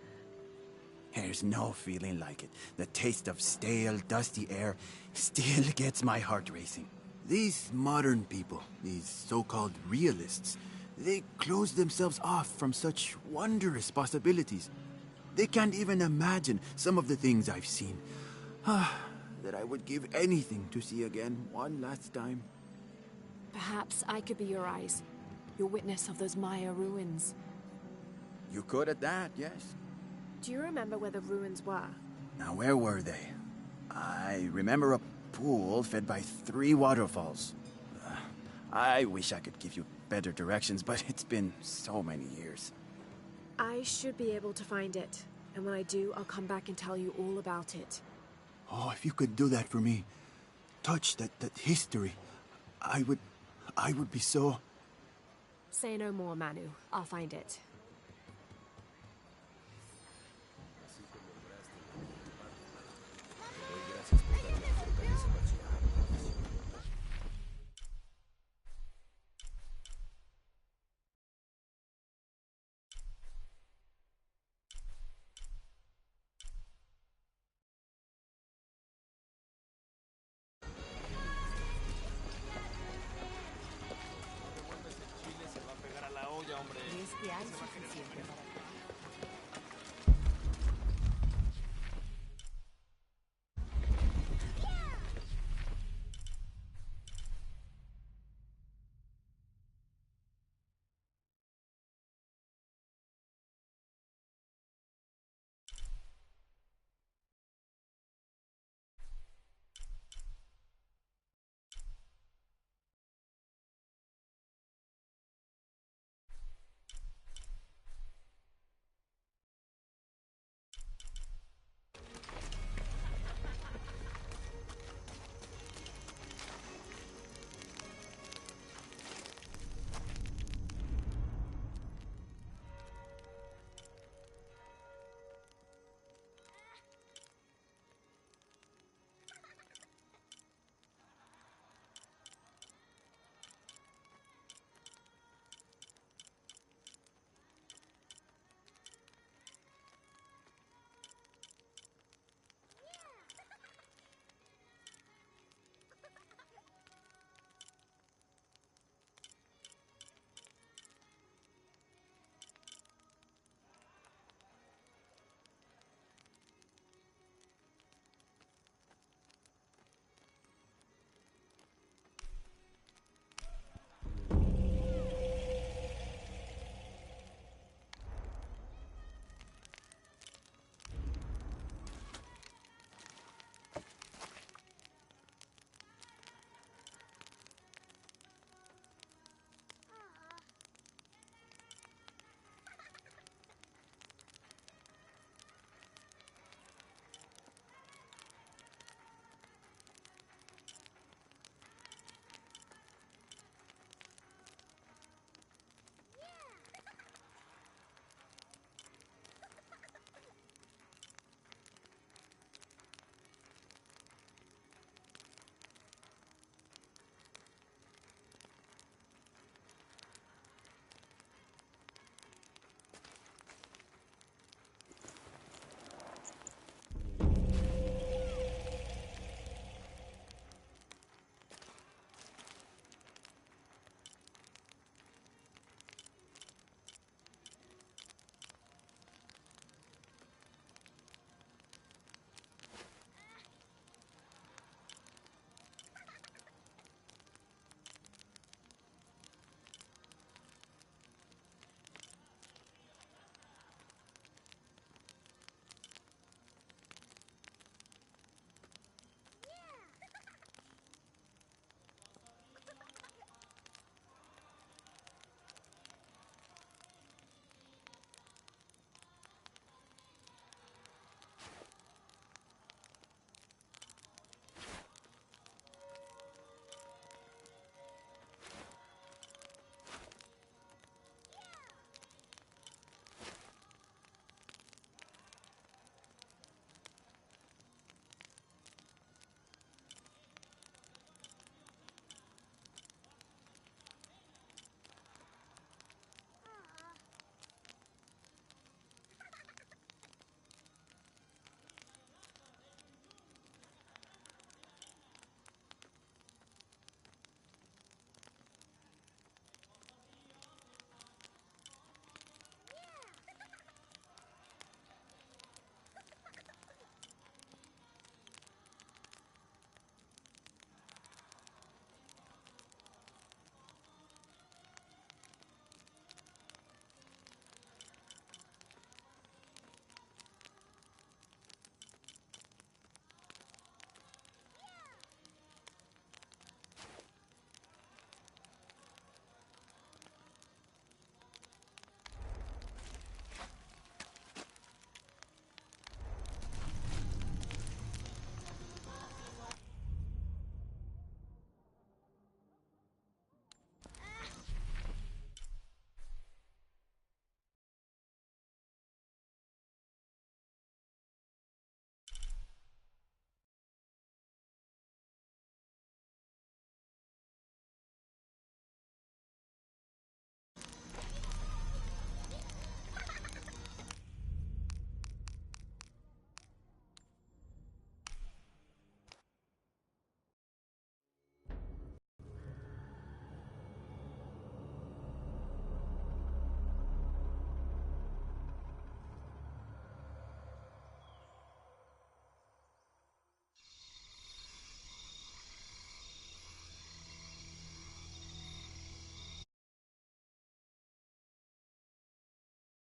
There's no feeling like it. The taste of stale, dusty air still gets my heart racing. These modern people, these so-called realists, they close themselves off from such wondrous possibilities. They can't even imagine some of the things I've seen. That I would give anything to see again one last time. Perhaps I could be your eyes, your witness of those Maya ruins. You could at that, yes. Do you remember where the ruins were? Now, where were they? I remember a pool fed by 3 waterfalls. I wish I could give you better directions, but it's been so many years. I should be able to find it. And when I do, I'll come back and tell you all about it. Oh, if you could do that for me. Touch that history. I would be so... Say no more, Manu. I'll find it. Chile se va a pegar a la olla, hombre. ¿Crees que hay suficiente para ti?